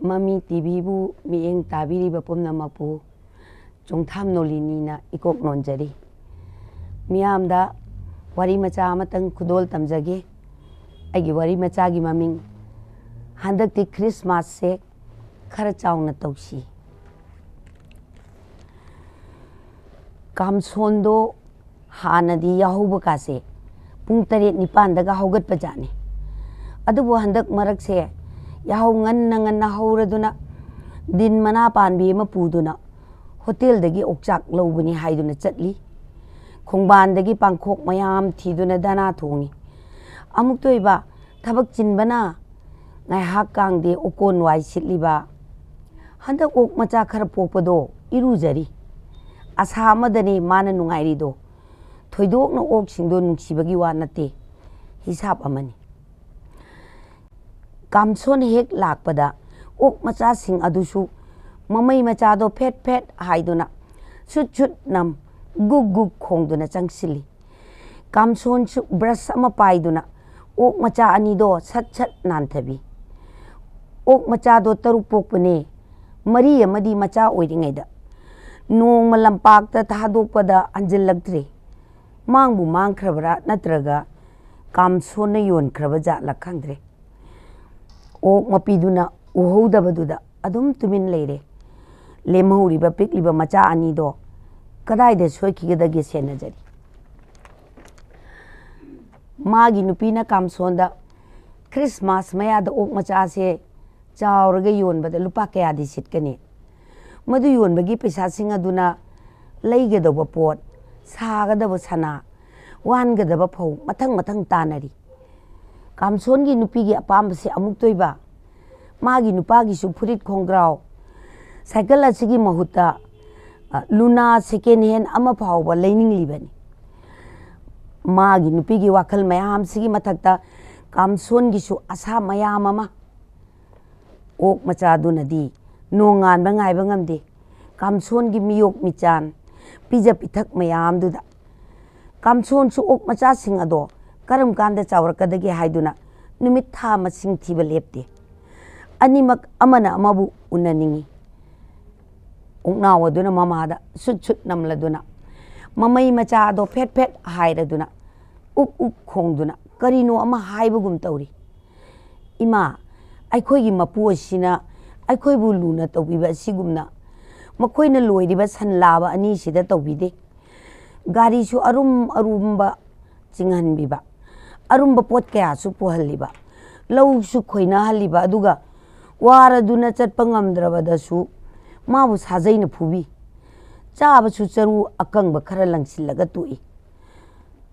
Mami TVbu mieng tabiriba pumnamapu chongtham nolinina ikok nonjari miyamda wari macha amatang khudol tamjage aigi wari macha gi maming handakti Christmas se khara chauna tausi kamsondo hanadi yahuba kase pung 8-9 daga haugat pajane adubu handak marak se yahu nganna hauraduna din mana panbi ma puduna hotel dagi okchak lobani haiduna chatli khongban dagi pangkhok mayam thiduna dana thongi amuk toiba thabak chinbana ngai hak kangde okon wai sitliba handak ok macha khara pokpado irujari asa amadani mana nungairi do thoidokna ok singdo nungsibagi wa nate hisab amani kamson hek lakpada ok macha sing adusu mamai macha do phet haiduna chut nam gug khongduna changsili kamson su brush ama paiduna ok macha ani do sat nanthabi ok macha do taruk pokpane mari amadi macha oiringaida nong malampak ta thadokpada anjillaktre mangbu mangkhrabra natraga kamson na yon khraba jatla khangdre ok mapiduna uhodabaduda adum tumin leire lemhuriba pikliba macha ani do kadaida soikigadage senajari magi nupina kamsonda Christmas mayada ok macha se chauraga yonbada lupa kayadi sitkani madu yonbagi paisa singaduna leigadaba pot sagadaba sana wangadaba phau mathang tanari kamsongi nupigi apambase amuk toiba magi nupagi su furit khongrao cycle asigi mahuta luna second hand ama phauba leining libani magi nupigi wakal mayam sigi mathakta kamsongi su asa mayam ama ok macha dunadi nongan bangai bangamde kamsongi miyok michan pija pithak mayam duda kamson su ok macha sing ado karam kanda chawrakadagi haiduna numit tha masing thiba lepte animak amana amabu unaningi ongnaw aduna mamada sut namladuna mamai macha do phet hairaduna uk khongduna karino ama haibagum tawri ima aikhoigi mapu asina aikhoibu luna tawbiba sigumna makoina loiriba sanlaba ani sida tawbide gari su arumba chinghanbiba arumba pot kaya su puhalliba lau su khoina haliba aduga waraduna chatpa ngamdrabada su mabu sajaina phubi chaba su charu akangba khara langsillaga tui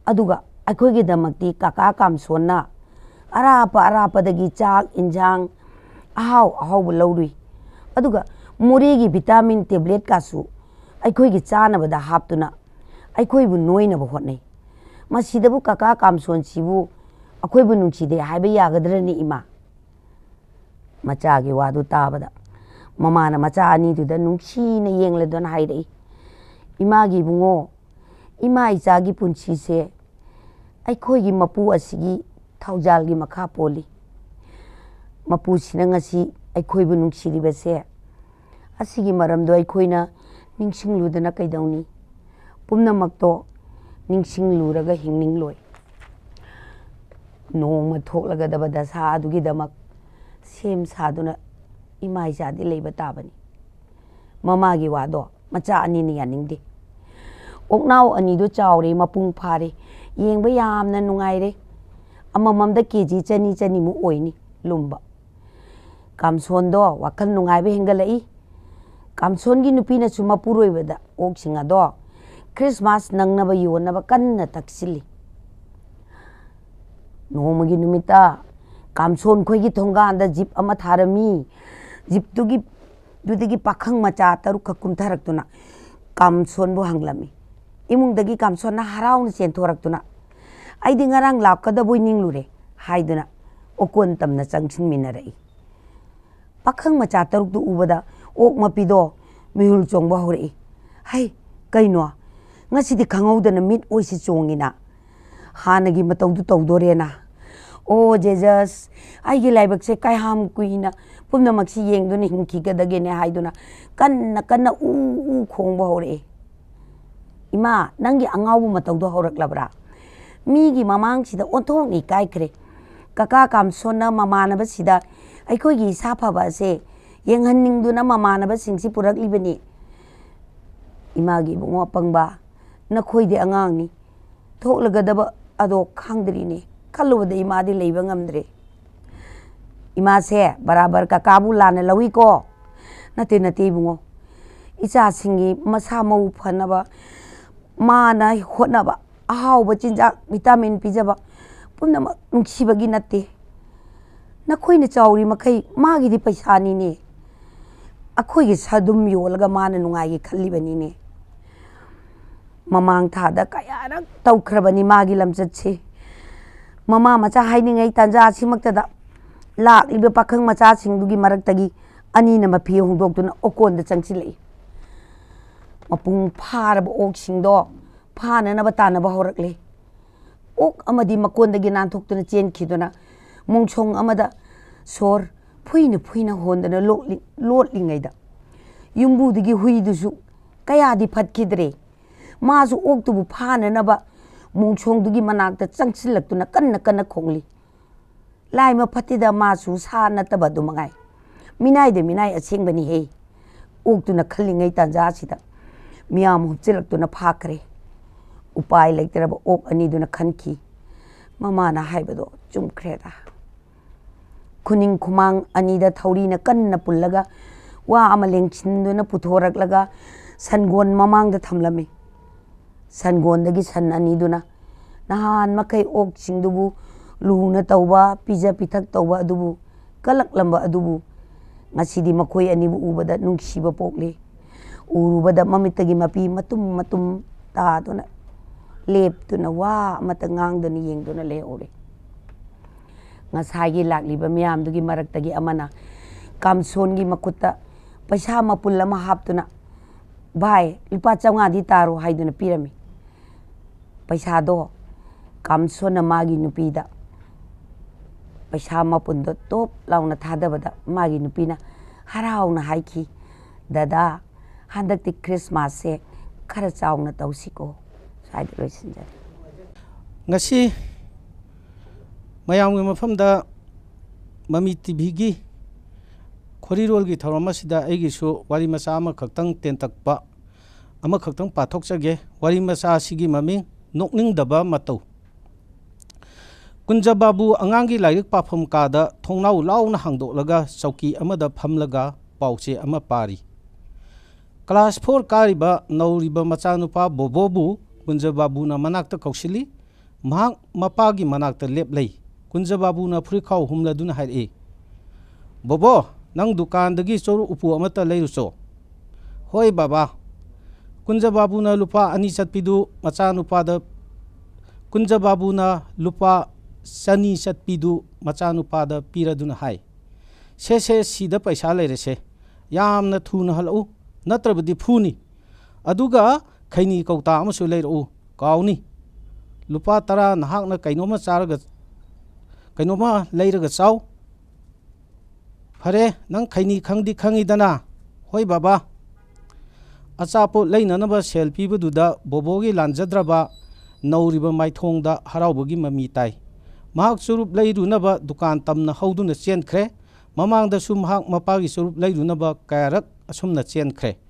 aduga aikhoigi damakti kaka kamsonna arapa dagi chak injang ahau laurui aduga moregi vitamin tablet kasu aikhoigi chanabada haptuna aikhoibu noinaba hotnai masidabu kaka kamson sibu akhoibu nungside haiba yagadrani ima machagi wadu tabada mamana macha ani duda nungsina yengladon hairei imagi bungo ima ichagi punchi se aikhoigi mapu asigi thaujalgi makha poli mapu sina ngasi aikhoibu nungsiribase asigi maramdo aikhoina ningsingludana kaidawni pumnamakto ningsingluraga hingningloi nongma thoklagadabada sa adugi damak sem saduna imai jadi leiba tabani mamagi wado macha ani ni yaningde oknaw ani do chawre mapung phare yengba yamna nungaire amamamda keji chani mu oini lumba kamsondo wakal nungaibe hengalai kamsongi nupina suma puroibada oksinga do Christmas nangnaba yonaba kanna taksili nomagi numita kamson khoigi thonganda jeep ama tharami jeep dudagi pakhang macha tarukha kumtharaktuna kamson bu hanglami imungdagi kamson na haraun senthoraktuna aidi ngarang lakada boi ninglure haiduna okon tamna changching minarai pakhang macha taruk du ubada ok mapido mihul chongba hore hai kaino ngasidi khangawdana mit oisi chongina hanagi matawdu tawdorena O Jesus आइगे लाइबक से कायहाम कुइना पुनमक से येंगदुना हिंखिगदगेने हाइदुना कन्ना कन्ना ऊ खोंगबा होरे इमा नंगी अंगावु मतौदो होरकलबरा मीगी ममांग सिदा ओंथोंग इकाइख्रे कका कामसोना ममानब सिदा अखोगी इसा फबा से येंगहन्निंगदुना ममानब सिंगसि पुरकलिबनी इमागी बुंगो अपंगबा नखोइदे अंगांगनी थोकलगदब अदो खांगदरीनी खलुबदे इमादे लेबा ngamdre इमा से बराबर ककाबु लाने लविको नते नते बुंगो इचा सिंगी मसा मऊ फनबा माना होनबा अहावबा चिंजाक विटामिन पिजबा पुनम नुंसिबगी नते नखोइने चाउरी मखै मागिदि पैसानी ने अखोइगे सदुम योलगा माना नुंगाइगे खल्लिबनी ने ममांग थादा कयारक तौख्रबनी मागी लमचतसे ममा मचा हाइनिंगै तंजा सिमक्तदा लाक्लिबे पाखंग मचा सिंगदुगी मरक्तगी अनीना मफी हुंदोक्तुना ओकोंदा चंगसिलै मपुंग फारब ओक सिंगदो फाननबा तानबा होरकले ओक अमदी मकोंदगी नानथोक्तुना चेनखिदुना मुंगसोंग अमदा सोर फुइना फुइना होंदना लोटलिंगैदा युम्बुदगी हुइदुसु कयादि फटखिद्रे मासु ओक्तुबु फाननबा मुंगसोंदुगी मनाक्ता चंगसिलक्तुना कन्ना कन्ना खोंगली लाइमा फतिदा मासु सा नतबा दुमगाई मिनाइदे मिनाइ असेंगबनी हे ओक्तुना खल्लिंगै तांजासिदा मियाम हुपचिलक्तुना फाखरे उपाय लेक्तरबा ओक अनीदुना खनखी ममाना हाइबदो चुमख्रेदा खुनिंग खुमांग अनीदा थौरीना कन्ना पुल्लगा वा अमा लेंगसिनदुना पुथोरकलगा सनगोन ममांगदा थमलमे सनगोनदगी सन अनीदुना नहान मखै ओक सिंगदुबु लूना तौबा पिजा पिथक तौबा अदुबु कलकलंबा अदुबु ngасꯤꯗꯤ ꯃꯈꯣꯏ ꯑꯅꯤꯕꯨ ꯎꯕꯗ ꯅꯨꯡꯁꯤꯕ ꯄꯣꯛꯂꯤ ꯎꯔꯨꯕꯗ ꯃꯃꯤꯠꯇꯒꯤ ꯃꯄꯤ ꯃꯇꯨꯝ ꯃꯇꯨꯝ ꯇꯥꯗꯨꯅ ꯂꯦꯞꯇꯨꯅ ꯋꯥ ꯑꯃꯇ ꯉꯥꯡꯗꯅ ꯌꯦꯡꯗꯨꯅ ꯂꯩꯍꯧꯔꯦ ꯉꯁꯥꯏꯒꯤ ꯂꯥꯛꯂꯤꯕ ꯃꯌꯥꯝꯗꯨꯒꯤ ꯃꯔꯛꯇꯒꯤ ꯑꯃꯅ ꯀꯥꯝꯁꯣꯟꯒꯤ ꯃꯈꯨꯠꯇ ꯄꯩꯁꯥ ꯃꯄꯨꯜ ꯑꯃ ꯍꯥꯞꯇꯨꯅ ꯚꯥꯏ ꯂꯨꯄꯥ 500ꯗꯤ ꯇꯥꯔꯣ ꯍꯥꯏꯗꯨꯅ ꯄꯤꯔꯝꯃꯤ ꯄꯩꯁꯥꯗꯣ ꯀꯥꯝꯁꯣꯟꯅ ꯃꯥꯒꯤ ꯅꯨꯄꯤꯗ पैसा मपुंदो टोप लाउना थादबदा मागी नुपीना हराउना हाइखी दादा हंदक्ति क्रिसमस से खरा चाउना तौसिको साइड लोइसिनजरे ngasi mayamgi mafamda mami tv gi khorirol gi thorama sida aigi su wari masa ama khaktang tentakpa ama khaktang pathokchage wari masa sigi maming nokning daba matau Kunja babu angangi lairik pafam kada thongnau launa hangdolaga chauki amada phamlaga pauche ama pari class 4 kariba nauriba machanupa bobobu kunja babu na manakta kausili mahak mapagi manakta leplei kunja babu na phurikhau humladuna haire bobo nang dukan dagi choru upu amata leiruso hoi baba kunja babu na lupa ani chatpidu machanupa da kunja babu na lupa Sani Satpidu Machanupada Piraduna Hai. Se Sida Paisa Lerese, Yamna Tuna Halu, Natrabdi Puni, Aduga, Kaini Kota Amasule, Kauni, Lupa Tara, Nahakna Kainoma Saragat, Kainoma later Sau Hare, Nang Kaini Kangi Kangi Dana, Hoi Baba Asapo Lainanaba Shell Pibu Duda, Bobogi Lanzadraba, No River Maitonda, Harabugi Mamitai. Mahak surup lairunaba dukan tamna hauduna chenkre mamangda su mahak mapagi surup lairunaba kayarak asumna chenkre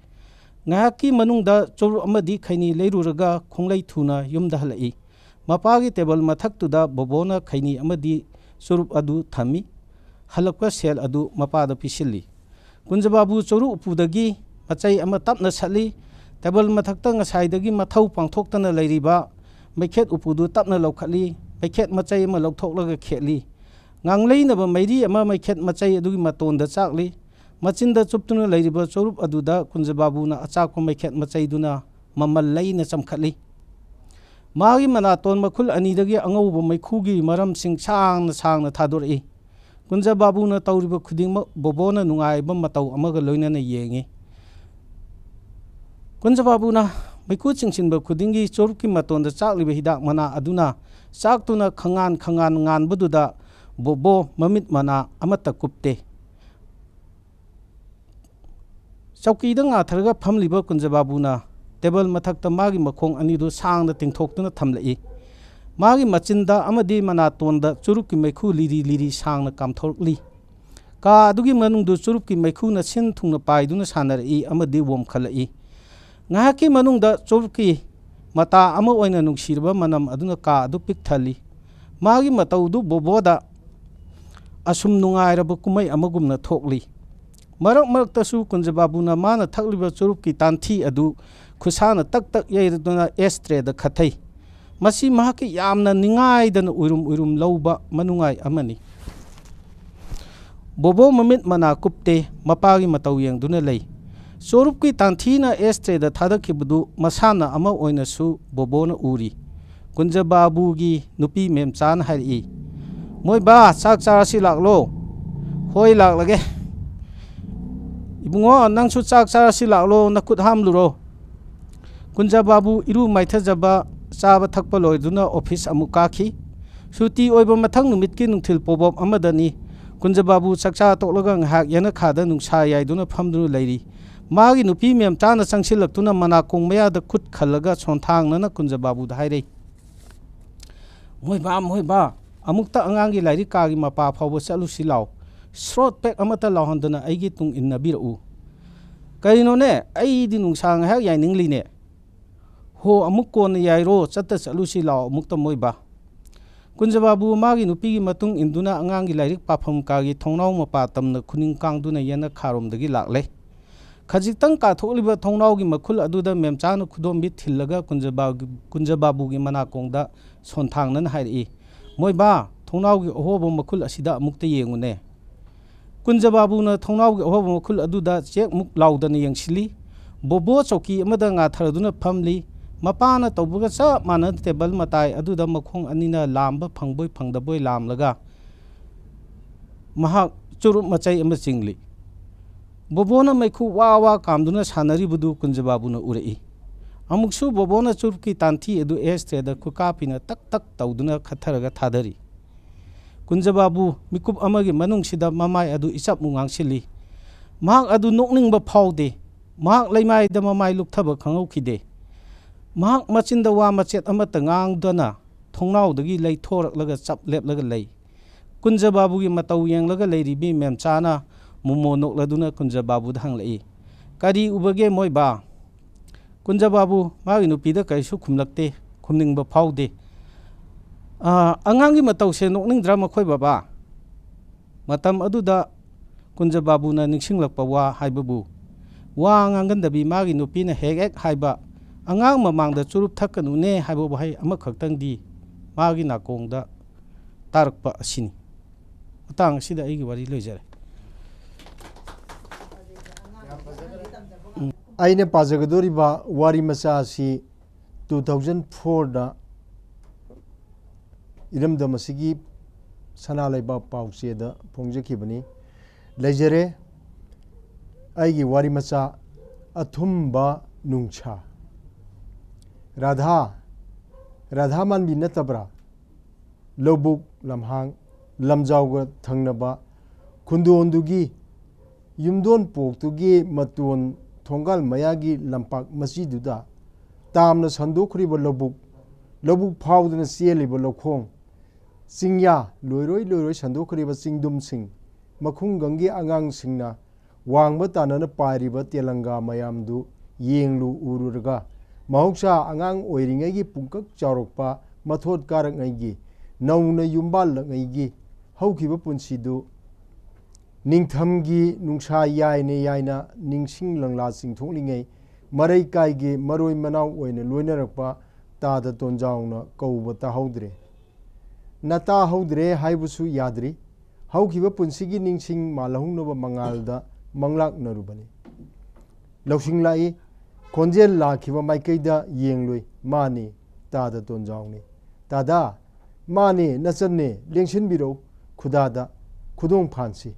ngahaki manungda churu amadi khaini leiruraga khonglei thuna yumda halai mapagi table mathaktuda bobona khaini amadi surup adu thami halakwa sel adu mapada pisilli kunjababu churu upudagi machai ama tapna sali table mathakta ngasaidagi mathau pangthoktana leiriba maikhet upudu tapna laukhali Maikhet macai ma lokthoklaga kheli ngangleinaba mairi ama maikhet macai adugi matonda chakli machinda chuptuna leiriba chorup aduda kunjababu na achakko maikhet macai duna mamal leina chamkhatli magi manaton makhul anidagi angauba maikhugi maram sing sangna thadori kunjababu na tawriba khudingma bobona nungaiba matau amaga loinana yengi kunjababu na Maiku chingchinba khudingi chorukki matonda chakliba hidak mana aduna chaktuna khangan ngan bududa बोबो ममित मना अमत कुप्ते चौकी आथरग फमलीब कुंजबाबूना table मथक्ता मागी मखोंग अनिदु सांगदा तिंगथोक्तुना थमलई मागी मचिंदा अमदी मनातोंदा चुरुकी मैखु लिरी लिरी सांगना कामथोरकली का अदुगी मनुंगदु चुरुकी मैखुना सिन थुंगना पाइदुना सानरई अमदी वोमखलई ngahaki manungda churki mata ama oina nungsirba manam aduna ka adu pikthali magi mataudu boboda asum nungairaba kumai amagumna thokli marak maraktasu kunjababuna mana thakliba churupki tanthi adu khusana tak tak yaiduna estre da khathai masi mahaki yamna ningai dan urum lauba manungai amani bobo mamit mana kupte mapagi matau yengduna lei Sorup ki tanthina estre da thadakhibudu masana ama oinasu bobona uri kunjababu gi nupi memchan hari moi ba chak charasi laklo hoi laklage ibungo nangsu chak charasi laklo nakut hamluro kunjababu iru maithajaba chaba thakpa loiduna office amukaki suti oiba mathang numitki nungthil pobob amadani kunjababu chakcha toklaga ngahak yana khada nungsa yaiduna phamdunu leiri मागी नुपी ma'am चाना संगसिलक्तुना मनाकोंग मयादा खुद खलगा सोंथांगना कुंजबाबू हाइरे मोइबा अमुक्ता अंगांगी लाइरी कागी मपा फावबो चलुसि लाव स्रोत pack अमता लाहंदना आइगी तुंग इन्नबिरउ करिनोने आइदी नुंसांग हाक याइनिंगलिने हो अमुक कोन याइरो चत्ता चलुसि लाव अमुक्ता मोइबा कुंजबाबू मागी नुपीगी मतुंग इंदुना अंगांगी लाइरी पाफम कागी थोंनाव मपा तमना खुनिंग कांगदुना येना खारोमदगी लाक्ले खजितंग काथोलिबा थोंनावगी मखुल अदुदा मेमचाना खुदोंबि थिल्लगा कुंजबाबूगी मनाकोंगदा सोंथांगनन हाइरि मोइबा थोंनावगी अहोबो मखुल असिदा अमुक्ता येंगुने कुंजबाबूना थोंनावगी अहोबो मखुल अदुदा चेक मुक लाउदना येंगसिली बोबो चौकी अमदा ngathरदुना फमली मपाना तौबगा च माना टेबल मताई अदुदा मखोंग अनिना लांबा फंगबोय फंगदबोय लामलगा महाक चुरुप मचाई अमा चिंगली बोबोना मैखु वा कामदुना सानरिबुदु कुंजबाबुना उरई अमुकसु बोबोना चुरकी तांथी अदु एस्ट्रेदा कुकापिना तक तक तौदुना खथरगा थादरी कुंजबाबु मिकुप अमगी मनुंगसिदा ममाय अदु इचप मुंगांगसिली महाक अदु नोकनिंगबा फावदे महाक लैमायदा ममाय लुकथबा खंगौखिदे महाक मचिंदा वा मचेत अमता ngang थोंनावदगी लैथोरकलगा चप लेपलगा लै कुंजबाबुगी मतौ येंगलगा लैरिबि मेमचाना मुमो नोकलदुना कुंजबाबू हंगलई करी उबगे मोइबा कुंजबाबू मागी नुपीदा कैसु खुमलक्ते खुमनिंगबा फावदे अंगांगी मतौसे नोकनिंगद्रा मखोय बाबा मतम अदुदा कुंजबाबूना निंगसिंगलकपा वा हाइबबु वा nganगंदबि मागी नुपीना हेक हाइबा अंगांग ममांगदा चुरुप थकनुने हाइबो बहाय अमखक्तंगदी मागी नाकोंगदा तारकपा असिनी मतंग सिदा आइगी वारी लोइजरे आइने पाजगदोरिबा वारी मचा सी 2004 इरमदा मसिगी सना लेबा पाउचेदा फोंजखिबनी लेजरे आइगी वारी मचा अथुम्बा नुंछा राधा मानबी नतबरा लोबुक लमहांग लमजाउगा थंगनबा खुंदोंदुगी युमदोन पोक्तुगी मतोन थोंगाल मयागी लंपाक मसीदुदा तामना संदोखरिबा लबुक फावदना चेलिबा लखोंग चिंगया लोइरोय संदोखरिबा चिंगदुमसिंग मखुंगंगी आंगांगसिंगना वांगबा तानना पारिबा तेलंगा मयामदु येंगलु उरुरगा महौसा आंगांग ओइरिंगैगी पुंकक चारोकपा मथोट कारंगैगी नौना युम्बाल लंगैगी हौखिबा पुंसिदु निंगथमगी नुंसा यायना निंगसिंग लंगला चिंगथोंलिंगै मरै कायगी मरोय मनाव ओइना लोइनरकपा तादा तोंजाउना कौबा ताहौद्रे नता हौद्रे हाइबसु याद्रि हौखिबा पुंसिगी निंगसिंग मालहुंगनबा मंगालदा मंगलाकनरुबनी लौसिंगलाई खोंजेल लाखिबा माइकैदा येंगलोय मानी तादा तोंजाउनी तादा मानी नचन्ने लेंसिनबिरो खुदादा खुदोंग फानसी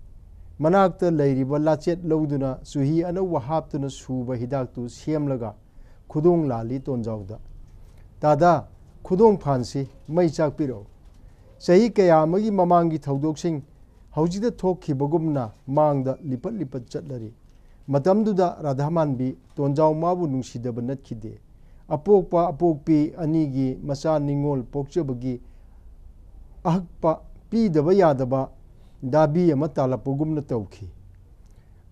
मनाक्ता लैरिबा लाचेत लौदुना सुही अनौवा हापतुना सुबा हिदाकतु सेमलगा खुदोंग लाली तोंजाउदा तादा खुदोंग फानसी मै चाकपिरो सही कया अमगी ममांगी थौदोक्सिंग हौजिदा थोखिबगुमना मांगदा लिपत लिपत चटलरी मतमदुदा राधामानबी तोंजाव माबु नुंसीदब नटखिदे अपोकपा अपोकपी अनीगी मचा निंगोल पोक्चबगी अहकपा पीदब यादबा दाबी अमा तालपगुमना तौखी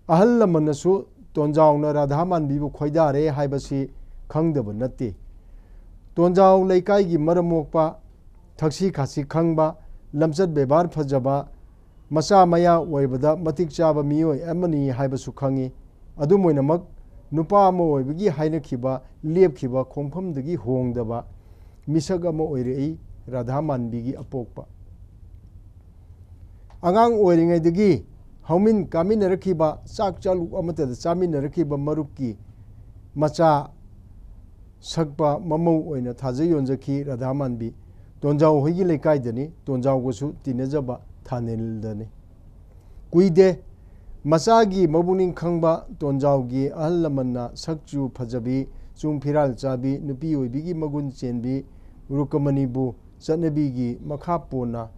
अहल लमनसु तोंजावना राधामानबीबु खोइदारे हाइबसी खंगदब नत्ते तोंजाव लैकाईगी मरमोकपा थक्सी खासी खंगबा लमचत बेबार फजबा मचा मया ओइबदा मतिक चाबा मियोय अमनी हाइबसु खंगी अदुमोइनमक नुपा अमा ओइबगी हाइनखिबा लेपखिबा खोंफमदगी होंगदबा मिसक अमा ओइरेई राधामानबीगी अपोकपा आगांग ओइरिङैदगी हौमिन कामिनरखिबा चाक चालुक अमतद चामिनरखिबा मरुक्की मचा सकपा ममौ ओइना थाजै योंजखी राधामानबी तोंजाव होइगी लेकाइदनी तोंजावगसु तिनजबा थानेलदनी कुइदे मचागी मबुनिंग खंगबा तोंजावगी अहल लमन्ना सकचु फजबी चुंग फिराल चाबी नुपी ओइबिगी मगुन चेनबी रुकमनीबु चनबीगी मखा पोना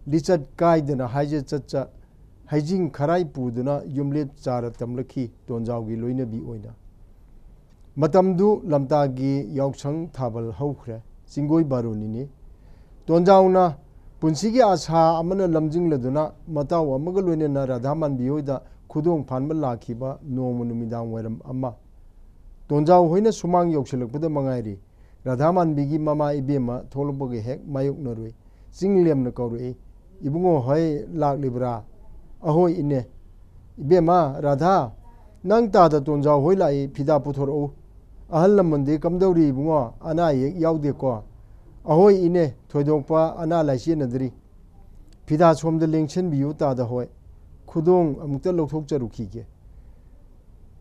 लिचत काइदना हाइजे चच्चा हाइजिंग खराई पुदना युमलेप चार तमलखी तोंजावगी लोइनबी ओइना मतमदु लमतागी याउसंग थाबल हौख्रे चिंगोई बारोनिनी तोंजावना पुंसीगी आशा अमना लमजिंगलदुना मताव अमगा लोइनना राधामानबी होइदा खुदोंग फानबा लाखिबा नोंमु नुमिदांग वैरम अमा तोंजाव होइना सुमांग यौसलकपदा मंगाइरी राधामानबीगी ममा इबेमा थोलपगे हेक मायुकनरुई चिंगलेमना कौरुई इबुंगो होय लाक्लिब्रा अहोय इने इबेमा राधा नंग तादा तोंजाव होय लाई फिदा पुथोरओ अहल लमंदे कमदौरी इबुंगो अना येक याउदेको अहोय इने थोइदोंपा अना लाइसिनदरी फिदा सोमदा लेंछनबियु तादा होय खुदोंग अमुक्ता लौथोकचरुखिगे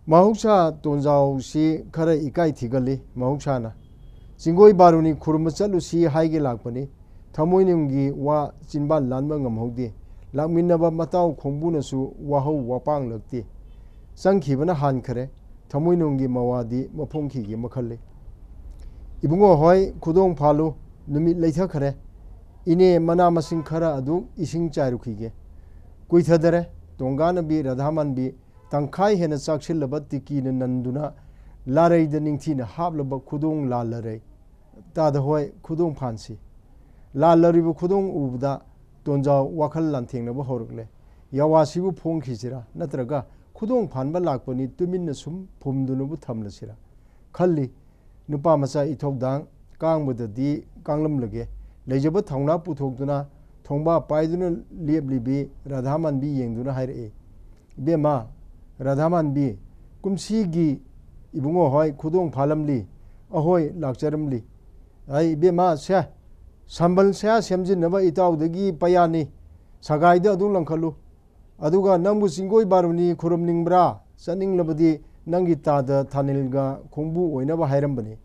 महौसा तोंजाव सी खरा इकाई थिगली महौसाना चिंगोई बारुनी खुरम चलुसी हाइगे लाकपनी थमोइनिंगी वा चिनबान लानबा ngमहौदे लाकमिनबा मताव खोंबुनसु वाहौ वापांग लगते संखिबना हानखरे थमोइनिंगी मवादी मफोंखिगे मखल्ले इबुंगो होय खुदोंग फालु नुमित लेथखरे इने मना मसिंग खरा अदु इसिंग चारुखिगे कुइथदरे तोंगानबी राधामानबी तंखाई हेना चाक्सिलबा तिकीन नंदुना लारैद निंगथीना हाबलबा खुदोंग लालरै तादा होय खुदोंग फानसी लालरिबु खुदोंग उबदा तोंजाव वाखल लांथेंनबा हौरकले यावासीबु फोंखिसिरा नत्रगा खुदोंग फानबा लाकपनी तुमिन्ना सुम फुमदुनुबु थमलसिरा खल्ली नुपा मचा इथौदांग कांगबददी कांगलमलगे लेजबा थौना पुथोकदुना थोंबा पाइदुना लेबलिबी राधामानबी येंगदुना हाइरे बेमा राधामानबी कुमसीगी इबुंगो होय खुदोंग फालमली अहोय लाक्चरमली आई बेमा से संबल से सेमजिनबा इताउदगी पयानी सगाइदा अदु लंखलु अदुगा नंबु चिंगोई बारुनी खुरमनिंगब्रा चनिंगलबदी नंगी तादा थानिलगा खोंबु ओइनबा हाइरमबनी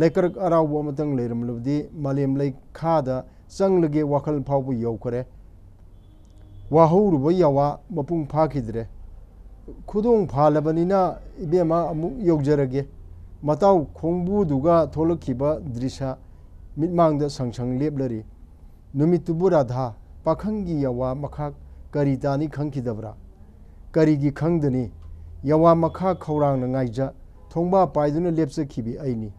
लेकरक अरावबो अमतंग लेरमलबदी मालेम लेखादा चंगलगे वाखल फावबु यौखरे वाहौरुबो यावा मपुंग फाखिद्रे खुदोंग फालबनिना इबेमा अमुक यौजरगे मताव खोंबुदुगा थोलखिबा दृश्य मिटमांगदा संसंग लेबलरी नुमितुबु राधा पाखंगी यावा मखा करितानी खंखिदबरा करिगी खंगदनी यावा मखा खौरांग नाइजा थोंबा पाइदुना लेपचखिबी आइनी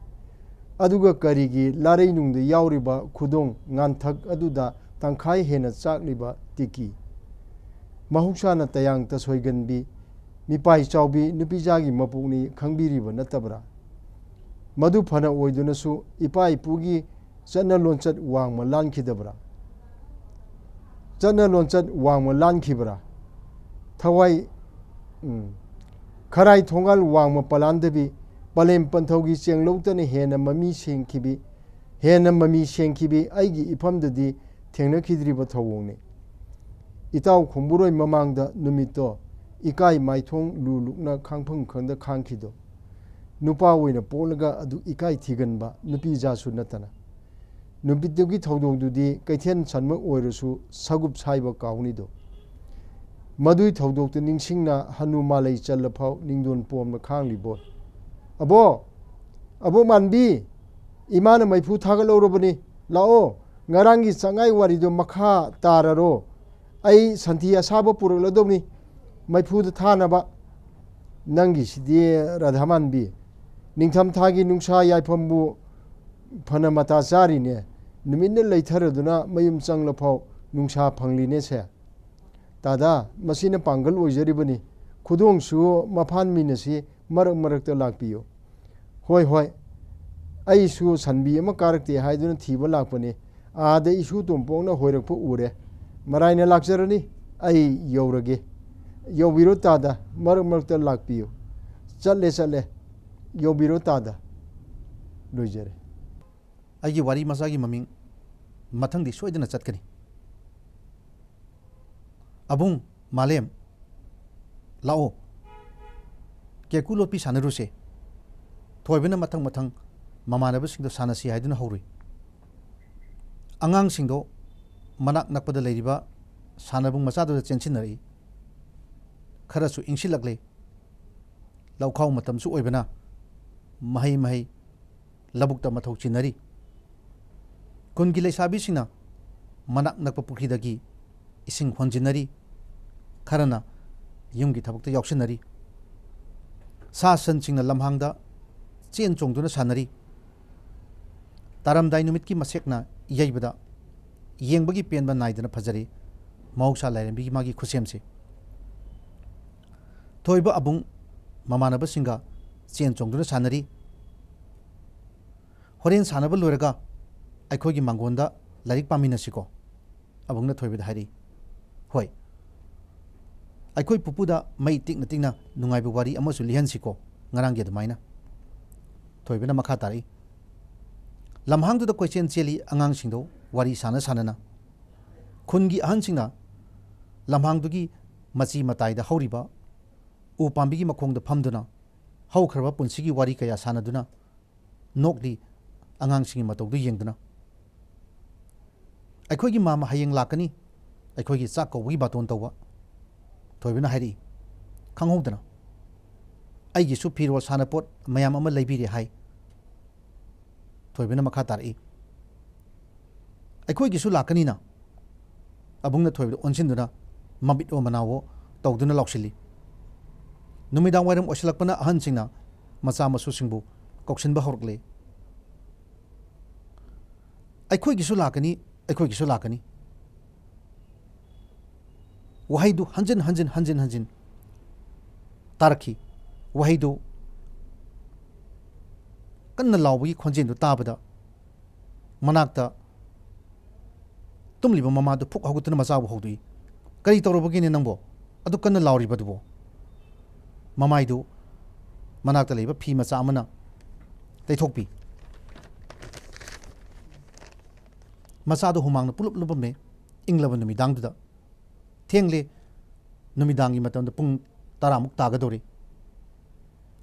अदुगा करिगी लारै नुंगदे यावरिबा खुदोंग nganthak अदुदा तंखाई हेना चाकलिबा तिकी महौसाना तयांग तसोइगनबी मिपाई चाउबी नुपिजागी मपुनी खंगबिरिबा नतबरा मधु फना ओइदुनसु इपा इपुगी चना लोंचत वांग लानखिदबरा चना लोंचत वांग लानखिबरा थवाई खराई थोंगाल वांग पलानदबी पलेम पंथौगी चेंगलौतने हेना ममी सेंखिबी आइगी इफमददी थेंनखिद्रिबा थवोंगने इताव खोंबुरोय ममांगदा नुमितो इकाई माइथोंग लुलुकना खांफंग खंदा खांखिदो नुपा ओइना पोलगा अदु इकाई थिगनबा नुपी जासु नतना नुपितुगी थौदोगदुदी कैथेन सन्म ओइरसु सगुप साइबा काउनिदो मदुई थौदोगतु निंगसिंगना हनु मालै चल्लफाव निंगदोन पोमना खांगलिबो अबो मानबी इमान मैफू थागलौरबनी लाओ ngarang gi changai wari do makha tararo ai santhi asaba purulodobni maifu da thana ba nangi sidi radhaman bi ningtham thagi nungsa yaipambu phana mata chari ne numinne leitharaduna mayum changla phau nungsa phangli ne se tada masina pangal oijaribani khudong su maphan minasi marak marak ta lakpiyo hoi hoi ai su sanbi ama karakte haiduna thiba lakpani ada isu tumpong na hoirakpu ure maraina lakjarani ai yourage yobiro tada marak marak ta lakpiyo challe yobiro tada loijare ꯑꯩꯒꯤ ꯋꯥꯔꯤ ꯃꯆꯥꯒꯤ ꯃꯃꯤꯡ ꯃꯊꯪꯗꯤ ꯁꯣꯏꯗꯅ ꯆꯠꯀꯅꯤ ꯑꯕꯨꯡ ꯃꯥꯂꯦꯝ ꯂꯥꯛꯑꯣ ꯀꯦꯀꯨ ꯂꯣꯠꯄꯤ ꯁꯥꯟꯅꯔꯨꯁꯦ ꯊꯣꯏꯕꯅ ꯃꯊꯪ ꯃꯊꯪ ꯃꯃꯥꯟꯅꯕꯁꯤꯡꯗꯣ ꯁꯥꯟꯅꯁꯤ ꯍꯥꯏꯗꯨꯅ ꯍꯧꯔꯨꯏ ꯑꯉꯥꯡꯁꯤꯡꯗꯣ ꯃꯅꯥꯛ ꯅꯛꯄꯗ ꯂꯩꯔꯤꯕ ꯁꯥꯟꯅꯕꯨꯡ ꯃꯆꯥꯗꯨꯗ ꯆꯦꯟꯁꯤꯟꯅꯔꯛꯏ ꯈꯔꯁꯨ ꯏꯪꯁꯤꯜꯂꯛꯂꯦ ꯂꯧꯈꯥꯎ ꯃꯇꯝꯁꯨ ꯑꯣꯏꯕꯅ ꯃꯍꯩ ꯃꯍꯩ ꯂꯧꯕꯨꯛꯇ ꯃꯊꯧ ꯆꯤꯟꯅꯔꯤ ꯈꯨꯟꯒꯤ ꯂꯩꯁꯥꯕꯤꯁꯤꯡꯅ ꯃꯅꯥꯛ ꯅꯛꯄ ꯄꯨꯈ꯭ꯔꯤꯗꯒꯤ ꯏꯁꯤꯡ ꯍꯣꯟꯖꯤꯟꯅꯔꯤ ꯈꯔꯅ ꯌꯨꯝꯒꯤ ꯊꯕꯛꯇ ꯌꯥꯎꯁꯤꯟꯅꯔꯤ ꯁꯥ ꯁꯟꯁꯤꯡꯅ ꯂꯝꯍꯥꯡꯗ ꯆꯦꯟ ꯆꯣꯡꯗꯨꯅ ꯁꯥꯟꯅꯔꯤ ꯇꯥꯔꯝꯗꯥꯏ ꯅꯨꯃꯤꯠꯀꯤ ꯃꯁꯦꯛꯅ ꯌꯩꯕꯗ ꯌꯦꯡꯕꯒꯤ ꯄꯦꯟꯕ ꯅꯥꯏꯗꯅ ꯐꯖꯔꯤ ꯃꯍꯧꯁꯥ ꯂꯥꯏꯔꯦꯝꯕꯤꯒꯤ ꯃꯥꯒꯤ ꯈꯨꯠꯁꯦꯝꯁꯦ ꯊꯣꯏꯕ ꯑꯕꯨꯡ ꯃꯃꯥꯟꯅꯕꯁꯤꯡꯒ ꯆꯦꯟ ꯆꯣꯡꯗꯨꯅ ꯁꯥꯟꯅꯔꯤ ꯍꯣꯔꯦꯟ ꯁꯥꯟꯅꯕ ꯂꯣꯏꯔꯒ ꯑꯩꯈꯣꯏꯒꯤ ꯃꯥꯡꯒꯣꯟꯗ ꯂꯥꯏꯔꯤꯛ ꯄꯥꯃꯤꯟꯅꯁꯤꯀꯣ ꯑꯕꯨꯡꯅ ꯊꯣꯏꯕꯗ ꯍꯥꯏꯔꯤ ꯍꯣꯏ ꯑꯩꯈꯣꯏ ꯄꯨꯄꯨꯗ ꯃꯩ ꯇꯤꯛꯅ ꯇꯤꯛꯅ ꯅꯨꯡꯉꯥꯏꯕ ꯋꯥꯔꯤ ꯑꯃꯁꯨ ꯂꯤꯍꯟꯁꯤꯀꯣ ꯉꯔꯥꯡꯒꯤ ꯑꯗꯨꯃꯥꯏꯅ ꯊꯣꯏꯕꯅ ꯃꯈꯥ ꯇꯥꯔꯛꯏ ꯂꯝꯍꯥꯡꯗꯨꯗ ꯀꯣꯏꯆꯦꯟ ꯆꯦꯜꯂꯤ ꯑꯉꯥꯡꯁꯤꯡꯗꯣ ꯋꯥꯔꯤ ꯁꯥꯟꯅ ꯁꯥꯟꯅꯅ ꯈꯨꯟꯒꯤ ꯑꯍꯟꯁꯤꯡꯅ ꯂꯝꯍꯥꯡꯗꯨꯒꯤ ꯃꯆꯤ ꯃꯇꯥꯏꯗ ꯍꯧꯔꯤꯕ ꯎ ꯄꯥꯝꯕꯤꯒꯤ ꯃꯈꯣꯡꯗ ꯐꯝꯗꯨꯅ ꯍꯧꯈ꯭ꯔꯕ ꯄꯨꯟꯁꯤꯒꯤ ꯋꯥꯔꯤ ꯀꯌꯥ ꯁꯥꯟꯅꯗꯨꯅ ꯅꯣꯛꯂꯤ ꯑꯉꯥꯡꯁꯤꯡꯒꯤ ꯃꯇꯧꯗꯨ ꯌꯦꯡꯗꯨꯅ ꯑꯩꯈꯣꯏꯒꯤ ꯃꯥꯃ ꯍꯌꯦꯡ ꯂꯥꯛꯀꯅꯤ ꯑꯩꯈꯣꯏꯒꯤ ꯆꯥꯛ ꯀꯧꯕꯒꯤ ꯕꯥꯇꯣꯟ ꯇꯧꯕ ꯊꯣꯏꯕꯅ ꯍꯥꯏꯔꯛꯏ ꯈꯪꯍꯧꯗꯅ ꯑꯩꯒꯤꯁꯨ ꯐꯤꯔꯣꯜ ꯁꯥꯟꯅꯄꯣꯠ ꯃꯌꯥꯝ ꯑꯃ ꯂꯩꯕꯤꯔꯦ ꯍꯥꯏ ꯊꯣꯏꯕꯅ ꯃꯈꯥ ꯇꯥꯔꯛꯏ ꯑꯩꯈꯣꯏꯒꯤꯁꯨ ꯂꯥꯛꯀꯅꯤꯅ ꯑꯕꯨꯡꯅ ꯊꯣꯏꯕꯗ ꯑꯣꯟꯁꯤꯟꯗꯨꯅ ꯃꯃꯤꯠꯑꯣ ꯃꯅꯥꯋꯣ ꯇꯧꯗꯨꯅ ꯂꯥꯎꯁꯤꯜꯂꯤ ꯅꯨꯃꯤꯗꯥꯡ ꯋꯥꯏꯔꯝ ꯑꯣꯏꯁꯤꯜꯂꯛꯄꯅ ꯑꯍꯟꯁꯤꯡꯅ ꯃꯆꯥ ꯃꯁꯨꯁꯤꯡꯕꯨ ꯀꯧꯁꯤꯟꯕ ꯍꯧꯔꯛꯂꯦ ꯑꯩꯈꯣꯏꯒꯤꯁꯨ ꯂꯥꯛꯀꯅꯤ ꯑꯩꯈꯣꯏꯒꯤꯁꯨ ꯂꯥꯛꯀꯅꯤ ꯋꯥꯍꯩꯗꯨ ꯍꯟꯖꯤꯟ ꯍꯟꯖꯤꯟ ꯍꯟꯖꯤꯟ ꯍꯟꯖꯤꯟ ꯇꯥꯔꯛꯈꯤ ꯋꯥꯍꯩꯗꯨ ꯀꯟꯅ ꯂꯥꯎꯕꯒꯤ ꯈꯣꯟꯖꯦꯜꯗꯨ ꯇꯥꯕꯗ ꯃꯅꯥꯛꯇ ꯇꯨꯝꯂꯤꯕ ꯃꯃꯥꯗꯨ ꯐꯨꯛ ꯍꯧꯒꯠꯇꯨꯅ ꯃꯆꯥꯕꯨ ꯍꯧꯗꯣꯛꯏ ꯀꯔꯤ ꯇꯧꯔꯕꯒꯤꯅꯦ ꯅꯪꯕꯣ ꯑꯗꯨ ꯀꯟꯅ ꯂꯥꯎꯔꯤꯕꯗꯨꯕꯣ ꯃꯃꯥꯏꯗꯨ ꯃꯅꯥꯛꯇ ꯂꯩꯕ ꯐꯤ ꯃꯆꯥ ꯑꯃꯅ ꯇꯩꯊꯣꯛꯄꯤ ꯃꯆꯥꯗꯨ ꯍꯨꯃꯥꯡꯅ ꯄꯨꯂꯞ ꯂꯨꯞꯄꯝꯃꯦ ꯏꯪꯂꯕ ꯅꯨꯃꯤꯗꯥꯡꯗꯨꯗ ꯊꯦꯡꯂꯦ ꯅꯨꯃꯤꯗꯥꯡꯒꯤ ꯃꯇꯝꯗ ꯄꯨꯡ 10ꯃꯨꯛ ꯇꯥꯒꯗꯧꯔꯦ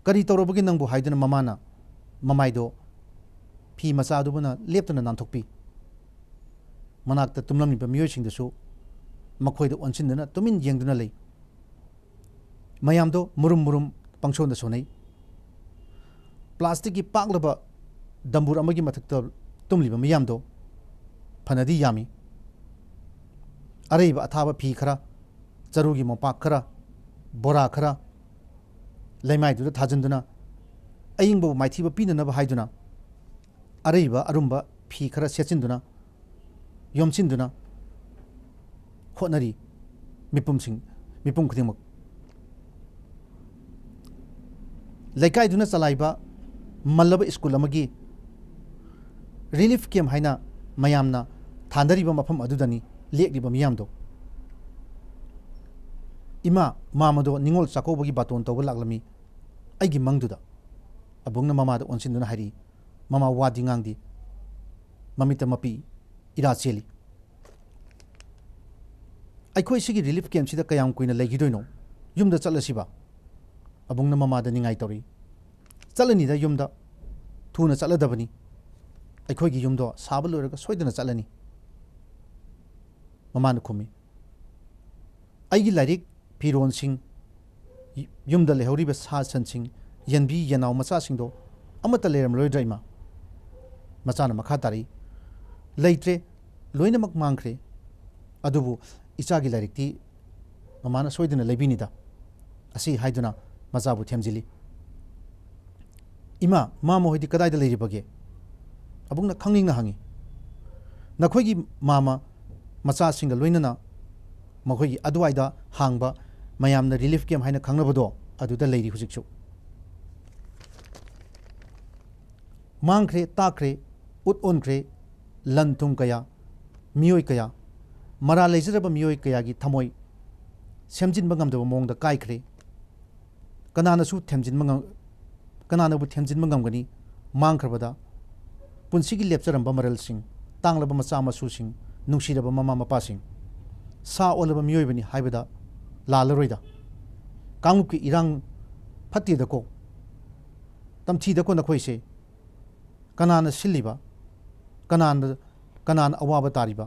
ꯀꯔꯤ ꯇꯧꯔꯕꯒꯦ ꯅꯪꯕꯨ ꯍꯥꯏꯗꯨꯅ ꯃꯃꯥꯅ ꯃꯃꯥꯏꯗꯣ ꯐꯤ ꯃꯆꯥ ꯑꯗꯨꯕꯨꯅ ꯂꯦꯞꯇꯅ ꯅꯥꯟꯊꯣꯛꯄꯤ ꯃꯅꯥꯛꯇ ꯇꯨꯝꯂꯝꯂꯤꯕ ꯃꯤꯑꯣꯏꯁꯤꯡꯗꯨꯁꯨ ꯃꯈꯣꯏꯗ ꯑꯣꯟꯁꯤꯟꯗꯨꯅ ꯇꯨꯃꯤꯟ ꯌꯦꯡꯗꯨꯅ ꯂꯩ ꯃꯌꯥꯝꯗꯣ ꯃꯨꯔꯨꯝ ꯃꯨꯔꯨꯝ ꯄꯪꯁꯣꯟꯗ ꯁꯣꯟꯅꯩ ꯄ꯭ꯂꯥꯁꯇꯤꯛꯀꯤ ꯄꯥꯛꯂꯕ ꯗꯝꯕꯨꯔ ꯑꯃꯒꯤ ꯃꯊꯛꯇ ꯇꯨꯝꯂꯤꯕ ꯃꯤꯌꯥꯝꯗꯣ ꯐꯅꯗꯤ ꯌꯥꯝꯃꯤ ꯑꯔꯩꯕ ꯑꯊꯥꯕ ꯐꯤ ꯈꯔ ꯆꯔꯨꯒꯤ ꯃꯣꯝꯄꯥꯛ ꯈꯔ ꯕꯣꯔꯥ ꯈꯔ ꯂꯩꯃꯥꯏꯗꯨꯗ ꯊꯥꯖꯤꯟꯗꯨꯅ ꯑꯏꯪꯕꯕꯨ ꯃꯥꯏꯊꯤꯕ ꯄꯤꯅꯅꯕ ꯍꯥꯏꯗꯨꯅ ꯑꯔꯩꯕ ꯑꯔꯨꯝꯕ ꯐꯤ ꯈꯔ ꯁꯦꯠꯆꯤꯟꯗꯨꯅ ꯌꯣꯝꯁꯤꯟꯗꯨꯅ ꯍꯣꯠꯅꯔꯤ ꯃꯤꯄꯨꯝ ꯈꯨꯗꯤꯡꯃꯛ ꯂꯩꯀꯥꯏꯗꯨꯅ ꯆꯂꯥꯏꯕ ꯃꯜꯂꯕ ꯁ꯭ꯀꯨꯜ ꯑꯃꯒꯤ ꯔꯤꯂꯤꯐ ꯀꯦꯝ ꯍꯥꯏꯅ ꯃꯌꯥꯝꯅ ꯊꯥꯅꯔꯤꯕ ꯃꯐꯝ ꯑꯗꯨꯗꯅꯤ ꯂꯦꯛꯂꯤꯕ ꯃꯤꯌꯥꯝꯗꯣ ꯏꯃꯥ ꯃꯥꯃꯗꯣ ꯅꯤꯉꯣꯜ ꯆꯥꯛꯀꯧꯕꯒꯤ ꯕꯥꯇꯣꯟ ꯇꯧꯕ ꯂꯥꯛꯂꯝꯃꯤ ꯑꯩꯒꯤ ꯃꯪꯗꯨꯗ ꯑꯕꯨꯡꯅ ꯃꯃꯥꯗ ꯑꯣꯟꯁꯤꯟꯗꯨꯅ ꯍꯥꯏꯔꯤ ꯃꯃꯥ ꯋꯥꯗꯤ ꯉꯥꯡꯗꯤ ꯃꯃꯤꯠꯇ ꯃꯄꯤ ꯏꯔꯥ ꯆꯦꯜꯂꯤ ꯑꯩꯈꯣꯏ ꯁꯤꯒꯤ ꯔꯤꯂꯤꯐ ꯀꯦꯝꯞꯁꯤꯗ ꯀꯌꯥꯝ ꯀꯨꯏꯅ ꯂꯩꯈꯤꯗꯣꯏꯅꯣ ꯌꯨꯝꯗ ꯆꯠꯂꯁꯤꯕ ꯑꯕꯨꯡꯅ ꯃꯃꯥꯗ ꯅꯤꯡꯉꯥꯏ ꯇꯧꯔꯤ ꯆꯠꯂꯅꯤꯗ ꯌꯨꯝꯗ ꯊꯨꯅ ꯆꯠꯂꯗꯕꯅꯤ ꯑꯩꯈꯣꯏꯒꯤ ꯌꯨꯝꯗꯣ ꯁꯥꯕ ꯂꯣꯏꯔꯒ ꯁꯣꯏꯗꯅ ꯆꯠꯂꯅꯤ ꯃꯃꯥꯅ ꯈꯨꯝꯃꯤ ꯑꯩꯒꯤ ꯂꯥꯏꯔꯤꯛ ꯐꯤꯔꯣꯟꯁꯤꯡ ꯌꯨꯝꯗ ꯂꯩꯍꯧꯔꯤꯕ ꯁꯥ ꯁꯟꯁꯤꯡ ꯌꯦꯟꯕꯤ ꯌꯦꯅꯥꯎ ꯃꯆꯥꯁꯤꯡꯗꯣ ꯑꯃꯠꯇ ꯂꯩꯔꯝꯂꯣꯏꯗ꯭ꯔꯥ ꯏꯃꯥ ꯃꯆꯥꯅ ꯃꯈꯥ ꯇꯥꯔꯛꯏ ꯂꯩꯇ꯭ꯔꯦ लोइनमक मांखरे अदुबु इचागी लाइरिकती ममाना सोइदना लेबिनिदा असी हाइदुना मजाबु थेमजिली इमा मामा होइदि कदाइदा लेरिबगे अबुंगना खंगिंगना हंगी नखोइगी मामा मचा सिंग लोइनना मखोइगी अदुवाइदा हांगबा मयामना रिलीफ कैम्प हाइना खंगनबदो अदुदा लेरि हुजिकसु मांखरे ताखरे उत ओनखरे लन तुम कया मियोय कया मरा लेजरब मियोय कयागी थमोय सेमजिनबा ngamdaba mongda kaikre kananasu themjinba kananabu themjinba ngamgani mangkhrabada punsigi lepcharamba maral sing tanglaba macha masu sing nungsiraba mama mapa sing sa olaba miyoy bani haibada lalaroida kangupki irang phatti da ko tamchi da ko na khoise kanana siliba kanana awaba tariba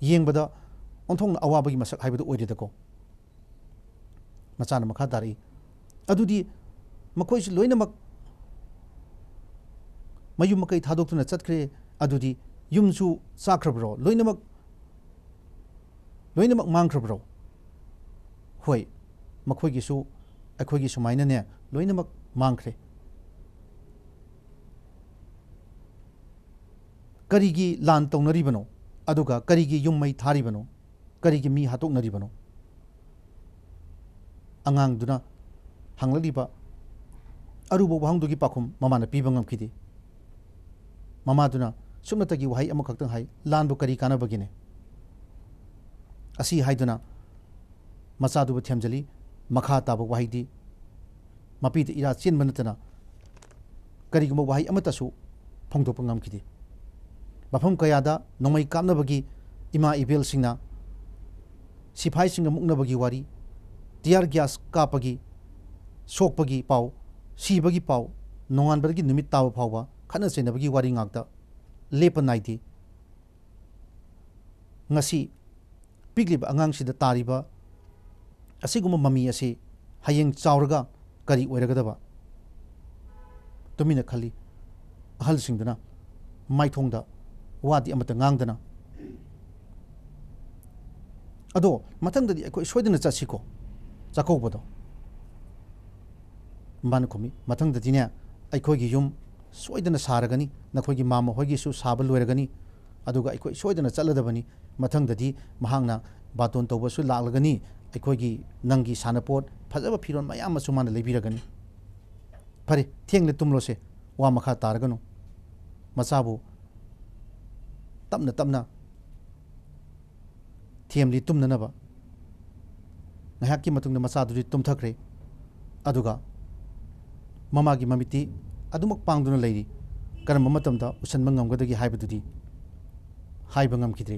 yengbada onthong awabagi masak haibada oide ko machana makha dari adudi makhoi si loina mak mayum makai thadok na chatkre adudi yumsu sakrabro loina mak mangkrabro hoi makhoi gi su akhoi gi sumaina ne loina mak mangkhre karigi lan tongnari bano aduga karigi yum mai thari bano karigi mi hatok nari bano angang duna hanglali ba arubo wahang dugi pakhum mama na pi bangam khidi mama duna sumna tagi wahai ama khaktang hai lan bu kari kana bagine asi hai duna macha du themjali makha ta bu wahai di mapi de ira chen banatana kari gum wahai ama tasu phongdo pangam khidi bafam kaya da nomai kamna bagi ima ibel singna sipai singa mukna bagi wari tiar gas kapagi sokpagi pau sibagi pau nongan bagi nimit taw phawba khana sena bagi wari ngakta lepa naidi ngasi piglib angang sida tariba asiguma mami ase hayeng chawraga kari oiragadaba tumina khali ahal singdana maithongda wadi amata ngangdana ado mathangdadi akoi soidana chasiko chakobado man khomi mathangdadi ne aikoi gi yum soidana saragani nakhoi gi mama hoigi su saba loiragani aduga aikoi soidana chaladabani mathangdadi mahangna baton toba su laglagani aikoi gi nangi sanapot phajaba phiron mayam masu man lebiragani phare thengle tumlose wa makha taraganu masabu tapna thiamli tumnanaba ngahaki matungna masadu tumthakre aduga mamagi mamiti adumak pangduna leiri karam matamda usanba ngamgadagi haibadudi haiba ngamkidre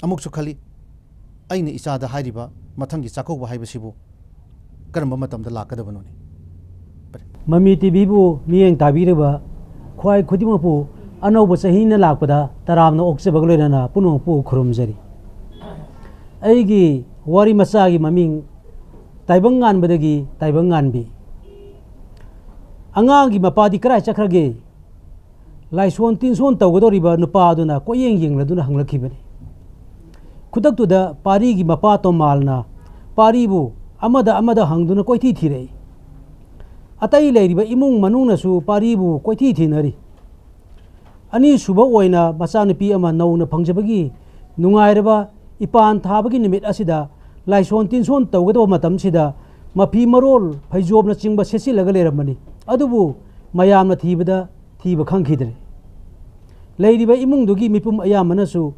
amuk su khali aina isada hairiba mathangi chakokba haibasibu karam matamda lakadabanoni mami tv bu miyeng tabireba khwai khudimapu anauba sahina lakpada taramna oksebagloina puno pu khurumjari aigi wari masagi maming taibangan badagi taibangan bi angangi mapadi krai chakrage laison tinson tawgodoriba nupa aduna koyeng yengladuna hanglakibani khudaktuda pari gi mapa to malna paribu amada hangduna koithi thirei atai leiriba imung manungna su paribu koithi thinari ani suba oina machanupi ama nauna phangjabagi nungairaba ipan thabagi nimit asida laison tinson tawgado matam sida mapi marol phaijobna chingba sesi lagaleramani adubu mayamna thiba khangkhidre leiriba imungdugi mipum ayamanasu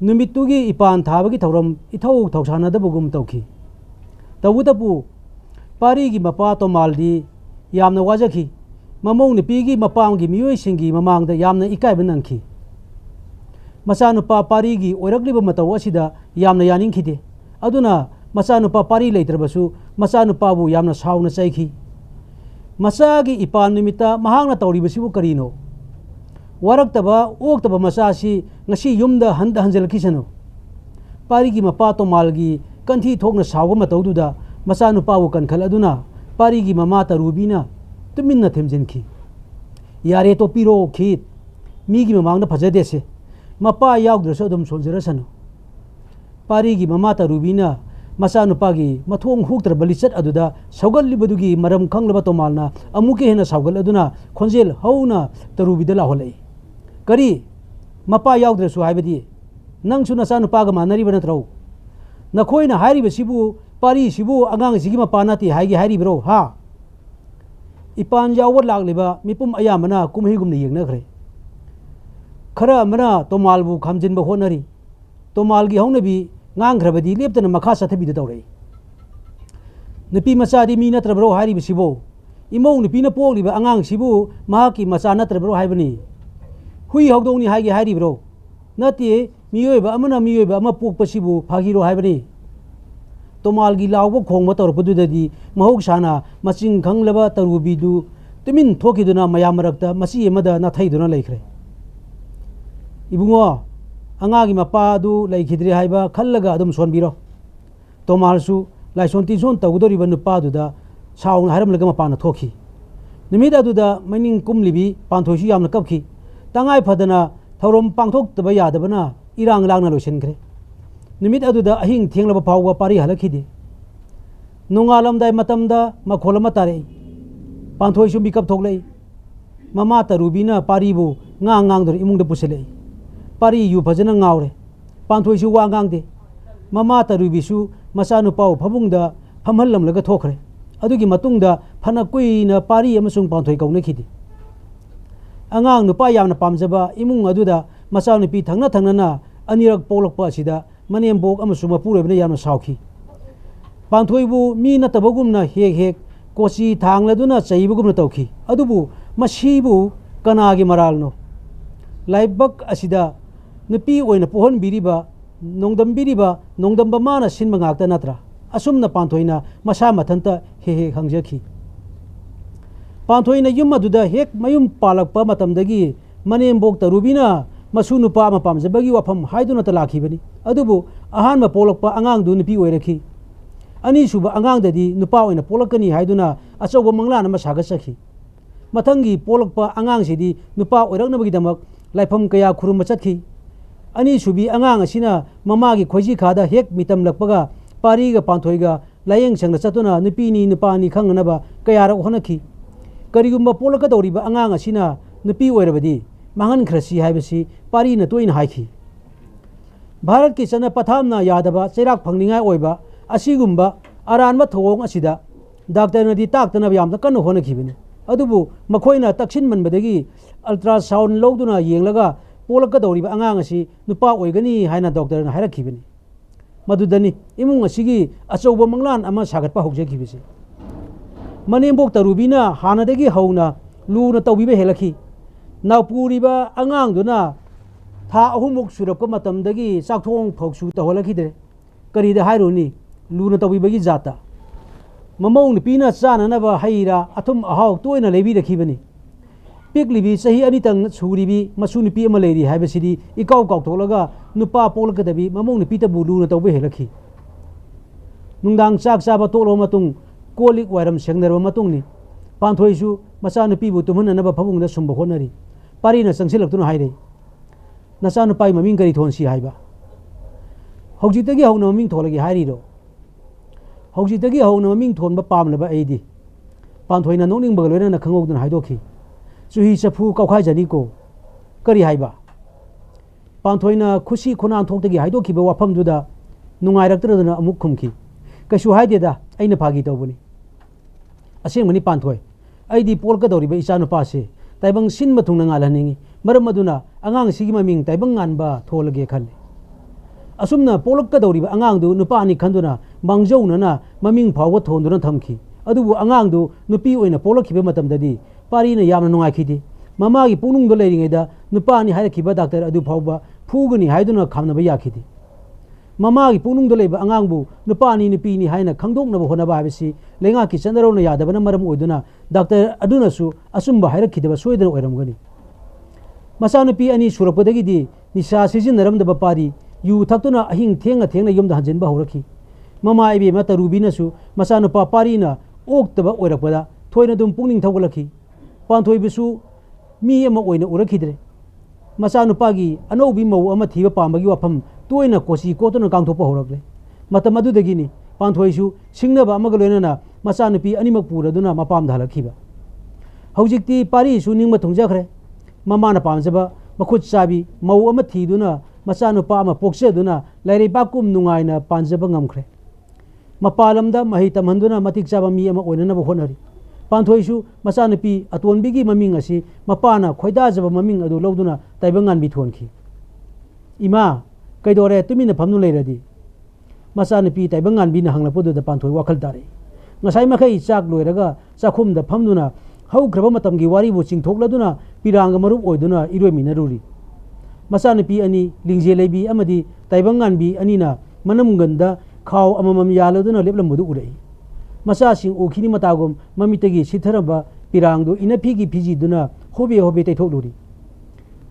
numitugi ipan thabagi thoram ithau thausanadabugum tawki tawudapu parigi mapa to maldi yamna wajaki mamong ni pigi mapamgi miyoi singi mamangda yamna ikaiba nangki machanupa parigi oiragliba mataw asida yamna yaningkhide aduna machanupa pari leitrabasu machanupabu yamna sauna chaikhi masagi ipan nimita mahangna tawribasibu karino waraktaba oktaba masasi ngasi yumda hanjalkisano parigi mapa to malgi kanthi thokna sawga matawduda machanupabu kankhal aduna parigi mama tarubina tuminna themjenki yare to piro khit मीगी ममांग फजदे से मपा याउद्रसु अदुम सोंजरसनु पारी की mama तरुबीना मचा नुपागी मथोंग हुक्तरब लिचत अदुदा सौगल्लिबदुगी मरम खंगलब तोमालना अमुके हेना सौगल अदुना खोंजेल हौना तरुबीदा लाहोलै करी मपा याउद्रसु हाइबदी नंगसु नचा नुपागा मानरिब नत्रौ नखोइना हारिबसिबु पारी सिबु अगांग सिगी मपा नाति हाइगी हारिब्रो हा इपान यावर लागलिबा मिपुम अयामना कुमहिगुमनि येंगनख्रे खरा अमना तोमालबु खामजिनबा honorary तोमालगी हौनबी ngangrabadi leptana makha sathabi da tawrei nupi machadi mi natrabro hari bisibo imong nupi na poliba angang sibu mahaki macha natrabro haibani hui hogdong ni haigi hari bro nati miyoiba amana miyoiba ama pokpa sibu phagiro haibani tomalgi lawbo khongba tawrpadu dadi mahok sana maching khanglaba tarubi du tumin thokiduna mayamarakta machi emada na thaiduna laikre ibungo अंगागी मपादु लैखिद्री हाइबा खल्लगा अदुम सोनबिरो तोमालसु लाइसोन तिसोन तगदोरिबा नुपादुदा साउन हारमलगा मपाना थोखी निमिद अदुदा मनिंग कुमलिबी पांथोइसु यामना कपखी तंगाय फदना थौरम पांथोक्तबा यादबना इरांग लांगना लोइसनख्रे निमिद अदुदा अहिंग थेंगलबा फावबा पारी हलखिदे नोंगालमदाय मतमदा मखोलमा तारे पांथोइसु बिकप थोकलै mama तरुबीना पारीबु ngang इमुंगदा पुसलै पारी you फजन गावरे पांथोइसु वा गांगदे mama तरुबीसु मचा नुपाउ फबुंगदा फमहल्लमलगा थोखरे अदुगी मतुंगदा फना कुइना पारी अमसुंग पांथोइ कौनखिदे अंगांग नुपा यामना पामजबा इमुंग अदुदा मचा नुपी थंगना थंगना अनिरक पोलकपा असिदा मनेमबोक अमसु मपुरेबना यामना साउखी पांथोइबु मी नतबगुमना हेक हेक कोची थांगलदुना चैबगुमना तौखी अदुबु मसीबु कनागी मरालनो लाइबक असिदा नुपी ओइना पोहन बिरिबा नोंदम माना सिनबा गाक्ता नत्रा असुमना पांथोइना मसा मथंता हे हे खंगजखी पांथोइना युम अदुदा हेक मयुम पालकपा मतमदगी मनेमबोक तरुबीना मसु नुपा अमा पामजबगी वाफम हाइदुना त लाखिबनी अदुबु अहान मा पोलकपा अंगांग दु नुपी ओइरखी अनि सुबा अंगांग ददी नुपा ओइना पोलकनी हाइदुना अचौबा मंगलाना मा सागसखी मथंगी पोलकपा अंगांग सिदी नुपा ओइरकनबगीदमक लाइफम कया खुरुम चतखी अनि सुबी अंगांग असिना ममागी खोजी खादा हेक मितम लकपगा पारीगा पांथोइगा लायेंग संगना चतुना नुपीनी नुपानी खंगनबा कयार होनखी करिगुम्बा पोलका दौरिबा अंगांग असिना नुपी ओइरबदी मांगन खरसी हाइबसी पारीना तोइन हाइखी भारत की चना पथामना यादबा चैराक फंगनिंगाय ओइबा असिगुम्बा अरानबा थोंग असिदा डॉक्टर नदी ताकतना यामना कन्न होनखीबनी अदुबु मखोइना तक्सिन मनबदगी अल्ट्रासाउंड लौदुना येंगलगा पोलकदौरिबा अंगांग असि नुपा ओइगनी हाइना डॉक्टरना हाइरखिबनी मदुदनी इमुंग असिगी अचौबा मंगलान अमा सागतपा हौजखिबसे मनेमबोक तरुबीना हानदगी हौना लूना तौबिबा हेलखी नावपुरिबा अंगांगदुना था अहुमुक सुरपका मतमदगी चाकथोंग फौसु तहोलखिदरे करीदा हाइरोनी लूना तौबिबगी जाता ममौ नुपीना चाननबा हैरा अथुम अहाव तोइना लेबिरखिबनी पिकलिबी सही अनितंग सुरिबी मसु नुपी अमा लेरी हाइबसिदी इकाउ काउथोलगा नुपा पोलकदबी ममौ नुपीतबु लूना तौबे हेलखी नुंदांग चाक चाबा तोलो मतुंग कोलिक वायरम सेंगनरबा मतुंगनी पांथोइसु मचा नुपीबु तुमहननबा फबुंगदा सुंबा होनरी पारीना चंगसिलक्तुना हाइरे नचा नुपाई ममिंग करी थोनसी हाइबा हौजितगी हौना ममिंग थोलगी हाइरिरो हौजितगी हौना ममिंग थोनबा पामलबा एदी पांथोइना नोनिंगबगा लोइना खंगौदुना हाइदोखी चुही चफु कौखाय जनिको करी हाइबा पांथोइना खुशी खुनान थोक्तगी हाइदोखिबा वाफमदुदा नुंगाइरक्तरदुना अमुक खुमखी कैसु हाइदेदा अइना फागी तौबनी असेंगमनी पांथोइ अइदी पोलकदौरिबा इचानुपासे ताइबंग सिनबा थुंगना ngalhaningi मरम मदुना अंगांग सिगी ममिंग ताइबंग nganba थोलगे खल्ले असुमना पोलकदौरिबा अंगांगदु नुपानी खंदुना मांगजौनना ममिंग फावबा थोंदुना थमखी अदुबु अंगांगदु नुपी ओइना पोलखिबा मतमददी पारीना यामना नुंगाइखिदे ममागी पुनुंगदो लेरिङैदा नुपानी हाइरखिबा डॉक्टर अदु फावबा फुगनी हाइदुना खामनबा याखिदे ममागी पुनुंगदो लेबा अंगांगबु नुपानी नुपीनी हाइना खंगदोकनबा होनबा हाबिसि लेंगाकी चंदरौना यादबना मरम ओइदुना डॉक्टर अदुनासु असुंबा हाइरखिदबा सोइदना ओइरमगनी मचा नुपी अनि सुरपदगिदी निशा सिजिनरमदबा पारी यू थक्तुना अहिंग थेंगा युमदा हंजिनबा हौरखी ममा इबे मता रुबीनासु मचा नुपा पारीना ओक्तबा ओइरकपदा थोइना दुम पुंगनिंग थौगलखी पांथोइबसु मी अमा ओइना उरखिद्रे ꯃꯆꯥꯅꯨꯄꯥꯒꯤ ꯑꯅꯧꯕꯤ ꯃꯧ ꯑꯃ ꯊꯤꯕ ꯄꯥꯝꯕꯒꯤ ꯋꯥꯐꯝ ꯇꯣꯏꯅ ꯀꯣꯆꯤ ꯀꯣꯠꯇꯨꯅ ꯀꯥꯡꯊꯣꯛꯄ ꯍꯧꯔꯛꯂꯦ ꯃꯇꯝ ꯑꯗꯨꯗꯒꯤꯅꯤ ꯄꯥꯟꯊꯣꯏꯁꯨ ꯁꯤꯡꯅꯕ ꯑꯃꯒ ꯂꯣꯏꯅꯅ ꯃꯆꯥꯅꯨꯄꯤ ꯑꯅꯤꯃꯛ ꯄꯨꯔꯗꯨꯅ ꯃꯄꯥꯝꯗ ꯍꯜꯂꯛꯈꯤꯕ ꯍꯧꯖꯤꯛꯇꯤ ꯄꯥꯔꯤꯁꯨ ꯅꯤꯡꯕ ꯊꯨꯡꯖꯈ꯭ꯔꯦ ꯃꯃꯥꯅ ꯄꯥꯝꯖꯕ ꯃꯈꯨꯠ ꯆꯥꯕꯤ ꯃꯧ ꯑꯃ ꯊꯤꯗꯨꯅ ꯃꯆꯥꯅꯨꯄꯥ ꯑꯃ ꯄꯣꯛꯆꯗꯨꯅ ꯂꯩꯔꯩꯕꯥꯛꯀꯨꯝ ꯅꯨꯡꯉꯥꯏꯅ ꯄꯥꯟꯖꯕ ꯉꯝꯈ꯭ꯔꯦ ꯃꯄꯥꯟ ꯂꯝꯗ ꯃꯍꯩ ꯇꯝꯍꯟꯗꯨꯅ ꯃꯇꯤꯛ ꯆꯥꯕ ꯃꯤ ꯑꯃ ꯑꯣꯏꯅꯅꯕ ꯍꯣꯠꯅꯔꯤ ꯄꯥꯟꯊꯣꯏꯁꯨ ꯃꯆꯥꯅꯨꯄꯤ ꯑꯇꯣꯟꯕꯤꯒꯤ ꯃꯃꯤꯡ ꯑꯁꯤ ꯃꯄꯥꯅ ꯈꯣꯏꯗꯥꯖꯕ ꯃꯃꯤꯡ ꯑꯗꯨ ꯂꯧꯗꯨꯅ ꯇꯥꯏꯕꯪꯉꯥꯟꯕꯤ ꯊꯣꯟꯈꯤ ꯏꯃꯥ ꯀꯩꯗꯧꯔꯦ ꯇꯨꯃꯤꯟꯅ ꯐꯝꯗꯨꯅ ꯂꯩꯔꯗꯤ ꯃꯆꯥꯅꯨꯄꯤ ꯇꯥꯏꯕꯪꯉꯥꯟꯕꯤꯅ ꯍꯪꯂꯛꯄꯗꯨꯗ ꯄꯥꯟꯊꯣꯏ ꯋꯥꯈꯜ ꯇꯥꯔꯛꯏ ꯉꯁꯥꯏ ꯃꯈꯩ ꯆꯥꯛ ꯂꯣꯏꯔꯒ ꯆꯥꯛꯈꯨꯝꯗ ꯐꯝꯗꯨꯅ ꯍꯧꯈ꯭ꯔꯕ ꯃꯇꯝꯒꯤ ꯋꯥꯔꯤꯕꯨ ꯆꯤꯡꯊꯣꯛꯂꯗꯨꯅ ꯄꯤꯔꯥꯡꯒ ꯃꯔꯨꯞ ꯑꯣꯏꯗꯨꯅ ꯏꯔꯣꯏꯃꯤꯟꯅꯔꯨꯔꯤ ꯃꯆꯥꯅꯨꯄꯤ ꯑꯅꯤ ꯂꯤꯡꯖꯦꯂꯩꯕꯤ ꯑꯃꯗꯤ ꯇꯥꯏꯕꯪꯉꯥꯟꯕꯤ ꯑꯅꯤꯅ ꯃꯅꯝꯒꯟꯗ ꯈꯥꯎ ꯑꯃꯃꯝ ꯌꯥꯜꯂꯗꯨꯅ ꯂꯦꯞꯂꯝꯕꯗꯨ ꯎꯔꯛꯏ ꯃꯆꯥꯁꯤꯡ ꯎꯈꯤꯅꯤ ꯃꯇꯥꯒꯨꯝ ꯃꯃꯤꯠꯇꯒꯤ ꯁꯤꯊꯔꯕ ꯄꯤꯔꯥꯡꯗꯨ ꯏꯅꯐꯤꯒꯤ ꯐꯤꯖꯤꯗꯨꯅ ꯍꯣꯕꯦ ꯍꯣꯕꯦ ꯇꯩꯊꯣꯛꯂꯨꯔꯤ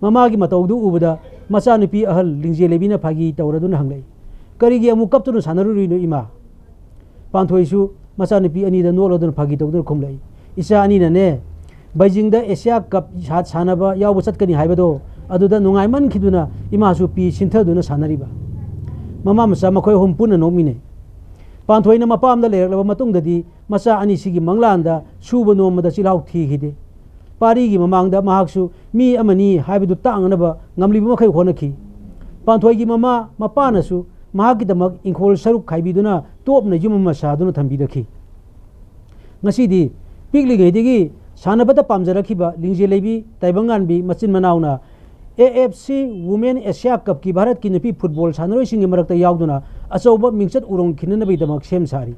ꯃꯃꯥꯒꯤ ꯃꯇꯧꯗꯨ ꯎꯕꯗ ꯃꯆꯥꯅꯨꯄꯤ ꯑꯍꯜ ꯂꯤꯡꯖꯦꯂꯩꯕꯤꯅ ꯐꯥꯒꯤ ꯇꯧꯔꯗꯨꯅ ꯍꯪꯂꯛꯏ ꯀꯔꯤꯒꯤ ꯑꯃꯨꯛ ꯀꯞꯇꯨꯅ ꯁꯥꯟꯅꯔꯨꯔꯤꯅꯣ ꯏꯃꯥ ꯄꯥꯟꯊꯣꯏꯁꯨ ꯃꯆꯥꯅꯨꯄꯤ ꯑꯅꯤꯗ ꯅꯣꯛꯂꯗꯨꯅ ꯐꯥꯒꯤ ꯇꯧꯗꯨꯅ ꯈꯨꯝꯂꯛꯏ ꯏꯆꯥ ꯑꯅꯤꯅꯅꯦ ꯕꯩꯖꯤꯡꯗ ꯑꯦꯁꯤꯌꯥ ꯀꯞ ꯁꯥꯟꯅꯕ ꯌꯥꯎꯕ ꯆꯠꯀꯅꯤ ꯍꯥꯏꯕꯗꯣ ꯑꯗꯨꯗ ꯅꯨꯡꯉꯥꯏꯃꯟꯈꯤꯗꯨꯅ ꯏꯃꯥꯁꯨ ꯄꯤ ꯁꯤꯟꯊꯗꯨꯅ ꯁꯥꯟꯅꯔꯤꯕ ꯃꯃꯥ ꯃꯆꯥ ꯃꯈꯣꯏ ꯑꯍꯨꯝ ꯄꯨꯟꯅ ꯅꯣꯛꯃꯤꯟꯅꯩ ꯄꯥꯟꯊꯣꯏꯅ ꯃꯄꯥꯝꯗ ꯂꯩꯔꯛꯂꯕ ꯃꯇꯨꯡꯗꯗꯤ ꯃꯆꯥ ꯑꯅꯤꯁꯤꯒꯤ ꯃꯪꯂꯥꯟꯗ ꯁꯨꯕ ꯅꯣꯝꯕꯗ ꯆꯤꯜꯍꯥꯎ ꯊꯤꯈꯤꯗꯦ ꯄꯥꯔꯤꯒꯤ ꯃꯃꯥꯡꯗ ꯃꯍꯥꯛꯁꯨ ꯃꯤ ꯑꯃꯅꯤ ꯍꯥꯏꯕꯗꯨ ꯇꯥꯡꯅꯅꯕ ꯉꯝꯂꯤꯕ ꯃꯈꯩ ꯍꯣꯠꯅꯈꯤ ꯄꯥꯟꯊꯣꯏꯒꯤ ꯃꯄꯥꯅꯁꯨ ꯃꯍꯥꯛꯀꯤꯗꯃꯛ ꯏꯪꯈꯣꯜ ꯁꯔꯨꯛ ꯈꯥꯏꯕꯤꯗꯨꯅ ꯇꯣꯞꯅ ꯌꯨꯝ ꯑꯃ ꯁꯥꯗꯨꯅ ꯊꯝꯕꯤꯔꯛꯈꯤ ꯉꯁꯤꯗꯤ ꯄꯤꯛꯂꯤꯉꯩꯗꯒꯤ ꯁꯥꯟꯅꯕꯗ ꯄꯥꯝꯖꯔꯛꯈꯤꯕ ꯂꯤꯡꯖꯦꯂꯩꯕꯤ ꯇꯥꯏꯕꯪꯉꯥꯟꯕꯤ ꯃꯆꯤꯟ ꯃꯅꯥꯎꯅ AFC ꯋꯨꯃꯦꯟ ꯑꯦꯁꯤꯌꯥ ꯀꯞꯀꯤ ꯚꯥꯔꯠꯀꯤ ꯅꯨꯄꯤ ꯐꯨꯠꯕꯣꯜ ꯁꯥꯟꯅꯔꯣꯏꯁꯤꯡꯒꯤ ꯃꯔꯛꯇ ꯌꯥꯎꯗꯨꯅ ꯑꯆꯧꯕ ꯃꯤꯡꯆꯠ ꯎꯔꯣꯡꯈꯤꯅꯅꯕꯒꯤꯗꯃꯛ ꯁꯦꯝ ꯁꯥꯔꯤ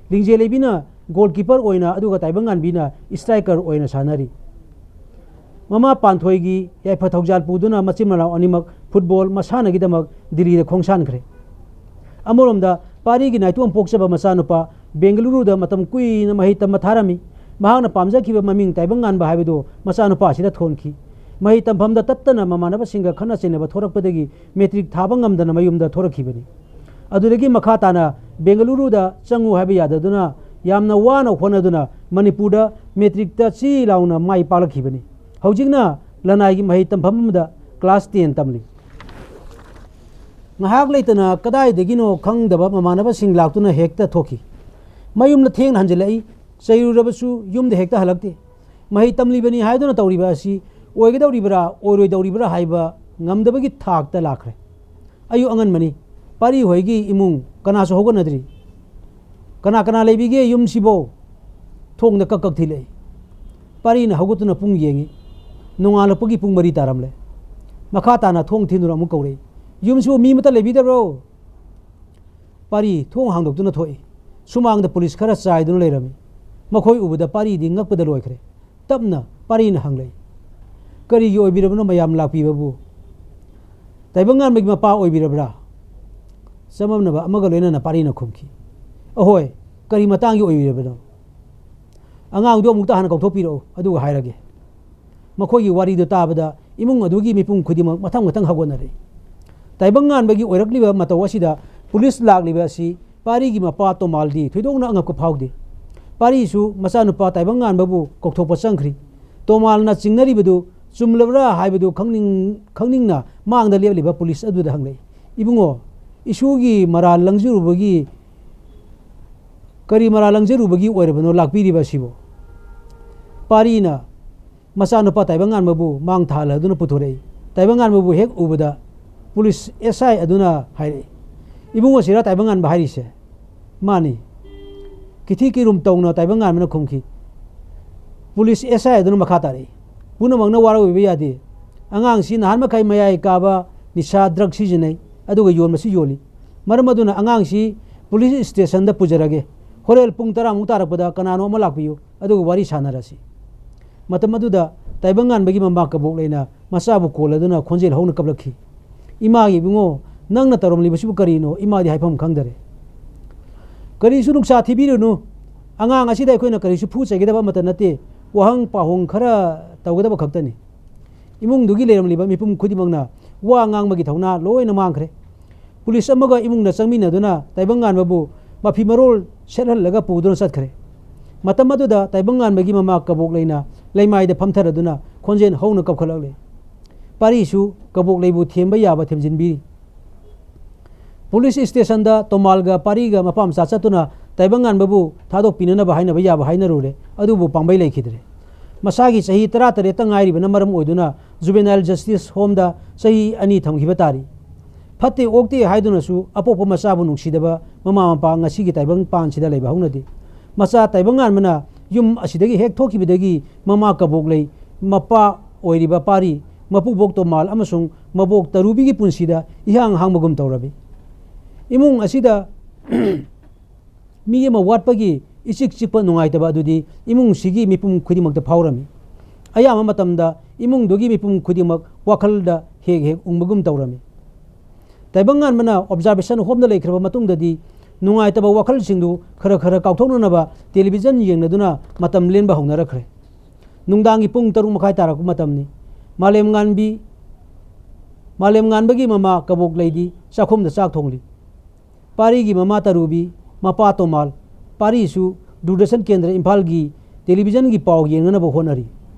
ꯂꯤꯡꯖꯦꯂꯩꯕꯤꯅ ꯒꯣꯜꯀꯤꯄꯔ ꯑꯣꯏꯅ ꯑꯗꯨꯒ ꯇꯥꯏꯕꯪꯉꯥꯟꯕꯤꯅ ꯏꯁꯇ꯭ꯔꯥꯏꯀꯔ ꯑꯣꯏꯅ ꯁꯥꯟꯅꯔꯤ ꯃꯃꯥ ꯄꯥꯟꯊꯣꯏꯒꯤ ꯌꯥꯏꯐ ꯊꯧꯖꯥꯜ ꯄꯨꯗꯨꯅ ꯃꯆꯤꯟ ꯃꯅꯥꯎ ꯑꯅꯤꯃꯛ ꯐꯨꯠꯕꯣꯜ ꯃꯁꯥꯟꯅꯒꯤꯗꯃꯛ ꯗꯤꯜꯂꯤꯗ ꯈꯣꯡꯁꯥꯟꯈ꯭ꯔꯦ ꯑꯃꯔꯣꯝꯗ ꯄꯥꯔꯤꯒꯤ ꯅꯥꯏꯇꯣꯝ ꯄꯣꯛꯆꯕ ꯃꯆꯥꯅꯨꯄꯥ ꯕꯦꯡꯒꯂꯨꯔꯨꯗ ꯃꯇꯝ ꯀꯨꯏꯅ ꯃꯍꯩ ꯇꯝꯕ ꯊꯥꯔꯝꯃꯤ ꯃꯍꯥꯛꯅ ꯄꯥꯝꯖꯈꯤꯕ ꯃꯃꯤꯡ ꯇꯥꯏꯕꯪꯉꯥꯟꯕ ꯍꯥꯏꯕꯗꯨ ꯃꯆꯥꯅꯨꯄꯥ ꯑꯁꯤꯗ ꯊꯣꯟꯈꯤ ꯃꯍꯩ ꯇꯝꯐꯝꯗ ꯇꯠꯇꯅ ꯃꯃꯥꯟꯅꯕꯁꯤꯡꯒ ꯈꯠꯅ ꯆꯩꯅꯕ ꯊꯣꯔꯛꯄꯗꯒꯤ ꯃꯦꯇ꯭ꯔꯤꯛ ꯊꯥꯕ ꯉꯝꯗꯅ ꯃꯌꯨꯝꯗ ꯊꯣꯔꯛꯈꯤꯕꯅꯤ ꯑꯗꯨꯗꯒꯤ ꯃꯈꯥ ꯇꯥꯅ ꯕꯦꯡꯒꯂꯨꯔꯨꯗ ꯆꯪꯉꯨ ꯍꯥꯏꯕ ꯌꯥꯗꯗꯨꯅ ꯌꯥꯝꯅ ꯋꯥꯅ ꯍꯣꯠꯅꯗꯨꯅ ꯃꯅꯤꯄꯨꯔꯗ ꯃꯦꯇ꯭ꯔꯤꯛꯇ ꯆꯤ ꯂꯥꯎꯅ ꯃꯥꯏ ꯄꯥꯛꯂꯛꯈꯤꯕꯅꯤ ꯍꯧꯖꯤꯛꯅ ꯂꯅꯥꯏꯒꯤ ꯃꯍꯩ ꯇꯝꯐꯝ ꯑꯃꯗ ꯀ꯭ꯂꯥꯁ 10 ꯇꯝꯂꯤ ꯉꯥꯏꯍꯥꯛ ꯂꯩꯇꯅ ꯀꯗꯥꯏꯗꯒꯤꯅꯣ ꯈꯪꯗꯕ ꯃꯃꯥꯟꯅꯕꯁꯤꯡ ꯂꯥꯛꯇꯨꯅ ꯍꯦꯛꯇ ꯊꯣꯛꯈꯤ ꯃꯌꯨꯝꯗ ꯊꯦꯡꯅ ꯍꯟꯖꯤꯜꯂꯛꯏ ꯆꯩꯔꯨꯔꯕꯁꯨ ꯌꯨꯝꯗ ꯍꯦꯛꯇ ꯍꯜꯂꯛꯇꯦ ꯃꯍꯩ ꯇꯝꯂꯤꯕꯅꯤ ꯍꯥꯏꯗꯨꯅ ꯇꯧꯔꯤꯕ ꯑꯁꯤ ꯑꯣꯏꯒꯗꯧꯔꯤꯕ꯭ꯔꯥ ꯑꯣꯏꯔꯣꯏꯗꯧꯔꯤꯕ꯭ꯔꯥ ꯍꯥꯏꯕ ꯉꯝꯗꯕꯒꯤ ꯊꯥꯛꯇ ꯂꯥꯛꯈ꯭ꯔꯦ ꯑꯌꯨꯛ ꯑꯉꯟꯕꯅꯤ ꯄꯥꯔꯤ ꯍꯣꯏꯒꯤ ꯏꯃꯨꯡ ꯀꯅꯥꯁꯨ ꯍꯧꯒꯠꯅꯗ꯭ꯔꯤ ꯀꯅꯥ ꯀꯅꯥ ꯂꯩꯕꯤꯒꯦ ꯌꯨꯝꯁꯤꯕꯣ ꯊꯣꯡꯗ ꯀꯛ ꯀꯛ ꯊꯤꯜꯂꯛꯏ ꯄꯥꯔꯤꯅ ꯍꯧꯒꯠꯇꯨꯅ ꯄꯨꯡ ꯌꯦꯡꯉꯤ ꯅꯣꯡꯉꯥꯜꯂꯛꯄꯒꯤ ꯄꯨꯡ 4 ꯇꯥꯔꯝꯂꯦ ꯃꯈꯥ ꯇꯥꯅ ꯊꯣꯡ ꯊꯤꯟꯗꯨꯅ ꯑꯃꯨꯛ ꯀꯧꯔꯛꯏ ꯌꯨꯝꯁꯤꯕꯨ ꯃꯤ ꯑꯃꯠꯇ ꯂꯩꯕꯤꯗꯕ꯭ꯔꯣ ꯄꯥꯔꯤ ꯊꯣꯡ ꯍꯥꯡꯗꯣꯛꯇꯨꯅ ꯊꯣꯛꯏ ꯁꯨꯃꯥꯡꯗ ꯄꯨꯂꯤꯁ ꯈꯔ ꯆꯥꯏꯗꯨꯅ ꯂꯩꯔꯝꯃꯤ ꯃꯈꯣꯏ ꯎꯕꯗ ꯄꯥꯔꯤꯗꯤ ꯉꯛꯄꯗ ꯂꯣꯏꯈ꯭ꯔꯦ ꯇꯞꯅ ꯄꯥꯔꯤꯅ ꯍꯪꯂꯛꯏ ꯀꯔꯤꯒꯤ ꯑꯣꯏꯕꯤꯔꯕꯅꯣ ꯃꯌꯥꯝ ꯂꯥꯛꯄꯤꯕꯕꯨ ꯇꯥꯏꯕꯪꯉꯥꯟꯕꯒꯤ ꯃꯄꯥ ꯑꯣꯏꯕꯤꯔꯕ꯭ꯔꯥ ꯆꯃꯝꯅꯕ ꯑꯃꯒ ꯂꯣꯏꯅꯅ ꯄꯥꯔꯤꯅ ꯈꯨꯝꯈꯤ ꯑꯍꯣꯏ ꯀꯔꯤ ꯃꯇꯥꯡꯒꯤ ꯑꯣꯏꯕꯤꯔꯕꯅꯣ ꯑꯉꯥꯡꯗꯨ ꯑꯃꯨꯛꯇ ꯍꯥꯟꯅ ꯀꯧꯊꯣꯛꯄꯤꯔꯛꯎ ꯑꯗꯨꯒ ꯍꯥꯏꯔꯒꯦ ꯃꯈꯣꯏꯒꯤ ꯋꯥꯔꯤꯗꯨ ꯇꯥꯕꯗ ꯏꯃꯨꯡ ꯑꯗꯨꯒꯤ ꯃꯤꯄꯨꯝ ꯈꯨꯗꯤꯡꯃꯛ ꯃꯊꯪ ꯃꯊꯪ ꯍꯧꯒꯠꯅꯔꯛꯏ ꯇꯥꯏꯕꯪꯉꯥꯟꯕꯒꯤ ꯑꯣꯏꯔꯛꯂꯤꯕ ꯃꯇꯧ ꯑꯁꯤꯗ ꯄꯨꯂꯤꯁ ꯂꯥꯛꯂꯤꯕ ꯑꯁꯤ ꯄꯥꯔꯤꯒꯤ ꯃꯄꯥ ꯇꯣꯃꯥꯜꯗꯤ ꯊꯣꯏꯗꯣꯛꯅ ꯑꯉꯛꯄ ꯐꯥꯎꯗꯦ ꯄꯥꯔꯤꯁꯨ ꯃꯆꯥꯅꯨꯄꯥ ꯇꯥꯏꯕꯪꯉꯥꯟꯕꯕꯨ ꯀꯧꯊꯣꯛꯄ ꯆꯪꯈ꯭ꯔꯤ ꯇꯣꯃꯥꯜꯅ ꯆꯤꯡꯅꯔꯤꯕꯗꯨ ꯆꯨꯝꯂꯕ꯭ꯔꯥ ꯍꯥꯏꯕꯗꯨ ꯈꯪꯅꯤꯡꯅ ꯃꯥꯡꯗ ꯂꯦꯞꯂꯤꯕ ꯄꯨꯂꯤꯁ ꯑꯗꯨꯗ ꯍꯪꯂꯛꯏ ꯏꯕꯨꯡꯉꯣ ꯏꯁꯨꯒꯤ ꯃꯔꯥꯜ ꯂꯪꯖꯔꯨꯕꯒꯤ ꯀꯔꯤ ꯃꯔꯥꯜ ꯂꯪꯖꯔꯨꯕꯒꯤ ꯑꯣꯏꯔꯕꯅꯣ ꯂꯥꯛꯄꯤꯔꯤꯕ ꯑꯁꯤꯕꯨ ꯄꯥꯔꯤꯅ ꯃꯆꯥꯅꯨꯄꯥ ꯇꯥꯏꯕꯪꯉꯥꯟꯕꯕꯨ ꯃꯥꯡ ꯊꯥꯍꯜꯂꯗꯨꯅ ꯄꯨꯊꯣꯔꯛꯏ ꯇꯥꯏꯕꯪꯉꯥꯟꯕꯕꯨ ꯍꯦꯛ ꯎꯕꯗ ꯄꯨꯂꯤꯁ SI ꯑꯗꯨꯅ ꯍꯥꯏꯔꯛꯏ ꯏꯕꯨꯡꯉꯣ ꯁꯤꯔꯥ ꯇꯥꯏꯕꯪꯉꯥꯟꯕ ꯍꯥꯏꯔꯤꯁꯦ ꯃꯥꯅꯤ ꯀꯤꯊꯤ ꯀꯤꯔꯨꯝ ꯇꯧꯅ ꯇꯥꯏꯕꯪꯉꯥꯟꯕꯅ ꯈꯨꯝꯈꯤ ꯄꯨꯂꯤꯁ SI ꯑꯗꯨꯅ ꯃꯈꯥ ꯇꯥꯔꯛꯏ ꯄꯨꯝꯅꯃꯛꯅ ꯋꯥꯔꯧꯕꯤꯕ ꯌꯥꯗꯦ ꯑꯉꯥꯡꯁꯤ ꯅꯍꯥꯟ ꯃꯈꯩ ꯃꯌꯥꯏ ꯀꯥꯕ ꯅꯤꯁꯥ ꯗ꯭ꯔꯒ ꯁꯤꯖꯤꯟꯅꯩ ꯑꯗꯨꯒ ꯌꯣꯟꯕꯁꯨ ꯌꯣꯜꯂꯤ ꯃꯔꯝ ꯑꯗꯨꯅ ꯑꯉꯥꯡꯁꯤ ꯄꯨꯂꯤꯁ ꯁ꯭ꯇꯦꯁꯟꯗ ꯄꯨꯖꯔꯒꯦ ꯍꯣꯔꯦꯟ ꯄꯨꯡ 10 ꯇꯥꯔꯛꯄꯗ ꯀꯅꯥꯅꯣ ꯑꯃ ꯂꯥꯛꯄꯤꯌꯨ ꯑꯗꯨꯒ ꯋꯥꯔꯤ ꯁꯥꯟꯅꯔꯁꯤ ꯃꯇꯝ ꯑꯗꯨꯗ ꯇꯥꯏꯕꯪꯉꯥꯟꯕꯒꯤ ꯃꯃꯥ ꯀꯕꯣꯛ ꯂꯩꯅ ꯃꯆꯥꯕꯨ ꯀꯣꯜꯂꯗꯨꯅ ꯈꯣꯟꯖꯦꯜ ꯍꯧꯅ ꯀꯞꯂꯛꯈꯤ ꯏꯃꯥꯒꯤ ꯏꯕꯨꯡꯉꯣ ꯅꯪꯅ ꯇꯧꯔꯝꯂꯤꯕꯁꯤꯕꯨ ꯀꯔꯤꯅꯣ ꯏꯃꯥꯗꯤ ꯍꯥꯏꯐꯝ ꯈꯪꯗꯔꯦ ꯀꯔꯤꯁꯨ ꯅꯨꯡꯁꯥ ꯊꯤꯕꯤꯔꯨꯅꯨ ꯑꯉꯥꯡ ꯑꯁꯤꯗ ꯑꯩꯈꯣꯏꯅ ꯀꯔꯤꯁꯨ ꯐꯨ ꯆꯩꯒꯗꯕ ꯑꯃꯠꯇ ꯅꯠꯇꯦ ꯋꯥꯍꯪ ꯄꯥꯎꯍꯪ ꯈꯔ ꯇꯧꯒꯗꯕ ꯈꯛꯇꯅꯤ ꯏꯃꯨꯡꯗꯨꯒꯤ ꯂꯩꯔꯝꯂꯤꯕ ꯃꯤꯄꯨꯝ ꯈꯨꯗꯤꯡꯃꯛꯅ ꯋꯥ ꯉꯥꯡꯕꯒꯤ ꯊꯧꯅꯥ ꯂꯣꯏꯅ ꯃꯥꯡꯈ꯭ꯔꯦ ꯄꯨꯂꯤꯁ ꯑꯃꯒ ꯏꯃꯨꯡꯗ ꯆꯪꯃꯤꯟꯅꯗꯨꯅ ꯇꯥꯏꯕꯪꯉꯥꯟꯕꯕꯨ ꯃꯐꯤ ꯃꯔꯣꯜ ꯁꯦꯠꯍꯜꯂꯒ ꯄꯨꯗꯨꯅ ꯆꯠꯈ꯭ꯔꯦ ꯃꯇꯝ ꯑꯗꯨꯗ ꯇꯥꯏꯕꯪꯉꯥꯟꯕꯒꯤ ꯃꯃꯥ ꯀꯕꯣꯛ ꯂꯩꯅ ꯂꯩꯃꯥꯏꯗ ꯐꯝꯊꯔꯗꯨꯅ ꯈꯣꯟꯖꯦꯜ ꯍꯧꯅ ꯀꯞꯈꯠꯂꯛꯂꯦ पारीसु कबोक लेबु थेंब याबा थेमजिनबी पुलिस स्टेशन दा तोमालगा पारीगा मपाम चाचतुना ताइबंगान बाबू थादोक पिननबा हाइनबा याबा हाइनरुरे अदुबु पांबै लेखिद्रे मसागी सही 13 तंगाइरिबना मरम ओइदुना जुवेनाइल जस्टिस होम दा सही अनि थमखिबा तारी फत्ते ओक्ते हाइदुनसु अपोप मसाबु नुंसिदबा ममा मपा ngasiगी ताइबंग पानसिदा लेबा हौनदि मचा ताइबंगान मना युम असिदगी हेक थोकिबदगी ममा कबोक ले मपा ओइरिबा पारी मपु बोक तोमाल अमसुंग मबोक तरुबिगी पुंसिदा इहांग हांगबगुम तौरबि इमुंग असिदा मी अमा वाटपगी इचिक चिकप नुंगाइतबा अदुदि इमुंग सिगी मिपुम खुदिमकता फावरमी अयामा मतमदा इमुंग दोगी मिपुम खुदिमक वाखलदा हेग हेग उंगबगुम तौरमी ताइबंगान मना ऑब्जर्वेशन होमदा लेखरबा मतुंगददी नुंगाइतबा वाखलसिंगदु खरा खरा काउथोननबा टेलीविजन येंगनदुना मतम लेनबा हौनरखरे नुंगदांगी पुंग 3 मखाय तारक मतमनी मालेम गानबगी ममा कबोक लेदी चाखुमदा चाक थोंगली पारीगी ममा तरुबी मपा तोमाल पारीसु दूरदर्शन केंद्र इम्फाल की टेलीविजन की पाव येंगनब होनरी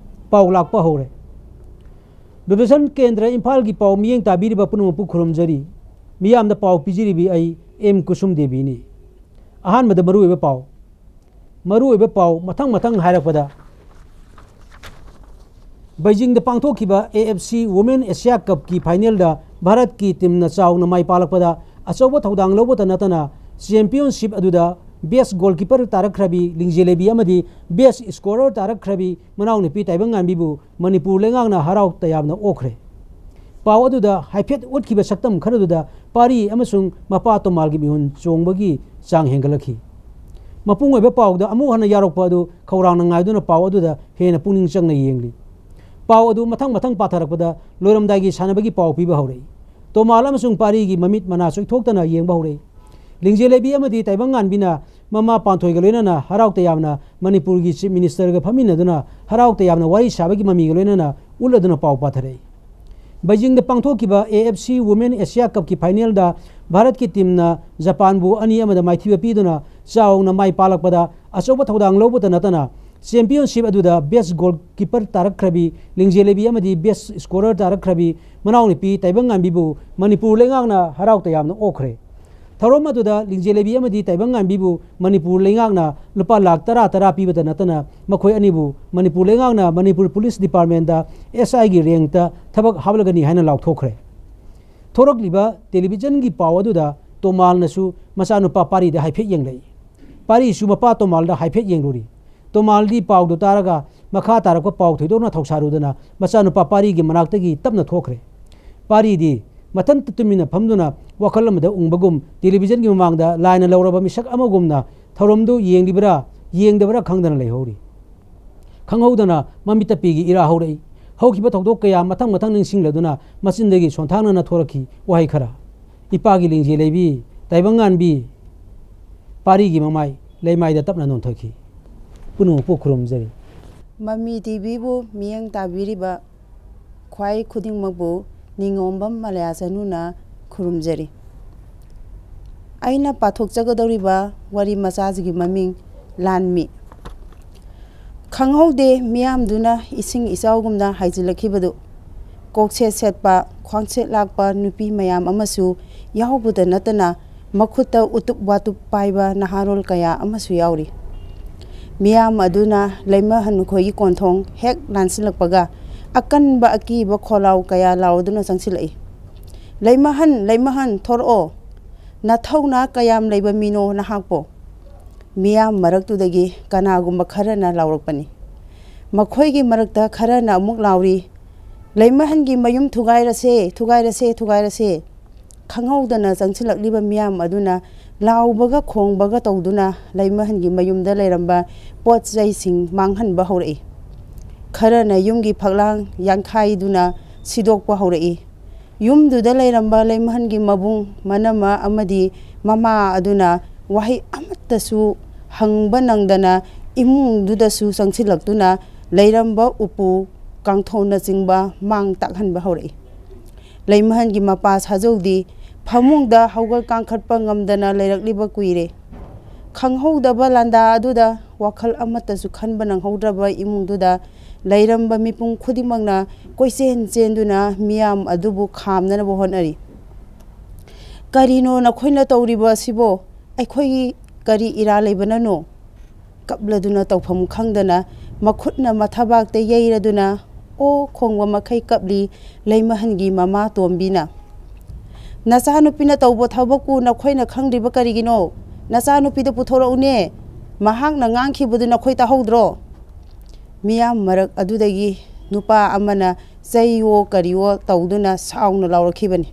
पाव लाकपा होरे दूरदर्शन केंद्र इम्फाल की पाव मियेंग ताबीरिबा पुनुमपु खुरमजरी मियामदा पाव पिजिरिबी आई एम कुसुम देवीनी अहानमदा मरुएबे पाव मथंग मथंग हायरपदा बीजिंग द पांथोखिबा AFC वुमेन एशिया कप की फाइनल दा भारत की टीम न चाउन माई पालकपदा अचौबा थौदांग लौबता नतना चैंपियनशिप अदुदा बेस्ट गोलकीपर तारखरबी लिंगजेलेबी अमदी बेस्ट स्कोरर तारखरबी मनाउनिपी ताइबंगानबीबु मणिपुर लेंगांगना हराव तयाबना ओखरे पाव अदुदा हाइफेट उठखिबा सक्तम खरदुदा पारी अमसुंग मपा तोमालगी मिहुन चोंगबगी चांग हेंगलखी मपुंग ओइबा पावदा अमु हना यारोकपा अदु खौरांग नाइदुना पाव अदुदा हेना पुनिंग चंगना येंगली पाव अदु मथंग मथंग पाथरकपदा लोरमदागी सानबगी पाव पीबा हौरई तोमाल अमसुंग पारीगी ममित मना सुइथोक्तना येंबा हौरई लिंगजेलेबी अमदी ताइबंगानबीना ममा पांथोइगा लोइनाना हराव तयाबना मणिपुर की चीफ मिनिस्टर गा फमिनदुना हराव तयाबना वारी साबगी ममीगा लोइनाना उलदुना पाव पाथरई बीजिंग द पांथोकिबा AFC वुमेन एशिया कप की फाइनल दा भारत की टीम ना जापान बु अनि अमदा माइथिबा पीदुना चाउना माई पालकपदा अचौबा थौदांग लौबता नतना चैंपियनशिप अदुदा बेस्ट गोलकीपर तारखरबी लिंगजेलेबी अमदी बेस्ट स्कोरर तारखरबी मनाउनिपी ताइबंगानबीबु मणिपुर लेंगांगना हराव तयाबना ओखरे थौरम अदुदा लिंगजेलेबी अमदी ताइबंगानबीबु मणिपुर लेंगांगना लुपा लाख 10 पीबता नतना मखोय अनिबु मणिपुर लेंगांगना मणिपुर पुलिस डिपार्टमेंट दा SI की रैंक ता थबक हाबलगनी हाइना लाउथोखरे थोरकलिबा टेलीविजन की पाव अदुदा तोमालनसु मचानुपा पारीदा हाइफे येंगलै पारीसु मपा तोमालदा हाइफे येंगरुरी तोमालदी पावदो तारगा मखा तारको पाव थोइदोना थौसारुदना मचानुपा पारीगी मनाक्तगी तपना थोखरे पारीदी मथन तुमिना फमदुना वखल अमदा उंगबगुम टेलीविजन की ममांगदा लाइन लौरबा मिसक अमगुमना थौरमदु येंगदबरा खंगदना लेहौरी खंगहौदना ममिता पीगी इरा हौरई हौखिबा थौदोक कया मथंग मथंग निंसिंगलदुना मचिनदगी सोंथांगना थोरखी वहाई खरा इपागी लिंगजेलेबी ताइबंगानबी पारीगी ममाई लेमाइदा तपना नोंथखी पुनु पोखरुमजरी मम्मी टीवीबु मियंग ताबीरिबा ख्वाई खुदिंगमकबु निंगोंबम मलयासनुना खुरुमजरी आइना पाथोकजगदौरिबा वारी मचाजिगी ममिंग लानमी खंगहौदे मियामदुना इसिंग इचाउगुमना हाइजिलखिबदु कोकसेट सेटपा ख्वांगसेट लाकपा नुपी मयाम अमसु याहुबुदा नतना मखुता उतुप वातुप पाइबा नहारोल कया अमसु याउरी मियाम अदुना लेमहन खोई कोंथोंग हेक लानसिलकपगा अकनबा अकीबा खोलाव कया लाउदुना चंगसिलई लेमहन थोरओ नथौना कयाम लेबा मिनो नहाकपो मियाम मरक्तुदगी कनागुम्बा खरना लाउरकपनी मखोइगी मरक्ता खरना अमुक लाउरी लेमहनगी मयुम थुगाइरसे खंगौदना चंगसिलकलिबा मियाम अदुना लाउबगा खोंबगा तौदुना लेमहनगी मयुमदा लेरंबा पोट जैसिंग मांगहनबा हौरई खरना युमगी फगलांग यांखाइदुना सिदोकपा हौरई युमदुदा लेरंबा लेमहनगी मबुंग मनमा अमदी ममा अदुना वाही अमत्तसु हंगबा नंगदना इमुंगदुदसु चंगसिलक्तुना लेरंबा उपु कांथोना चिंगबा मांग ताकहनबा हौरई लेमहनगी मपा साजौदी फमुंगदा हौगल कांखटपा ngamdana लेरकलिबा कुइरे खंगहौदबा लांदा अदुदा वाखल अमत्तसु खनबा नंगहौद्रबा इमुंगदुदा ꯂꯩꯔꯝꯕ ꯃꯤꯄꯨꯝ ꯈꯨꯗꯤꯡꯃꯛꯅ ꯀꯣꯏꯆꯦꯟ ꯆꯦꯟꯗꯨꯅ ꯃꯤꯌꯥꯝ ꯑꯗꯨꯕꯨ ꯈꯥꯝꯅꯅꯕ ꯍꯣꯠꯅꯔꯤ꯫ ꯀꯔꯤꯅꯣ ꯅꯈꯣꯏꯅ ꯇꯧꯔꯤꯕ ꯑꯁꯤꯕꯣ? ꯑꯩꯈꯣꯏꯒꯤ ꯀꯔꯤ ꯏꯔꯥ ꯂꯩꯕꯅꯅꯣ? ꯀꯞꯂꯗꯨꯅ ꯇꯧꯐꯝ ꯈꯪꯗꯅ ꯃꯈꯨꯠꯅ ꯃꯊꯕꯥꯛꯇ ꯌꯩꯔꯗꯨꯅ ꯑꯣ ꯈꯣꯡꯕ ꯃꯈꯩ ꯀꯞꯂꯤ ꯂꯩꯃꯍꯟꯒꯤ ꯃꯃꯥ ꯇꯣꯝꯕꯤꯅ꯫ ꯅꯆꯥꯅꯨꯄꯤꯅ ꯇꯧꯕ ꯊꯕꯛꯄꯨ ꯅꯈꯣꯏꯅ ꯈꯪꯗ꯭ꯔꯤꯕ ꯀꯔꯤꯒꯤꯅꯣ? ꯅꯆꯥꯅꯨꯄꯤꯗ ꯄꯨꯊꯣꯔꯛꯎꯅꯦ, ꯃꯍꯥꯛꯅ ꯉꯥꯡꯈꯤꯕꯗꯨ ꯅꯈꯣꯏ ꯇꯥꯍꯧꯗ꯭ꯔꯣ? ꯃꯤꯌꯥꯝ ꯃꯔꯛ ꯑꯗꯨꯗꯒꯤ ꯅꯨꯄꯥ ꯑꯃꯅ ꯆꯩꯌꯣ ꯀꯔꯤꯌꯣ ꯇꯧꯗꯨꯅ ꯁꯥꯎꯅ ꯂꯥꯎꯔꯛꯈꯤꯕꯅꯤ꯫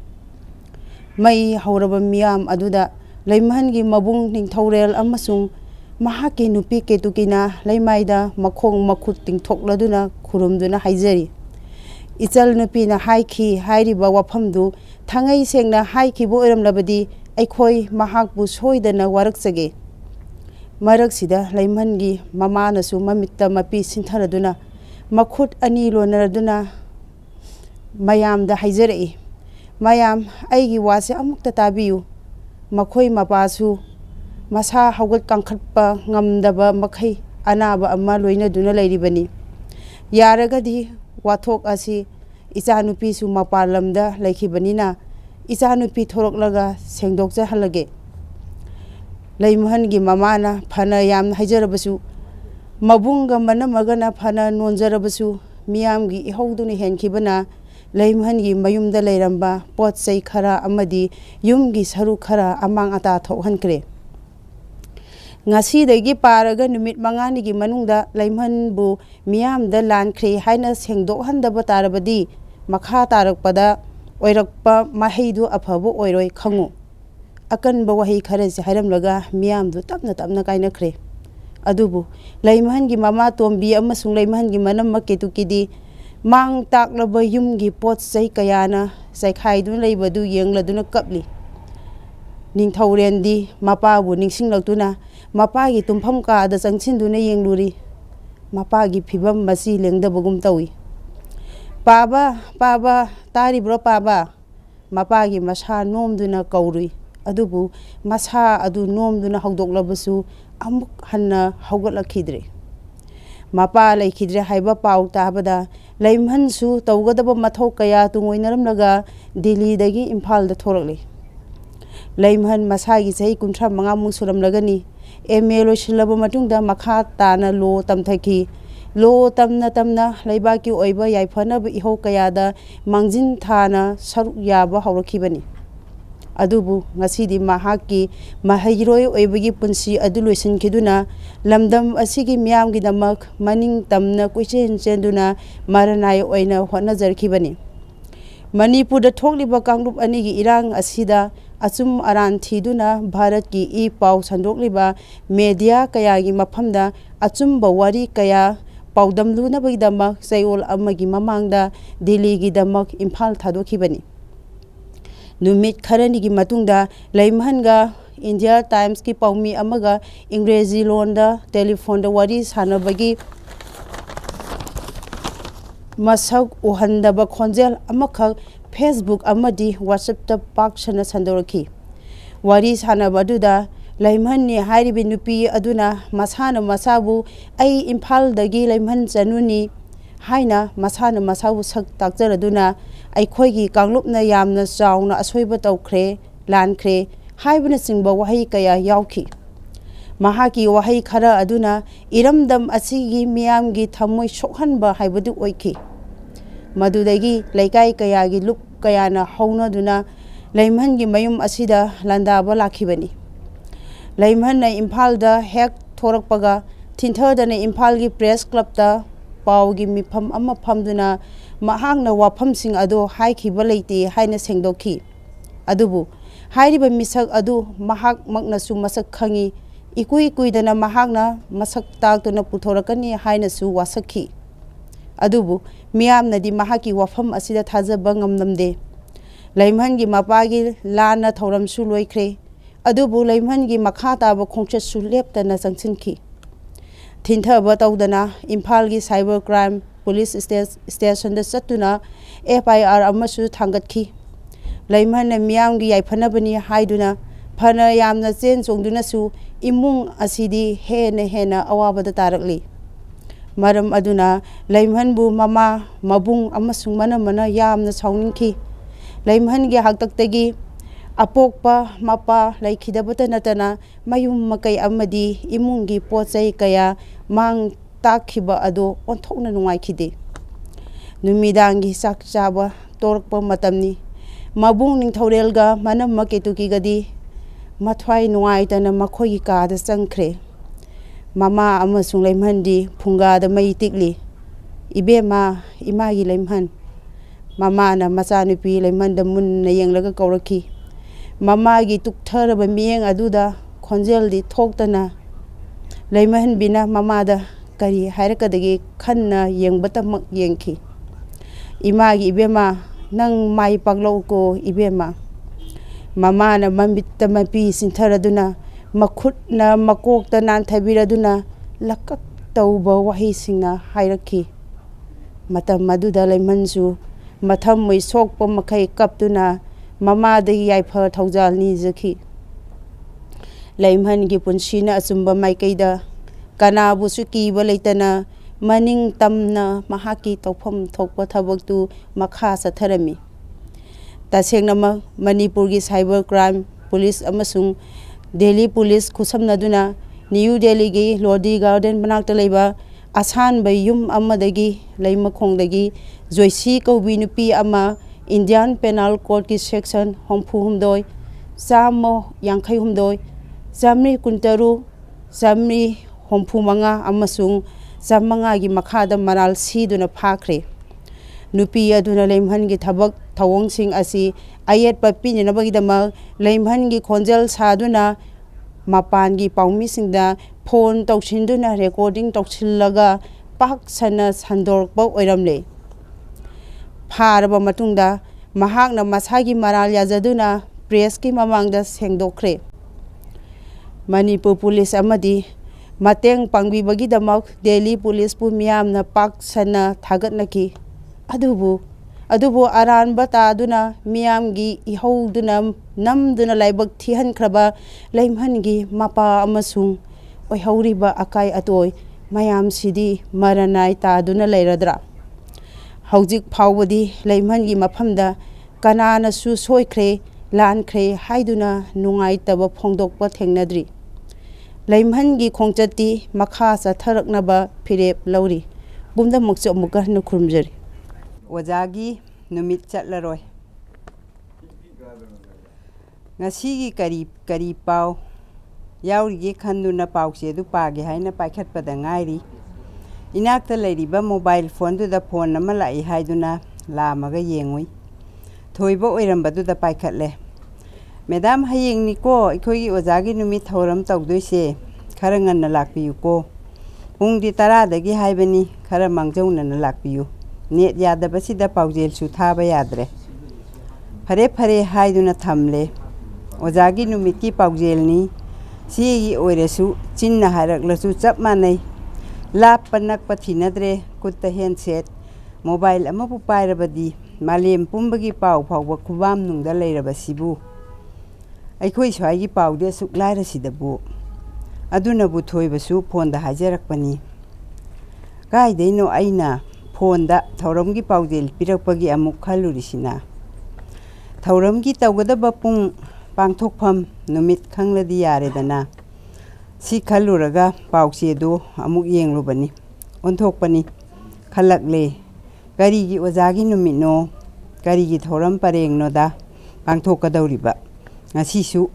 ꯃꯩ ꯍꯧꯔꯕ ꯃꯤꯌꯥꯝ ꯑꯗꯨꯗ ꯂꯩꯃꯍꯟꯒꯤ ꯃꯕꯨꯡ ꯅꯤꯡꯊꯧꯔꯦꯜ ꯑꯃꯁꯨꯡ ꯃꯍꯥꯛꯀꯤ ꯅꯨꯄꯤ ꯀꯦꯇꯨꯀꯤꯅ ꯂꯩꯃꯥꯏꯗ ꯃꯈꯣꯡ ꯃꯈꯨꯠ ꯇꯤꯡꯊꯣꯛꯂꯗꯨꯅ ꯈꯨꯔꯨꯝꯗꯨꯅ ꯍꯥꯏꯖꯔꯤ꯫ ꯏꯆꯜ ꯅꯨꯄꯤꯅ ꯍꯥꯏꯈꯤ ꯍꯥꯏꯔꯤꯕ ꯋꯥꯐꯝꯗꯨ ꯊꯥꯡꯉꯩ ꯁꯦꯡꯅ ꯍꯥꯏꯈꯤꯕ ꯑꯣꯏꯔꯝꯂꯕꯗꯤ ꯑꯩꯈꯣꯏ ꯃꯍꯥꯛꯄꯨ ꯁꯣꯏꯗꯅ ꯋꯥꯔꯛꯆꯒꯦ꯫ ꯃꯔꯛꯁꯤꯗ ꯂꯩꯃꯍꯟꯒꯤ ꯃꯃꯥꯅꯁꯨ ꯃꯃꯤꯠꯇ ꯃꯄꯤ ꯁꯤꯟꯊꯔꯗꯨꯅ ꯃꯈꯨꯠ ꯑꯅꯤ ꯂꯣꯟꯅꯔꯗꯨꯅ ꯃꯌꯥꯝꯗ ꯍꯥꯏꯖꯔꯛꯏ, ꯃꯌꯥꯝ ꯑꯩꯒꯤ ꯋꯥꯁꯦ ꯑꯃꯨꯛꯇ ꯇꯥꯕꯤꯌꯨ꯫ ꯃꯈꯣꯏ ꯃꯄꯥꯁꯨ ꯃꯁꯥ ꯍꯧꯒꯠ ꯀꯥꯡꯈꯠꯄ ꯉꯝꯗꯕ ꯃꯈꯩ ꯑꯅꯥꯕ ꯑꯃ ꯂꯣꯏꯅꯗꯨꯅ ꯂꯩꯔꯤꯕꯅꯤ꯫ ꯌꯥꯔꯒꯗꯤ ꯋꯥꯊꯣꯛ ꯑꯁꯤ ꯏꯆꯥꯅꯨꯄꯤꯁꯨ ꯃꯄꯥꯟ ꯂꯝꯗ ꯂꯩꯈꯤꯕꯅꯤꯅ ꯏꯆꯥꯅꯨꯄꯤ ꯊꯣꯔꯛꯂꯒ ꯁꯦꯡꯗꯣꯛꯆꯍꯜꯂꯒꯦ꯫ ꯂꯩꯃꯍꯟꯒꯤ ꯃꯃꯥꯅ ꯐꯅ ꯌꯥꯝꯅ ꯍꯥꯏꯖꯔꯕꯁꯨ, ꯃꯕꯨꯡꯒ ꯃꯅꯝꯃꯒꯅ ꯐꯅ ꯅꯣꯟꯖꯔꯕꯁꯨ ꯃꯤꯌꯥꯝꯒꯤ ꯏꯍꯧꯗꯨꯅ ꯍꯦꯟꯈꯤꯕꯅ ꯂꯩꯃꯍꯟꯒꯤ ꯃꯌꯨꯝꯗ ꯂꯩꯔꯝꯕ ꯄꯣꯠ ꯆꯩ ꯈꯔ ꯑꯃꯗꯤ ꯌꯨꯝꯒꯤ ꯁꯔꯨꯛ ꯈꯔ ꯑꯃꯥꯡ ꯑꯇꯥ ꯊꯣꯛꯍꯟꯈ꯭ꯔꯦ꯫ ꯉꯁꯤꯗꯒꯤ ꯄꯥꯔꯒ ꯅꯨꯃꯤꯠ 5ꯅꯤꯒꯤ ꯃꯅꯨꯡꯗ ꯂꯩꯃꯍꯟꯕꯨ ꯃꯤꯌꯥꯝꯗ ꯂꯥꯟꯈ꯭ꯔꯦ ꯍꯥꯏꯅ ꯁꯦꯡꯗꯣꯛꯍꯟꯗꯕ ꯇꯥꯔꯕꯗꯤ ꯃꯈꯥ ꯇꯥꯔꯛꯄꯗ ꯑꯣꯏꯔꯛꯄ ꯃꯍꯩꯗꯨ ꯑꯐꯕ ꯑꯣꯏꯔꯣꯏ ꯈꯪꯉꯨ꯫ ꯑꯀꯟꯕ ꯋꯥꯍꯩ ꯈꯔꯁꯤ ꯍꯥꯏꯔꯝꯂꯒ ꯃꯤꯌꯥꯝꯗꯨ ꯇꯞꯅ ꯇꯞꯅ ꯀꯥꯏꯅꯈ꯭ꯔꯦ꯫ ꯑꯗꯨꯕꯨ ꯂꯩꯃꯍꯟꯒꯤ ꯃꯃꯥ ꯇꯣꯝꯕꯤ ꯑꯃꯁꯨꯡ ꯂꯩꯃꯍꯟꯒꯤ ꯃꯅꯝꯃ ꯀꯦꯇꯨꯀꯤꯗꯤ ꯃꯥꯡ ꯇꯥꯛꯂꯕ ꯌꯨꯝꯒꯤ ꯄꯣꯠ ꯆꯩ ꯀꯌꯥꯅ ꯆꯥꯏꯈꯥꯏꯗꯨꯅ ꯂꯩꯕꯗꯨ ꯌꯦꯡꯂꯗꯨꯅ ꯀꯞꯂꯤ꯫ ꯅꯤꯡꯊꯧꯔꯦꯜꯗꯤ ꯃꯄꯥꯕꯨ ꯅꯤꯡꯁꯤꯡꯂꯛꯇꯨꯅ ꯃꯄꯥꯒꯤ ꯇꯨꯝꯐꯝ ꯀꯥꯗ ꯆꯪꯁꯤꯟꯗꯨꯅ ꯌꯦꯡꯂꯨꯔꯤ꯫ ꯃꯄꯥꯒꯤ ꯐꯤꯕꯝ ꯃꯆꯤ ꯂꯦꯡꯗꯕꯒꯨꯝ ꯇꯧꯏ꯫ ꯄꯥꯕ, ꯄꯥꯕ, ꯇꯥꯔꯤꯕ꯭ꯔꯣ ꯄꯥꯕ? ꯃꯄꯥꯒꯤ ꯃꯁꯥ ꯅꯣꯝꯗꯨꯅ ꯀꯧꯔꯨꯏ꯫ ꯑꯗꯨꯕꯨ ꯃꯁꯥ ꯑꯗꯨ ꯅꯣꯝꯗꯨꯅ ꯍꯧꯗꯣꯛꯂꯕꯁꯨ ꯑꯃꯨꯛ ꯍꯟꯅ ꯍꯧꯒꯠꯂꯛꯈꯤꯗ꯭ꯔꯦ꯫ ꯃꯄꯥ ꯂꯩꯈꯤꯗ꯭ꯔꯦ ꯍꯥꯏꯕ ꯄꯥꯎ ꯇꯥꯕꯗ ꯂꯩꯃꯍꯟꯁꯨ ꯇꯧꯒꯗꯕ ꯃꯊꯧ ꯀꯌꯥ ꯇꯨꯡꯑꯣꯏꯅꯔꯝꯂꯒ ꯗꯤꯜꯂꯤꯗꯒꯤ ꯏꯝꯐꯥꯜꯗ ꯊꯣꯔꯛꯂꯤ꯫ ꯂꯩꯃꯍꯟ ꯃꯁꯥꯒꯤ ꯆꯍꯤ 35ꯃꯨꯛ ꯁꯨꯔꯝꯂꯒꯅꯤ꯫ MA ꯂꯣꯏꯁꯤꯜꯂꯕ ꯃꯇꯨꯡꯗ ꯃꯈꯥ ꯇꯥꯅ ꯂꯣ ꯇꯝꯊꯈꯤ꯫ ꯂꯣ ꯇꯝꯅ ꯇꯝꯅ ꯂꯩꯕꯥꯛꯀꯤ ꯑꯣꯏꯕ ꯌꯥꯏꯐꯅꯕ ꯏꯍꯧ ꯀꯌꯥꯗ ꯃꯥꯡꯖꯤꯟ ꯊꯥꯅ ꯁꯔꯨꯛ ꯌꯥꯕ ꯍꯧꯔꯛꯈꯤꯕꯅꯤ꯫ ꯑꯗꯨꯕꯨ ꯉꯁꯤꯗꯤ ꯃꯍꯥꯛꯀꯤ ꯃꯍꯩꯔꯣꯏ ꯑꯣꯏꯕꯒꯤ ꯄꯨꯟꯁꯤ ꯑꯗꯨ ꯂꯣꯏꯁꯤꯟꯈꯤꯗꯨꯅ ꯂꯝꯗꯝ ꯑꯁꯤꯒꯤ ꯃꯤꯌꯥꯝꯒꯤꯗꯃꯛ ꯃꯅꯤꯡ ꯇꯝꯅ ꯀꯣꯏꯆꯦꯟ ꯆꯦꯟꯗꯨꯅ ꯃꯔꯅꯥꯏ ꯑꯣꯏꯅ ꯍꯣꯠꯅꯖꯔꯛꯈꯤꯕꯅꯤ꯫ ꯃꯅꯤꯄꯨꯔꯗ ꯊꯣꯛꯂꯤꯕ ꯀꯥꯡꯂꯨꯞ ꯑꯅꯤꯒꯤ ꯏꯔꯥꯡ ꯑꯁꯤꯗ ꯑꯆꯨꯝ ꯑꯔꯥꯟ ꯊꯤꯗꯨꯅ ꯚꯥꯔꯠꯀꯤ ꯏ ꯄꯥꯎ ꯁꯟꯗꯣꯛꯂꯤꯕ ꯃꯦꯗꯤꯌꯥ ꯀꯌꯥꯒꯤ ꯃꯐꯝꯗ ꯑꯆꯨꯝꯕ ꯋꯥꯔꯤ ꯀꯌꯥ ꯄꯥꯎꯗꯝꯂꯨꯅꯕꯒꯤꯗꯃꯛ ꯆꯌꯣꯜ ꯑꯃꯒꯤ ꯃꯃꯥꯡꯗ ꯗꯤꯜꯂꯤꯒꯤꯗꯃꯛ ꯏꯝꯐꯥꯜ ꯊꯥꯗꯣꯛꯈꯤꯕꯅꯤ꯫ ꯅꯨꯃꯤꯠ ꯈꯔꯅꯤꯒꯤ ꯃꯇꯨꯡꯗ ꯂꯩꯃꯍꯟꯒ ꯏꯟꯗꯤꯌꯥ ꯇꯥꯏꯝꯁꯀꯤ ꯄꯥꯎꯃꯤ ꯑꯃꯒ ꯏꯪꯒ꯭ꯔꯦꯖꯤ ꯂꯣꯟꯗ ꯇꯦꯂꯤꯐꯣꯟꯗ ꯋꯥꯔꯤ ꯁꯥꯅꯕꯒꯤ ꯃꯁꯛ ꯎꯍꯟꯗꯕ ꯈꯣꯟꯖꯦꯜ ꯑꯃꯈꯛ ꯐꯦꯁꯕꯨꯛ ꯑꯃꯗꯤ ꯋꯥꯆꯞꯇ ꯄꯥꯛ ꯁꯟꯅ ꯁꯟꯗꯣꯔꯛꯈꯤ꯫ ꯋꯥꯔꯤ ꯁꯥꯅꯕ ꯑꯗꯨꯗ ꯂꯩꯃꯍꯟꯅꯤ ꯍꯥꯏꯔꯤꯕ ꯅꯨꯄꯤ ꯑꯗꯨꯅ ꯃꯁꯥꯅ ꯃꯁꯥꯕꯨ ꯑꯩ ꯏꯝꯐꯥꯜꯗꯒꯤ ꯂꯩꯃꯍꯟ ꯆꯅꯨꯅꯤ ꯍꯥꯏꯅ ꯃꯁꯥꯅ ꯃꯁꯥꯕꯨ ꯁꯛ ꯇꯥꯛꯆꯔꯗꯨꯅ ꯑꯩꯈꯣꯏꯒꯤ ꯀꯥꯡꯂꯨꯞꯅ ꯌꯥꯝꯅ ꯆꯥꯎꯅ ꯑꯁꯣꯏꯕ ꯇꯧꯈ꯭ꯔꯦ, ꯂꯥꯟꯈ꯭ꯔꯦ ꯍꯥꯏꯕꯅꯆꯤꯡꯕ ꯋꯥꯍꯩ ꯀꯌꯥ ꯌꯥꯎꯈꯤ꯫ ꯃꯍꯥꯛꯀꯤ ꯋꯥꯍꯩ ꯈꯔ ꯑꯗꯨꯅ ꯏꯔꯝꯗꯝ ꯑꯁꯤꯒꯤ ꯃꯤꯌꯥꯝꯒꯤ ꯊꯃꯣꯏ ꯁꯣꯛꯍꯟꯕ ꯍꯥꯏꯕꯗꯨ ꯑꯣꯏꯈꯤ꯫ ꯃꯗꯨꯗꯒꯤ ꯂꯩꯀꯥꯏ ꯀꯌꯥꯒꯤ ꯂꯨꯞ ꯀꯌꯥꯅ ꯍꯧꯅꯗꯨꯅ ꯂꯩꯃꯍꯟꯒꯤ ꯃꯌꯨꯝ ꯑꯁꯤꯗ ꯂꯥꯟꯗꯥꯕ ꯂꯥꯛꯈꯤꯕꯅꯤ꯫ ꯂꯩꯃꯍꯟꯅ ꯏꯝꯐꯥꯜꯗ ꯍꯦꯛ ꯊꯣꯔꯛꯄꯒ ꯊꯤꯟꯊꯗꯅ ꯏꯝꯐꯥꯜꯒꯤ ꯄ꯭ꯔꯦꯁ ꯀ꯭ꯂꯕꯇ ꯄꯥꯎꯒꯤ ꯃꯤꯐꯝ ꯑꯃ ꯐꯝꯗꯨꯅ ꯃꯍꯥꯛꯅ ꯋꯥꯐꯝꯁꯤꯡ ꯑꯗꯨ ꯍꯥꯏꯈꯤꯕ ꯂꯩꯇꯦ ꯍꯥꯏꯅ ꯁꯦꯡꯗꯣꯛꯈꯤ꯫ ꯑꯗꯨꯕꯨ ꯍꯥꯏꯔꯤꯕ ꯃꯤꯁꯛ ꯑꯗꯨ ꯃꯍꯥꯛꯃꯛꯅꯁꯨ ꯃꯁꯛ ꯈꯪꯏ, ꯏꯀꯨꯏ ꯀꯨꯏꯗꯅ ꯃꯍꯥꯛꯅ ꯃꯁꯛ ꯇꯥꯛꯇꯨꯅ ꯄꯨꯊꯣꯔꯛꯀꯅꯤ ꯍꯥꯏꯅꯁꯨ ꯋꯥꯁꯛꯈꯤ꯫ ꯑꯗꯨꯕꯨ ꯃꯤꯌꯥꯝꯅꯗꯤ ꯃꯍꯥꯛꯀꯤ ꯋꯥꯐꯝ ꯑꯁꯤꯗ ꯊꯥꯖꯕ ꯉꯝꯂꯝꯗꯦ꯫ ꯂꯩꯃꯍꯟꯒꯤ ꯃꯄꯥꯒꯤ ꯂꯥꯟꯅ ꯊꯧꯔꯝꯁꯨ ꯂꯣꯏꯈ꯭ꯔꯦ꯫ ꯑꯗꯨꯕꯨ ꯂꯩꯃꯍꯟꯒꯤ ꯃꯈꯥ ꯇꯥꯕ ꯈꯣꯡꯆꯠꯁꯨ ꯂꯦꯞꯇꯅ ꯆꯪꯁꯤꯟꯈꯤ꯫ ꯊꯤꯟꯊꯕ ꯇꯧꯗꯅ ꯏꯝꯐꯥꯜꯒꯤ ꯁꯥꯏꯕꯔ ꯀ꯭ꯔꯥꯏꯝ ꯄꯨꯂꯤꯁ ꯁ꯭ꯇꯦꯁꯟꯗ ꯆꯠꯇꯨꯅ FIR ꯑꯃꯁꯨ ꯊꯥꯡꯒꯠꯈꯤ꯫ ꯂꯩꯃꯍꯟꯅ ꯃꯤꯌꯥꯝꯒꯤ ꯌꯥꯏꯐꯅꯕꯅꯤ ꯍꯥꯏꯗꯨꯅ ꯐꯅ ꯌꯥꯝꯅ ꯆꯦꯟ ꯆꯣꯡꯗꯨꯅꯁꯨ ꯏꯃꯨꯡ ꯑꯁꯤꯗꯤ ꯍꯦꯟꯅ ꯍꯦꯟꯅ ꯑꯋꯥꯕꯗ ꯇꯥꯔꯛꯂꯤ꯫ maram aduna laimhanbu mama mabung amasung mana yamna sauningki laimhan gi haktaktagi apokpa mapa laikhidabata natana mayum makai amadi imungi pochai kaya mang takhiba ado onthokna nungaikide numidangi sak chaba torakpa matamni mabung ningthaurelga manam maketuki gadi mathwai nungaitana makhoi ka da changkhre mama amasung laimhandi phunga da mai tikli ibema imagi laimhan mama na machanupi laimhan da munna yenglaga kauraki mama gi tuktharaba mieng aduda khonjel di thoktana laimhan bina mama da kari hairakadagi khanna yengbatamak yengki imagi ibema nang mai paglo ko ibema mama na mamitta mapi sintharaduna makhutna makokta nan thabiraduna lakak tauba wahi singna hairaki matam maduda laimansu matham moi sokpa makai kaptuna mama de yaiphar thaujal ni jaki laimhan gi punsina asumba maikaida kanabu su kiba leitana maning tamna mahaki tawpham thokpa thabaktu makha satharami tasengna manipur gi cyber crime police amasung Delhi police khusamnaduna New Delhi gi Lodi Garden banakta leiba asan bayum amadagi leimakhongdagi joisi kaubi nupi ama Indian Penal Code ki section hompu humdoi samo yangkhai humdoi jamri kuntaru jamri hompu manga amasung jamanga gi makhada maral siduna phakre nupi aduna leimhan gi thabak thawong sing asi ayet papi ni nabagi dama leimhan gi khonjal saduna mapan gi paumi singda phone tawchinduna recording tawchillaga pak sana sandor pa oiramle pharaba matungda mahakna masagi maral yajaduna press ki mamangda sengdokre Manipur police amadi mateng pangbi bagi damak Delhi police pu miyamna pak sana thagatnaki adubu aran bata aduna miyamgi ihoduna namduna laibak thihan khraba laimhangi mapa amasung oihauriba akai atoi mayam sidi maranai ta aduna leiradra haujik phawbadi laimhangi mafamda kanana su soikhre lankhre haiduna nungai taba phongdokpa thengnadri laimhangi khongchati makha sa tharaknaba phirep lauri bumda mukcha muka nu khurumjari Wajagi numit chatlaroi ngasigi kari pau yaurigi khanduna pause du page haina paikhatpada ngairi inakta leiriba mobile phone du da phone nama lai haiduna lamaga yengui thoiba oirambadu da paikhatle Madam hayeng niko ikhogi wajagi numit thoram tawdoise khara nganna lakpiyu ko pungdi 10 dagi haibani khara mangjauna na lakpiyu net yadabasida paujel su thaba yadre phare haiduna thamle ojagi numiki paujelni sigi oiresu chinna haraklasu chap manai lap panak pathinadre kutta handset mobile amapu pairabadi malem pumbagi pau phawba khubam nungda leirabasibu aikhoi swagi paude suklaira sidabu aduna bu thoibasu phonda hajarakpani kaideino aina phonda thauramgi paujel pirakpagi amuk khalurisina thauramgi tawgadaba pung pangthokpham numit khangladi yaredana si khaluraga pauche do amuk yenglubani onthokpani khalakle karigi ojagi numino karigi thoram parengno da pangthokadawriba ngasisu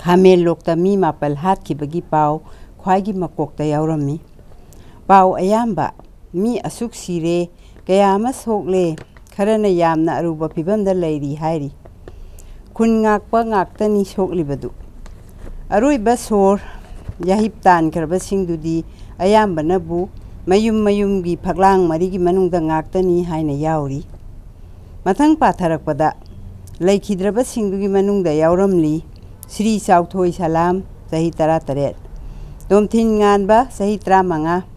khamel lokta mi mapal hatkibagi pau khwaigi makokta yaurami pau ayamba mi asuk sire kayama sokle kharana yamna aruba pibamda leiri hairi kun ngakpa ngaktani soklibadu arui basor yahip tan karba singdudi ayambana bu mayum gi phaglang marigi manungda ngaktani haina yauri mathang patharakpada laikhidraba singdugi manungda yauramli Sri Sauthoi Salam sahi 13 Tomthin nganba sahi 35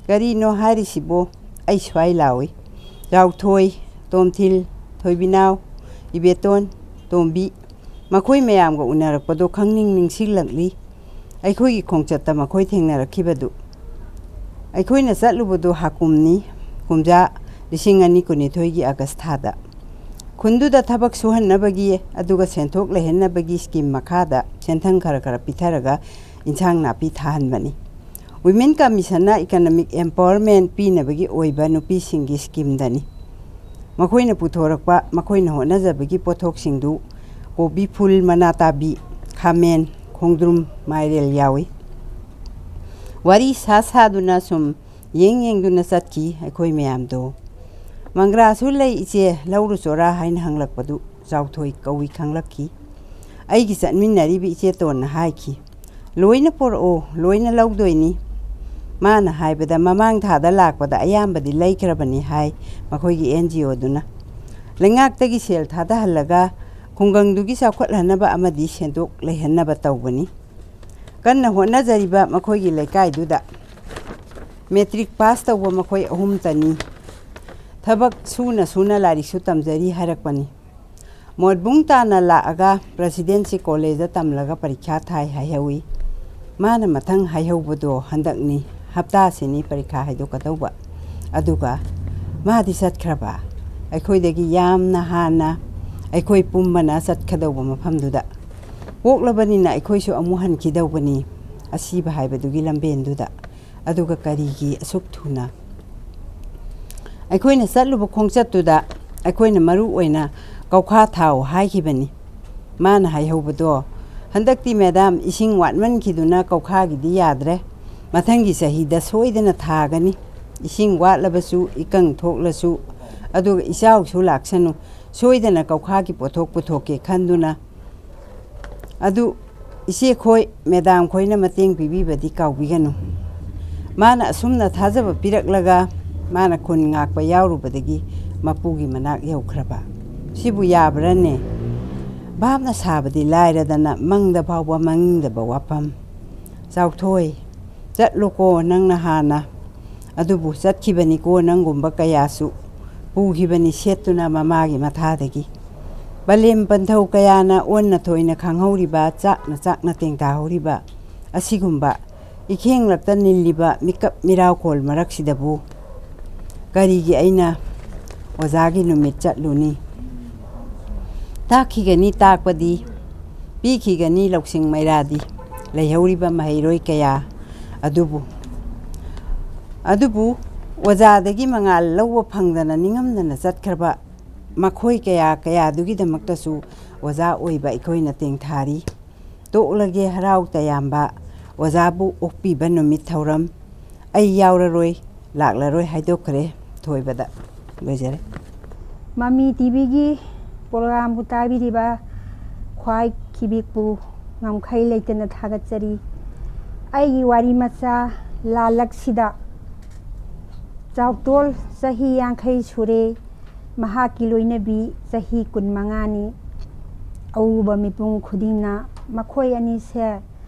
Kari no hari sibo ai swai lawi Sauthoi Tomthil Thoibinaw Ibeton Tombi makhoi mayam ga unarakpado khangning ningsilakli aikhoi gi khongchatta makhoi thengnarakibadu ꯑꯩꯈꯣꯏꯅ ꯆꯠꯂꯨꯕꯗꯣ ꯍꯥꯀꯨꯝꯅꯤ ꯀꯨꯝꯖꯥ 2022ꯒꯤ ꯑꯥꯒꯁ ꯊꯥꯗ ꯈꯨꯟꯗꯨꯗ ꯊꯕꯛ ꯁꯨꯍꯟꯅꯕꯒꯤ ꯑꯗꯨꯒ ꯁꯦꯟꯊꯣꯛ ꯂꯩꯍꯟꯅꯕꯒꯤ scheme ꯃꯈꯥꯗ ꯁꯦꯟꯊꯪ ꯈꯔ ꯈꯔ ꯄꯤꯊꯔꯒ ꯏꯟꯁꯥꯡ ꯅꯥꯄꯤ ꯊꯥꯍꯟꯕꯅꯤ ꯋꯤꯃꯦꯟ ꯀꯃꯤꯁꯟꯅ ꯏꯀꯣꯅꯣꯃꯤꯛ ꯑꯦꯝꯄꯥꯋꯔꯃꯦꯟ ꯄꯤꯅꯕꯒꯤ ꯑꯣꯏꯕ ꯅꯨꯄꯤꯁꯤꯡꯒꯤ ꯁ꯭ꯀꯤꯝꯗꯅꯤ ꯃꯈꯣꯏꯅ ꯄꯨꯊꯣꯔꯛꯄ ꯃꯈꯣꯏꯅ ꯍꯣꯠꯅꯖꯕꯒꯤ ꯄꯣꯠꯊꯣꯛꯁꯤꯡꯗꯨ ꯀꯣꯕꯤ ꯐꯨꯜ ꯃꯅꯥ ꯇꯥꯕꯤ ꯈꯥꯃꯦꯟ ꯈꯣꯡꯗ꯭ꯔꯨꯝ ꯃꯥꯏꯔꯦꯜ ꯌꯥꯎꯏ ꯋꯥꯔꯤ ꯁꯥꯗꯨꯅ ꯁꯨꯝ ꯌꯦꯡꯗꯨꯅ ꯆꯠꯈꯤ ꯑꯩꯈꯣꯏ ꯃꯌꯥꯝꯗꯣ ꯃꯪꯒ꯭ꯔꯥꯁꯨ ꯂꯩ ꯏꯆꯦ ꯂꯧꯔꯨ ꯆꯣꯔꯥ ꯍꯥꯏꯅ ꯍꯪꯂꯛꯄꯗꯨ ꯆꯥꯎꯊꯣꯏ ꯀꯧꯏ ꯈꯪꯂꯛꯈꯤ ꯑꯩꯒꯤ ꯆꯠꯃꯤꯟꯅꯔꯤꯕ ꯏꯆꯦꯇꯣꯟꯅ ꯍꯥꯏꯈꯤ ꯂꯣꯏꯅ ꯄꯣꯔꯛꯑꯣ ꯂꯣꯏꯅ ꯂꯧꯗꯣꯏꯅꯤ ꯃꯥꯅ ꯍꯥꯏꯕꯗ ꯃꯃꯥꯡ ꯊꯥꯗ ꯂꯥꯛꯄꯗ ꯑꯌꯥꯝꯕꯗꯤ ꯂꯩꯈ꯭ꯔꯕꯅꯤ ꯍꯥꯏ ꯃꯈꯣꯏꯒꯤ NGOꯗꯨꯅ ꯂꯩꯉꯥꯛꯇꯒꯤ ꯁꯦꯜ ꯊꯥꯗꯍꯜꯂꯒ ꯈꯨꯡꯒꯪꯗꯨꯒꯤ ꯆꯥꯎꯈꯠꯍꯟꯅꯕ ꯑꯃꯗꯤ ꯁꯦꯟꯊꯣꯛ ꯂꯩꯍꯟꯅꯕ ꯇꯧꯕꯅꯤ ꯀꯟꯅ ꯍꯣꯠꯅꯖꯔꯤꯕ ꯃꯈꯣꯏꯒꯤ ꯂꯩꯀꯥꯏꯗꯨꯗ ꯃꯦꯇ꯭ꯔꯤꯛ ꯄꯥꯁ ꯇꯧꯕ ꯃꯈꯣꯏ 3ꯇꯅꯤ ꯊꯕꯛ ꯁꯨꯅ ꯂꯥꯏꯔꯤꯛꯁꯨ ꯇꯝꯖꯔꯤ ꯍꯥꯏꯔꯛꯄꯅꯤ ꯃꯣꯠꯕꯨꯡ ꯇꯥꯅ ꯂꯥꯛꯑꯒ ꯄ꯭ꯔꯦꯁꯤꯗꯦꯟꯁꯤ ꯀꯣꯂꯦꯖꯗ ꯇꯝꯂꯒ ꯄꯔꯤꯈ꯭ꯌꯥ ꯊꯥꯏ ꯍꯥꯏꯍꯧꯏ ꯃꯥꯅ ꯃꯊꯪ ꯍꯥꯏꯍꯧꯕꯗꯣ ꯍꯟꯗꯛꯅꯤ ꯍꯞꯇꯥꯁꯤꯅꯤ ꯄꯔꯤꯈꯥ ꯍꯥꯏꯗꯣꯛꯀꯗꯧꯕ ꯑꯗꯨꯒ ꯃꯥꯗꯤ ꯆꯠꯈ꯭ꯔꯕ ꯑꯩꯈꯣꯏꯗꯒꯤ ꯌꯥꯝꯅ ꯍꯥꯟꯅ ꯑꯩꯈꯣꯏ ꯄꯨꯝꯕꯅ ꯆꯠꯀꯗꯧꯕ ꯃꯐꯝꯗꯨꯗ ꯄꯣꯛꯂꯕꯅꯤꯅ ꯑꯩꯈꯣꯏꯁꯨ ꯑꯃꯨꯛ ꯍꯟꯈꯤꯗꯧꯕꯅꯤ ꯑꯁꯤꯕ ꯍꯥꯏꯕꯗꯨꯒꯤ ꯂꯝꯕꯦꯟꯗꯨꯗ ꯑꯗꯨꯒ ꯀꯔꯤꯒꯤ ꯑꯁꯨꯛ ꯊꯨꯅ ꯑꯩꯈꯣꯏꯅ ꯆꯠꯂꯨꯕ ꯈꯣꯡꯆꯠꯇꯨꯗ ꯑꯩꯈꯣꯏꯅ ꯃꯔꯨ ꯑꯣꯏꯅ ꯀꯧꯈꯥ ꯊꯥꯎ ꯍꯥꯏꯈꯤꯕꯅꯤ ꯃꯥꯅ ꯍꯥꯏꯍꯧꯕꯗꯣ ꯍꯟꯗꯛꯇꯤ ꯃꯦꯗꯥꯝ ꯏꯁꯤꯡ ꯋꯥꯠꯃꯟꯈꯤꯗꯨꯅ ꯀꯧꯈꯥꯒꯤꯗꯤ ꯌꯥꯗ꯭ꯔꯦ ꯃꯊꯪꯒꯤ ꯆꯍꯤꯗ ꯁꯣꯏꯗꯅ ꯊꯥꯒꯅꯤ ꯏꯁꯤꯡ ꯋꯥꯠꯂꯕꯁꯨ ꯏꯀꯪ ꯊꯣꯛꯂꯁꯨ ꯑꯗꯨꯒ ꯏꯆꯥꯎꯁꯨ ꯂꯥꯛꯁꯅꯨ ꯁꯣꯏꯗꯅ ꯀꯧꯈꯥꯒꯤ ꯄꯣꯠꯊꯣꯛ ꯄꯨꯊꯣꯛꯀꯦ ꯈꯟꯗꯨꯅ ꯑꯗꯨ ꯏꯆꯦ ꯈꯣꯏ ꯃꯦꯗꯥꯝ ꯈꯣꯏꯅ ꯃꯇꯦꯡ ꯄꯤꯕꯤꯕꯗꯤ ꯀꯥꯎꯕꯤꯒꯅꯨ ꯃꯥꯅ ꯑꯁꯨꯝꯅ ꯊꯥꯖꯕ ꯄꯤꯔꯛꯂꯒ ꯃꯥꯅ ꯈꯨꯟ ꯉꯥꯛꯄ ꯌꯥꯎꯔꯨꯕꯗꯒꯤ ꯃꯄꯨꯒꯤ ꯃꯅꯥꯛ ꯌꯧꯈ꯭ꯔꯕ ꯁꯤꯕꯨ ꯌꯥꯕ꯭ꯔꯅꯦ ꯚꯥꯞꯅ ꯁꯥꯕꯗꯤ ꯂꯥꯏꯔꯗꯅ ꯃꯪꯗ ꯐꯥꯎꯕ ꯃꯪꯅꯤꯡꯗꯕ ꯋꯥꯐꯝ ꯆꯥꯎꯊꯣꯏ ꯆꯠꯂꯣꯀꯣ ꯅꯪꯅ ꯍꯥꯟꯅ ꯑꯗꯨꯕꯨ ꯆꯠꯈꯤꯕꯅꯤꯀꯣ ꯅꯪꯒꯨꯝꯕ ꯀꯌꯥꯁꯨ ꯄꯨꯈꯤꯕꯅꯤ ꯁꯦꯠꯇꯨꯅ ꯃꯃꯥꯒꯤ ꯃꯊꯥꯗꯒꯤ ꯕꯂꯦꯝ ꯄꯟꯊꯧ ꯀꯌꯥꯅ ꯑꯣꯟꯅ ꯊꯣꯏꯅ ꯈꯪꯍꯧꯔꯤꯕ ꯆꯥꯛꯅ ꯇꯦꯡꯊꯥꯍꯧꯔꯤꯕ ꯑꯁꯤꯒꯨꯝꯕ ꯏꯈꯦꯡꯂꯛꯇ ꯅꯤꯜꯂꯤꯕ ꯃꯤꯀꯞ ꯃꯤꯔꯥꯎꯈꯣꯜ ꯃꯔꯛꯁꯤꯗꯕꯨ ꯀꯔꯤꯒꯤ ꯑꯩꯅ ꯑꯣꯖꯥꯒꯤ ꯅꯨꯃꯤꯠ ꯆꯠꯂꯨꯅꯤ ꯇꯥꯛꯈꯤꯒꯅꯤ ꯇꯥꯛꯄꯗꯤ ꯄꯤꯈꯤꯒꯅꯤ ꯂꯧꯁꯤꯡ ꯃꯩꯔꯥꯗꯤ ꯂꯩꯍꯧꯔꯤꯕ ꯃꯍꯩꯔꯣꯏ ꯀꯌꯥ ꯑꯗꯨꯕꯨ ꯑꯣꯖꯥꯗꯒꯤ ꯃꯉꯥꯜ ꯂꯧꯕ ꯐꯪꯗꯅ ꯅꯤꯡꯉꯝꯗꯅ ꯆꯠꯈ꯭ꯔꯕ ꯃꯈꯣꯏ ꯀꯌꯥꯗꯨꯒꯤꯗꯃꯛꯇꯁꯨ ꯑꯣꯖꯥ ꯑꯣꯏꯕ ꯑꯩꯈꯣꯏꯅ ꯇꯦꯡꯊꯥꯔꯤ ꯇꯣꯛꯂꯒꯦ ꯍꯔꯥꯎ ꯇꯌꯥꯝꯕ ꯑꯣꯖꯥꯕꯨ ꯑꯣꯛꯄꯤꯕ ꯅꯨꯃꯤꯠ ꯊꯧꯔꯝ ꯑꯩ ꯌꯥꯎꯔꯔꯣꯏ ꯂꯥꯛꯂꯔꯣꯏ ꯍꯥꯏꯗꯣꯛꯈ꯭ꯔꯦ ꯊꯣꯏꯕꯗ ꯂꯣꯏꯖꯔꯦ ꯃꯃꯤ ꯇꯤꯚꯤꯒꯤ ꯄ꯭ꯔꯣꯒ꯭ꯔꯥꯝꯕꯨ ꯇꯥꯕꯤꯔꯤꯕ ꯈ꯭ꯋꯥꯏ ꯈꯤꯕꯤꯛꯄꯨ ꯉꯝꯈꯩ ꯂꯩꯇꯅ ꯊꯥꯒꯠꯆꯔꯤ ꯑꯩꯒꯤ ꯋꯥꯔꯤ ꯃꯆꯥ ꯂꯥꯜꯂꯛꯁꯤꯗ ꯆꯥꯎꯇꯣꯜ ꯆꯍꯤ 50 ꯁꯨꯔꯦ ꯃꯍꯥꯛꯀꯤ ꯂꯣꯏꯅꯕꯤ ꯆꯍꯤ 15ꯅꯤ ꯑꯎꯕ ꯃꯤꯄꯨꯝ ꯈꯨꯗꯤꯡꯅ ꯃꯈꯣꯏ ꯑꯅꯤꯁꯦ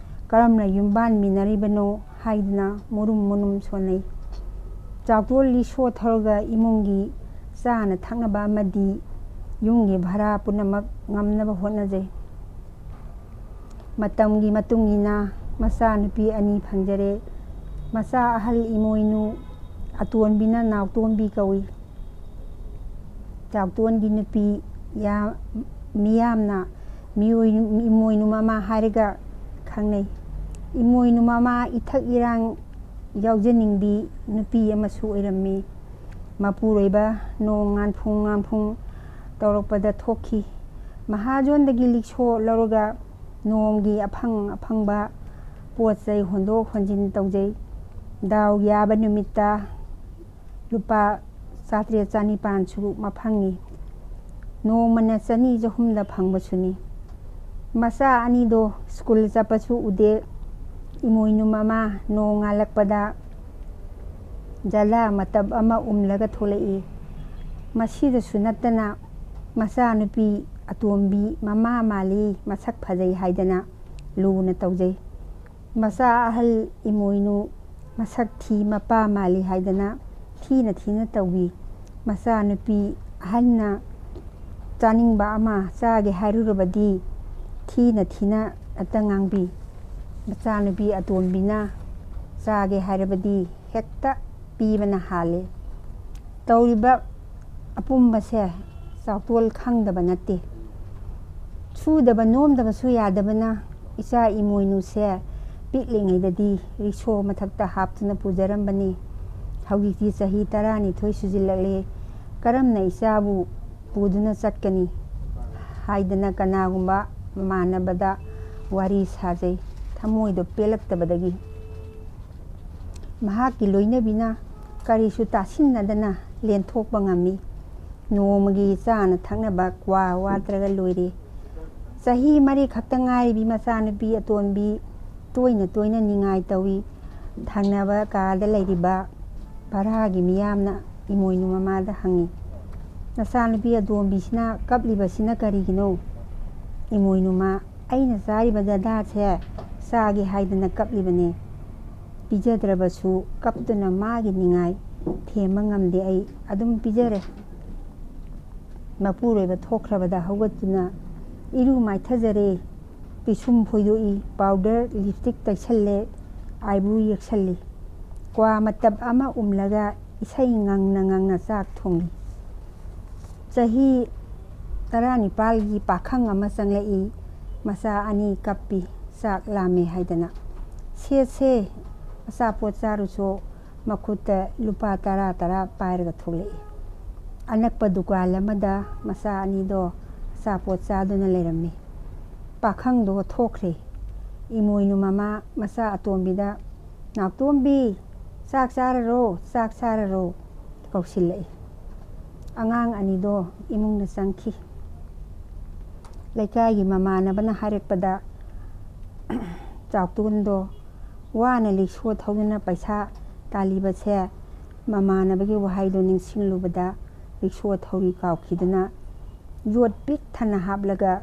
ꯀꯔꯝꯅ ꯌꯨꯝꯕꯥꯟꯃꯤꯟꯅꯔꯤꯕꯅꯣ ꯍꯥꯏꯗꯨꯅ ꯃꯨꯔꯨꯝ ꯁꯣꯟꯅꯩ ꯆꯥꯎꯇꯣꯜ ꯂꯤꯁꯣ ꯊꯧꯔꯒ ꯏꯃꯨꯡꯒꯤ ꯆꯥꯅ ꯊꯛꯅꯕ ꯑꯃꯗꯤ ꯌꯨꯝꯒꯤ ꯚꯔꯥ ꯄꯨꯝꯅꯃꯛ ꯉꯝꯅꯕ ꯍꯣꯠꯅꯖꯩ ꯃꯇꯝꯒꯤ ꯃꯇꯨꯡ ꯏꯟꯅ ꯃꯆꯥ ꯅꯨꯄꯤ 2 ꯐꯪꯖꯔꯦ ꯃꯆꯥ ꯑꯍꯜ ꯏꯃꯣꯏꯅꯨ ꯑꯇꯣꯟꯕꯤꯅ ꯅꯥꯎꯇꯣꯝꯕꯤ ꯀꯧꯏ ꯆꯥꯎꯇꯣꯟꯒꯤ ꯅꯨꯄꯤ ꯃꯤꯌꯥꯝꯅ ꯏꯃꯣꯏꯅꯨ ꯃꯃꯥ ꯍꯥꯏꯔꯒ ꯈꯪꯅꯩ ꯏꯃꯣꯏꯅꯨ ꯃꯃꯥ ꯏꯊꯛ ꯏꯔꯥꯡ ꯌꯥꯎꯖꯅꯤꯡꯕꯤ ꯅꯨꯄꯤ ꯑꯃꯁꯨ ꯑꯣꯏꯔꯝꯃꯤ ꯃꯄꯨꯔꯣꯏꯕ ꯅꯣꯡ ꯉꯥꯟꯐꯨꯡ ꯇꯧꯔꯛꯄꯗ ꯊꯣꯛꯈꯤ ꯃꯍꯥꯖꯣꯟꯗꯒꯤ ꯂꯤꯛꯁꯣ ꯂꯧꯔꯒ ꯅꯣꯡꯒꯤ ꯑꯐꯪꯕ ꯄꯣꯠ ꯆꯩ ꯍꯣꯟꯗꯣꯛ ꯍꯣꯟꯖꯤꯟ ꯇꯧꯖꯩ ꯗꯥꯎ ꯌꯥꯕ ꯅꯨꯃꯤꯠꯇ ꯂꯨꯄꯥ 700-400 ꯐꯪꯏ ꯅꯣꯡꯃꯅ 200-300 ꯐꯪꯕꯁꯨꯅꯤ ꯃꯆꯥ 2ꯗꯣ ꯁ꯭ꯀꯨꯜ ꯆꯠꯄꯁꯨ ꯎꯗꯦ ꯏꯃꯣꯏꯅꯨ ꯃꯃꯥ ꯅꯣꯡ ꯉꯥꯜꯂꯛꯄꯗ ꯖꯂꯥ ꯃꯇꯞ ꯑꯃ ꯎꯝꯂꯒ ꯊꯣꯛꯂꯛꯏ ꯃꯁꯤꯗꯁꯨ ꯅꯠꯇꯅ ꯃꯆꯥꯅꯨꯄꯤ ꯑꯇꯣꯝꯕꯤ ꯃꯃꯥ ꯃꯥꯜꯂꯤ ꯃꯁꯛ ꯐꯖꯩ ꯍꯥꯏꯗꯅ ꯂꯨꯅ ꯇꯧꯖꯩ ꯃꯆꯥ ꯑꯍꯜ ꯏꯃꯣꯏꯅꯨ ꯃꯁꯛ ꯊꯤ ꯃꯄꯥ ꯃꯥꯜꯂꯤ ꯍꯥꯏꯗꯅ ꯊꯤꯅ ꯇꯧꯕꯤ ꯃꯆꯥꯅꯨꯄꯤ ꯑꯍꯟꯅ ꯆꯥꯅꯤꯡꯕ ꯑꯃ ꯆꯥꯒꯦ ꯍꯥꯏꯔꯨꯔꯕꯗꯤ ꯊꯤꯅ ꯑꯇ ꯉꯥꯡꯕꯤ ꯃꯆꯥꯅꯨꯄꯤ ꯑꯇꯣꯝꯕꯤꯅ ꯆꯥꯒꯦ ꯍꯥꯏꯔꯕꯗꯤ ꯍꯦꯛꯇ ꯄꯤꯕꯅ ꯍꯥꯜꯂꯤ ꯇꯧꯔꯤꯕ ꯑꯄꯨꯝꯕꯁꯦ ꯆꯥꯎꯇꯣꯜ ꯈꯪꯗꯕ ꯅꯠꯇꯦ ꯁꯨꯗꯕ ꯅꯣꯝꯗꯕꯁꯨ ꯌꯥꯗꯕꯅ ꯏꯆꯥ ꯏꯃꯣꯏꯅꯨꯁꯦ ꯄꯤꯛꯂꯤꯉꯩꯗꯗꯤ ꯔꯤꯛꯁꯣ ꯃꯊꯛꯇ ꯍꯥꯞꯇꯨꯅ ꯄꯨꯖꯔꯝꯕꯅꯤ ꯍꯧꯖꯤꯛꯇꯤ ꯆꯍꯤ 12 ꯁꯨꯖꯤꯜꯂꯛꯂꯦ ꯀꯔꯝꯅ ꯏꯆꯥꯕꯨ ꯄꯨꯗꯨꯅ ꯆꯠꯀꯅꯤ ꯍꯥꯏꯗꯅ ꯀꯅꯥꯒꯨꯝꯕ ꯃꯃꯥꯟꯅꯕꯗ ꯋꯥꯔꯤ ꯁꯥꯖꯩ ꯊꯃꯣꯏꯗꯣ ꯄꯦꯜꯂꯛꯇꯕꯗꯒꯤ ꯃꯍꯥꯛꯀꯤ ꯂꯣꯏꯅꯕꯤꯅ ꯀꯔꯤꯁꯨ ꯇꯥꯁꯤꯟꯅꯗꯅ ꯂꯦꯟꯊꯣꯛꯄ ꯉꯝꯃꯤ ꯅꯣꯡꯃꯒꯤ ꯆꯥꯅ ꯊꯛꯅꯕ ꯀ꯭ꯋꯥ ꯋꯥꯠꯇ꯭ꯔꯒ ꯂꯣꯏꯔꯦ ꯆꯍꯤ 4 ꯈꯛꯇ ꯉꯥꯏꯔꯤꯕꯤ ꯃꯆꯥꯅꯨꯄꯤ ꯑꯇꯣꯟꯕꯤ ꯇꯣꯏꯅ ꯇꯣꯏꯅ ꯅꯤꯡꯉꯥꯏ ꯇꯧꯏ ꯊꯪꯅꯕ ꯀꯥꯗ ꯂꯩꯔꯤꯕ ꯚꯔꯥꯒꯤ ꯃꯤꯌꯥꯝꯅ ꯏꯃꯣꯏꯅꯨ ꯃꯃꯥꯗ ꯍꯪꯉꯤ ꯅꯆꯥꯅꯨꯄꯤ ꯑꯇꯣꯝꯕꯤꯁꯤꯅ ꯀꯞꯂꯤꯕꯁꯤꯅ ꯀꯔꯤꯒꯤꯅꯣ ꯏꯃꯣꯏꯅꯨꯃ ꯑꯩꯅ ꯆꯥꯔꯤꯕ ꯗꯗꯥꯁꯦ ꯆꯥꯒꯦ ꯍꯥꯏꯗꯅ ꯀꯞꯂꯤꯕꯅꯦ ꯄꯤꯖꯗ꯭ꯔꯕꯁꯨ ꯀꯞꯇꯨꯅ ꯃꯥꯒꯤ ꯅꯤꯡꯉꯥꯏ ꯊꯦꯝꯕ ꯉꯝꯗꯦ ꯑꯩ ꯑꯗꯨꯝ ꯄꯤꯖꯔꯦ ꯃꯄꯨꯔꯣꯏꯕ ꯊꯣꯛꯈ꯭ꯔꯕꯗ ꯍꯧꯒꯠꯇꯨꯅ ꯏꯔꯨ ꯃꯥꯏꯊꯖꯔꯦ ꯄꯤꯁꯨꯝ ꯐꯣꯏꯗꯣꯛꯏ ꯄꯥꯎꯗꯔ ꯂꯤꯞꯁꯇꯤꯛ ꯇꯩꯁꯜꯂꯦ ꯑꯥꯏꯕ꯭ꯔꯨ ꯌꯦꯛꯁꯜꯂꯤ ꯀ꯭ꯋꯥ ꯃꯇꯞ ꯑꯃ ꯎꯝꯂꯒ ꯏꯁꯩ ꯉꯪꯅ ꯉꯪꯅ ꯆꯥꯛ ꯊꯣꯡꯂꯤ ꯆꯍꯤ 19ꯒꯤ ꯄꯥꯈꯪ ꯑꯃ ꯆꯪꯂꯛꯏ ꯃꯆꯥ 2 ꯀꯞꯄꯤ ꯆꯥꯛ ꯂꯥꯝꯃꯦ ꯍꯥꯏꯗꯅ ꯁꯦ ꯑꯆꯥꯄꯣꯠ ꯆꯥꯔꯨꯆꯣ ꯃꯈꯨꯠꯇ ꯂꯨꯄꯥ 10 ꯄꯥꯏꯔꯒ ꯊꯣꯛꯂꯛꯏ ꯑꯅꯛꯄ ꯗꯨꯀꯥꯟ ꯑꯃꯗ ꯃꯆꯥ 2ꯗꯣ ꯑꯆꯥꯄꯣꯠ ꯆꯥꯗꯨꯅ ꯂꯩꯔꯝꯃꯤ ꯄꯥꯈꯪꯗꯣ ꯊꯣꯛꯈ꯭ꯔꯦ ꯏꯃꯣꯏꯅු ꯃꯃꯥ ꯃꯆꯥ ꯑꯇꯣꯝꯕꯤꯗ ꯅꯥꯎꯇꯣꯝꯕꯤ ꯆꯥꯛ ꯆꯥꯔꯔꯣ ꯀꯧꯁꯤꯜꯂꯛꯏ ꯑꯉꯥꯡ 2ꯗꯣ ꯏꯃꯨꯡꯗ ꯆꯪꯈꯤ ꯂꯩꯀꯥꯏꯒꯤ ꯃꯃꯥꯟꯅꯕꯅ ꯍꯥꯏꯔꯛꯄꯗ ꯆꯥꯎꯇꯣꯟꯗꯣ ꯋꯥꯅ ꯂꯤꯛꯁꯣ ꯊꯧꯗꯨꯅ ꯄꯩꯁꯥ ꯇꯥꯜꯂꯤꯕꯁꯦ ꯃꯃꯥꯟꯅꯕꯒꯤ ꯋꯥꯍꯩꯗꯣ ꯅꯤꯡꯁꯤꯡꯂꯨꯕꯗ ꯔꯤꯛꯁꯣ ꯊꯧꯔꯤ ꯀꯥꯎꯈꯤꯗꯨꯅ ꯌꯣꯠ ꯄꯤꯛ ꯊꯟꯅ ꯍꯥꯞꯂꯒ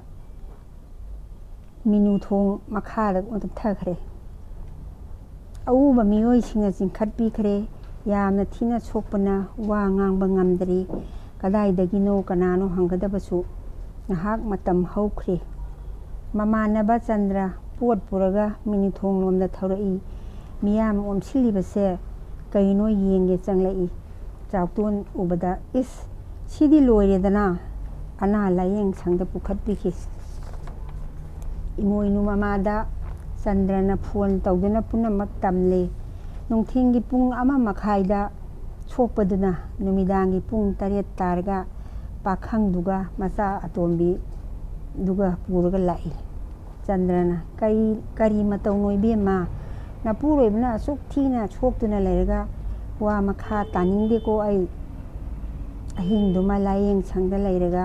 ꯃꯤꯅꯨ ꯊꯣꯡ ꯃꯈꯥꯗ ꯑꯣꯟꯊꯈ꯭ꯔꯦ ꯑꯎꯕ ꯃꯤꯑꯣꯏꯁꯤꯡꯅ ꯆꯤꯡꯈꯠꯄꯤꯈ꯭ꯔꯦ ꯌꯥꯝꯅ ꯊꯤꯅ ꯁꯣꯛꯄꯅ ꯋꯥ ꯉꯥꯡꯕ ꯉꯝꯗ꯭ꯔꯤ ꯀꯗꯥꯏꯗꯒꯤꯅꯣ ꯀꯅꯥꯅꯣ ꯍꯪꯒꯗꯕꯁꯨ ꯉꯥꯏꯍꯥꯛ ꯃꯇꯝ ꯍꯧꯈ꯭ꯔꯦ ꯃꯃꯥꯟꯅꯕ ꯆꯟꯗ꯭ꯔ ꯄꯣꯠ ꯄꯨꯔꯒ ꯃꯤꯅꯨꯊꯣꯡ ꯂꯣꯝꯗ ꯊꯧꯔꯛꯏ ꯃꯤꯌꯥꯝ ꯑꯣꯝꯁꯤꯜꯂꯤꯕꯁꯦ ꯀꯩꯅꯣ ꯌꯦꯡꯒꯦ ꯆꯪꯂꯛꯏ ꯆꯥꯎꯇꯣꯟ ꯎꯕꯗ ꯏꯁ ꯁꯤꯗꯤ ꯂꯣꯏꯔꯦꯗꯅ ꯑꯅꯥ ꯂꯥꯏꯌꯦꯡ ꯁꯪꯗ ꯄꯨꯈꯠꯄꯤꯈꯤ ꯏꯃꯣꯏꯅු ꯃꯃꯥꯗ ꯆꯟꯗ꯭ꯔꯅ ꯐꯣꯟ ꯇꯧꯗꯨꯅ ꯄꯨꯝꯅꯃꯛ ꯇꯝꯂꯦ ꯅꯨꯡꯊꯤꯟꯒꯤ ꯄꯨꯡ 1:30ꯗ ꯁꯣꯛꯄꯗꯨꯅ ꯅꯨꯃꯤꯗꯥꯡꯒꯤ ꯄꯨꯡ 8 ꯇꯥꯔꯒ ꯄꯥꯈꯪꯗꯨꯒ ꯃꯆꯥ ꯑꯇꯣꯝꯕꯤꯗꯨꯒ ꯄꯨꯔꯒ ꯂꯥꯛꯏ ꯆꯟꯗ꯭ꯔꯅ ꯀꯔꯤ ꯃꯇꯧꯅꯣ ꯏꯕꯦꯝꯃ ꯅꯄꯨꯔꯣꯏꯕꯅ ꯑꯁꯨꯛ ꯊꯤꯅ ꯁꯣꯛꯇꯨꯅ ꯂꯩꯔꯒ ꯋꯥ ꯃꯈꯥ ꯇꯥꯅꯤꯡꯗꯦꯀꯣ ꯑꯩ ꯑꯍꯤꯡꯗꯨꯃ ꯂꯥꯏꯌꯦꯡ ꯁꯪꯗ ꯂꯩꯔꯒ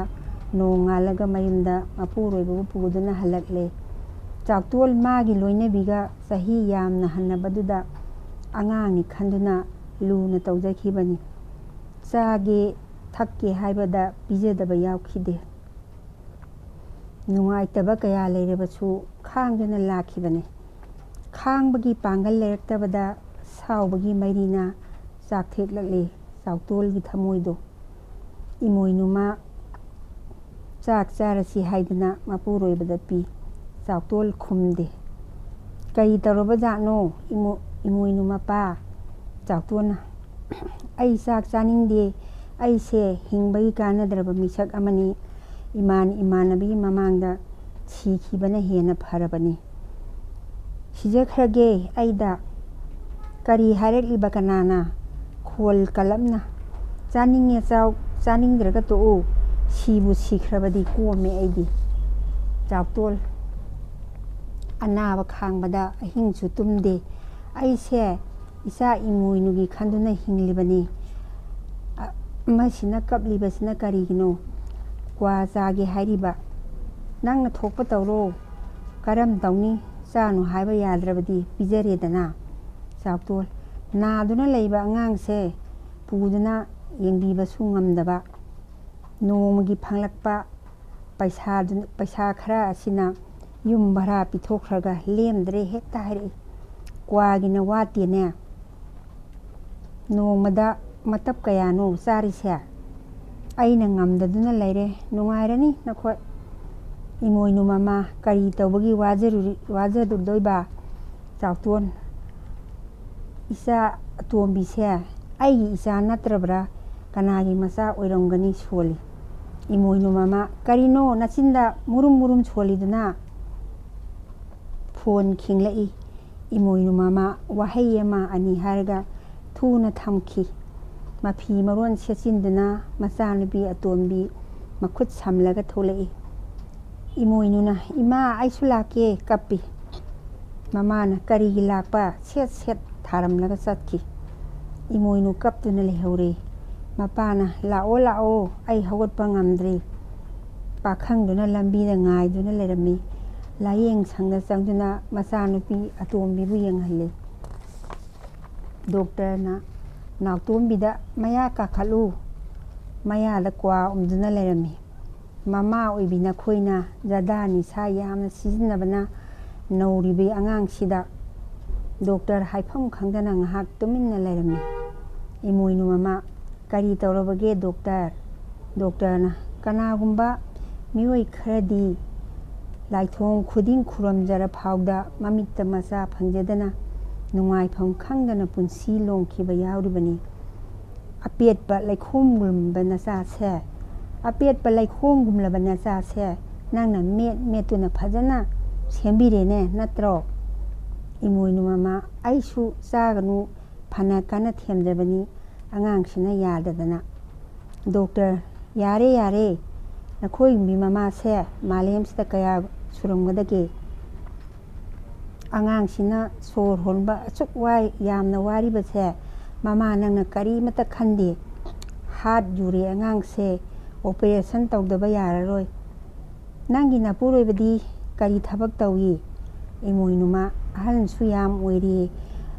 ꯅꯣꯡꯉꯥꯜꯂꯒ ꯃꯌꯨꯝꯗ ꯃꯄꯨꯔꯣꯏꯕꯕꯨ ꯄꯨꯗꯨꯅ ꯍꯜꯂꯛꯂꯦ ꯆꯥꯎꯇꯣꯜ ꯃꯥꯒꯤ ꯂꯣꯏꯅꯕꯤꯒ ꯆꯍꯤ ꯌꯥꯝꯅ ꯍꯟꯅꯕꯗꯨꯗ ꯑꯉꯥꯡꯅꯤ ꯈꯟꯗꯨꯅ ꯂꯨꯅ ꯇꯧꯖꯈꯤꯕꯅꯤ ꯆꯥꯒꯦ ꯊꯛꯀꯦ ꯍꯥꯏꯕꯗ ꯄꯤꯖꯗꯕ ꯌꯥꯎꯈꯤꯗꯦ ꯅꯨꯡꯉꯥꯏꯇꯕ ꯀꯌꯥ ꯂꯩꯔꯕꯁꯨ ꯈꯥꯡꯗꯨꯅ ꯂꯥꯛꯈꯤꯕꯅꯤ ꯈꯥꯡꯕꯒꯤ ꯄꯥꯡꯒꯜ ꯂꯩꯔꯛꯇꯕꯗ ꯁꯥꯎꯕꯒꯤ ꯃꯩꯔꯤꯅ ꯆꯥꯛꯊꯦꯛꯂꯛꯂꯦ ꯆꯥꯎꯇꯣꯜꯒꯤ ꯊꯃꯣꯏꯗꯣ ꯏꯃꯣꯏꯅꯨꯃ ꯆꯥꯛ ꯆꯥꯔꯁꯤ ꯍꯥꯏꯗꯅ ꯃꯄꯨꯔꯣꯏꯕꯗ ꯄꯤ ꯆꯥꯎꯇꯣꯜ ꯈꯨꯝꯗꯦ ꯀꯔꯤ ꯇꯧꯔꯕ ꯖꯥꯠꯅꯣ ꯏꯃꯣꯏꯅු ꯃꯄꯥ ꯆꯥꯎꯇꯣꯟꯅ ꯑꯩ ꯆꯥꯛ ꯆꯥꯅꯤꯡꯗꯦ ꯑꯩꯁꯦ ꯍꯤꯡꯕꯒꯤ ꯀꯥꯟꯅꯗ꯭ꯔꯕ ꯃꯤꯁꯛ ꯑꯃꯅꯤ ꯏꯃꯥꯟꯅꯕꯤꯒꯤ ꯃꯃꯥꯡꯗ ꯁꯤꯈꯤꯕꯅ ꯍꯦꯟꯅ ꯐꯔꯕꯅꯤ ꯁꯤꯖꯈ꯭ꯔꯒꯦ ꯑꯩꯗ ꯀꯔꯤ ꯍꯥꯏꯔꯛꯂꯤꯕ ꯀꯅꯥꯅ ꯈꯣꯜ ꯀꯜꯂꯞꯅ ꯆꯥꯅꯤꯡꯉꯦ ꯆꯥꯎ ꯆꯥꯅꯤꯡꯗ꯭ꯔꯒ ꯇꯣꯛꯎ ꯁꯤꯕꯨ ꯁꯤꯈ꯭ꯔꯕꯗꯤ ꯀꯣꯝꯃꯦ ꯑꯩꯗꯤ ꯆꯥꯎꯇꯣꯜ ꯑꯅꯥꯕ ꯈꯥꯡꯕꯗ ꯑꯍꯤꯡꯁꯨ ꯇꯨꯝꯗꯦ ꯑꯩꯁꯦ ꯏꯆꯥ ꯏꯃꯣꯏꯅꯨꯒꯤ ꯈꯟꯗꯨꯅ ꯍꯤꯡꯂꯤꯕꯅꯤ ꯑꯃꯁꯤꯅ ꯀꯞꯂꯤꯕꯁꯤꯅ ꯀꯔꯤꯒꯤꯅꯣ ꯀ꯭ꯋꯥ ꯆꯥꯒꯦ ꯍꯥꯏꯔꯤꯕ ꯅꯪꯅ ꯊꯣꯛꯄ ꯇꯧꯔꯣ ꯀꯔꯝ ꯇꯧꯅꯤ ꯆꯥꯅꯨ ꯍꯥꯏꯕ ꯌꯥꯗ꯭ꯔꯕꯗꯤ ꯄꯤꯖꯔꯦꯗꯅ ꯆꯥꯎꯇꯣꯜ ꯅꯥꯗꯨꯅ ꯂꯩꯕ ꯑꯉꯥꯡꯁꯦ ꯄꯨꯗꯨꯅ ꯌꯦꯡꯕꯤꯕꯁꯨ ꯉꯝꯗꯕ ꯅꯣꯡꯃꯒꯤ ꯐꯪꯂꯛꯄ ꯄꯩꯁꯥ ꯈꯔ ꯑꯁꯤꯅ ꯌꯨꯝ ꯚꯔꯥ ꯄꯤꯊꯣꯛꯈ꯭ꯔꯒ ꯂꯦꯝꯗ꯭ꯔꯦ ꯍꯦꯛꯇ ꯍꯥꯏꯔꯛꯏ ꯀ꯭ꯋꯥꯒꯤꯅ ꯋꯥꯠꯇꯦꯅꯦ ꯅꯣꯡꯃꯗ ꯃꯇꯞ ꯀꯌꯥꯅꯣ ꯆꯥꯔꯤꯁꯦ ꯑꯩꯅ ꯉꯝꯗꯗꯨꯅ ꯂꯩꯔꯦ ꯅꯨꯡꯉꯥꯏꯔꯅꯤ ꯅꯈꯣꯏ ꯏꯃꯣꯏꯅු ꯃꯃꯥ ꯀꯔꯤ ꯇꯧꯕꯒꯤ ꯋꯥꯖꯔꯨꯗꯣꯏꯕ ꯆꯥꯎꯇꯣꯟ ꯏꯆꯥ ꯑꯇꯣꯝꯕꯤꯁꯦ ꯑꯩꯒꯤ ꯏꯆꯥ ꯅꯠꯇ꯭ꯔꯕ꯭ꯔꯥ ꯀꯅꯥꯒꯤ ꯃꯆꯥ ꯑꯣꯏꯔꯝꯒꯅꯤ ꯁꯣꯜꯂꯤ ꯏꯃꯣꯏꯅꯨ ꯃꯃꯥ ꯀꯔꯤꯅꯣ ꯅꯆꯤꯟꯗ ꯃꯨꯔꯨꯝ ꯃꯨꯔꯨꯝ ꯁꯣꯜꯂꯤꯗꯨꯅ ꯐꯣꯟ ꯈꯤꯡꯂꯛꯏ ꯏꯃꯣꯏꯅꯨ ꯃꯃꯥ ꯋꯥꯍꯩ ꯑꯃ ꯑꯅꯤ ꯍꯥꯏꯔꯒ ꯊꯨꯅ ꯊꯝꯈꯤ ꯃꯐꯤ ꯃꯔꯣꯟ ꯁꯦꯠꯆꯤꯟꯗꯨꯅ ꯃꯆꯥꯅꯨꯄꯤ ꯑꯇꯣꯝꯕꯤ ꯃꯈꯨꯠ ꯁꯝꯂꯒ ꯊꯣꯛꯂꯛꯏ ꯏꯃꯣꯏꯅꯨꯅ ꯏꯃꯥ ꯑꯩꯁꯨ ꯂꯥꯛꯀꯦ ꯀꯞꯄꯤ ꯃꯃꯥꯅ ꯀꯔꯤꯒꯤ ꯂꯥꯛꯄ ꯁꯦꯠ ꯁꯦꯠ ꯊꯥꯔꯝꯂꯒ ꯆꯠꯈꯤ ꯏꯃꯣꯏꯅꯨ ꯀꯞꯇꯨꯅ ꯂꯩꯍꯧꯔꯦ ꯃꯄꯥꯅ ꯂꯥꯛꯑꯣ ꯂꯥꯛꯑꯣ ꯑꯩ ꯍꯧꯒꯠꯄ ꯉꯝꯗ꯭ꯔꯤ ꯄꯥꯈꯪꯗꯨꯅ ꯂꯝꯕꯤꯗ ꯉꯥꯏꯗꯨꯅ ꯂꯩꯔꯝꯃꯤ ꯂꯥꯏꯌꯦꯡ ꯁꯪꯗ ꯆꯪꯗꯨꯅ ꯃꯆꯥꯅꯨꯄꯤ ꯑꯇꯣꯝꯕꯤꯕꯨ ꯌꯦꯡꯍꯜꯂꯤ ꯗꯣꯛꯇꯔꯅ ꯅꯥꯎꯇꯣꯝꯕꯤꯗ ꯃꯌꯥ ꯀꯥꯈꯠꯂꯨ ꯃꯌꯥꯗ ꯀ꯭ꯋꯥ ꯎꯝꯗꯨꯅ ꯂꯩꯔꯝꯃꯤ ꯃꯃꯥ ꯑꯣꯏꯕꯤ ꯅꯈꯣꯏꯅ ꯖꯔꯗꯥ ꯅꯤꯁꯥ ꯌꯥꯝꯅ ꯁꯤꯖꯤꯟꯅꯕꯅ ꯅꯧꯔꯤꯕꯤ ꯑꯉꯥꯡꯁꯤꯗ ꯗꯣꯛꯇꯔ ꯍꯥꯏꯐꯝ ꯈꯪꯗꯅ ꯉꯥꯏꯍꯥꯛ ꯇꯨꯃꯤꯟꯅ ꯂꯩꯔꯝꯃꯤ ꯏꯃꯣꯏꯅු ꯃꯃꯥ ꯀꯔꯤ ꯇꯧꯔꯕꯒꯦ ꯗꯣꯛꯇꯔ ꯗꯣꯛꯇꯔꯅ ꯀꯅꯥꯒꯨꯝꯕ ꯃꯤꯑꯣꯏ ꯈꯔꯗꯤ ꯂꯥꯏꯊꯣꯡ ꯈꯨꯗꯤꯡ ꯈꯨꯔꯨꯝꯖꯔ ꯐꯥꯎꯗ ꯃꯃꯤꯠꯇ ꯃꯆꯥ ꯐꯪꯖꯗꯅ ꯅꯨꯡꯉꯥꯏꯐꯝ ꯈꯪꯗꯅ ꯄꯨꯟꯁꯤ ꯂꯣꯡꯈꯤꯕ ꯌꯥꯎꯔꯤꯕꯅꯤ ꯑꯄꯦꯠꯄ ꯂꯩꯈꯣꯝꯒꯨꯝꯕ ꯅꯆꯥꯁꯦ ꯑꯄꯦꯠꯄ ꯂꯩꯈꯣꯝꯒꯨꯝꯂꯕ ꯅꯆꯥꯁꯦ ꯅꯪꯅ ꯃꯦꯠꯇꯨꯅ ꯐꯖꯅ ꯁꯦꯝꯕꯤꯔꯦꯅꯦ ꯅꯠꯇ꯭ꯔꯣ ꯏꯃꯣꯏꯅꯨ ꯃꯃꯥ ꯑꯩꯁꯨ ꯆꯥꯒꯅꯨ ꯐꯅ ꯀꯟꯅ ꯊꯦꯝꯖꯕꯅꯤ ꯑꯉꯥꯡꯁꯤꯅ ꯌꯥꯗꯗꯅ ꯗꯣꯛꯇꯔ ꯌꯥꯔꯦ ꯌꯥꯔꯦ ꯅꯈꯣꯏꯒꯤ ꯃꯃꯥꯁꯦ ꯃꯥꯂꯦꯝꯁꯤꯗ ꯀꯌꯥ ꯁꯨꯔꯝꯒꯗꯒꯦ ꯑꯉꯥꯡꯁꯤꯅ ꯁꯣꯔ ꯍꯣꯟꯕ ꯑꯁꯨꯛ ꯌꯥꯝꯅ ꯋꯥꯔꯤꯕꯁꯦ ꯃꯃꯥ ꯅꯪꯅ ꯀꯔꯤꯃꯠꯇ ꯈꯟꯗꯦ ꯍꯥꯠ ꯌꯨꯔꯦ ꯑꯉꯥꯡꯁꯦ ꯑꯣꯄꯔꯦꯁꯟ ꯇꯧꯗꯕ ꯌꯥꯔꯔꯣꯏ ꯅꯪꯒꯤ ꯅꯄꯨꯔꯣꯏꯕꯗꯤ ꯀꯔꯤ ꯊꯕꯛ ꯇꯧꯏ ꯏꯃꯣꯏꯅꯨꯃ ꯑꯍꯟꯁꯨ ꯌꯥꯝ ꯑꯣꯏꯔꯤ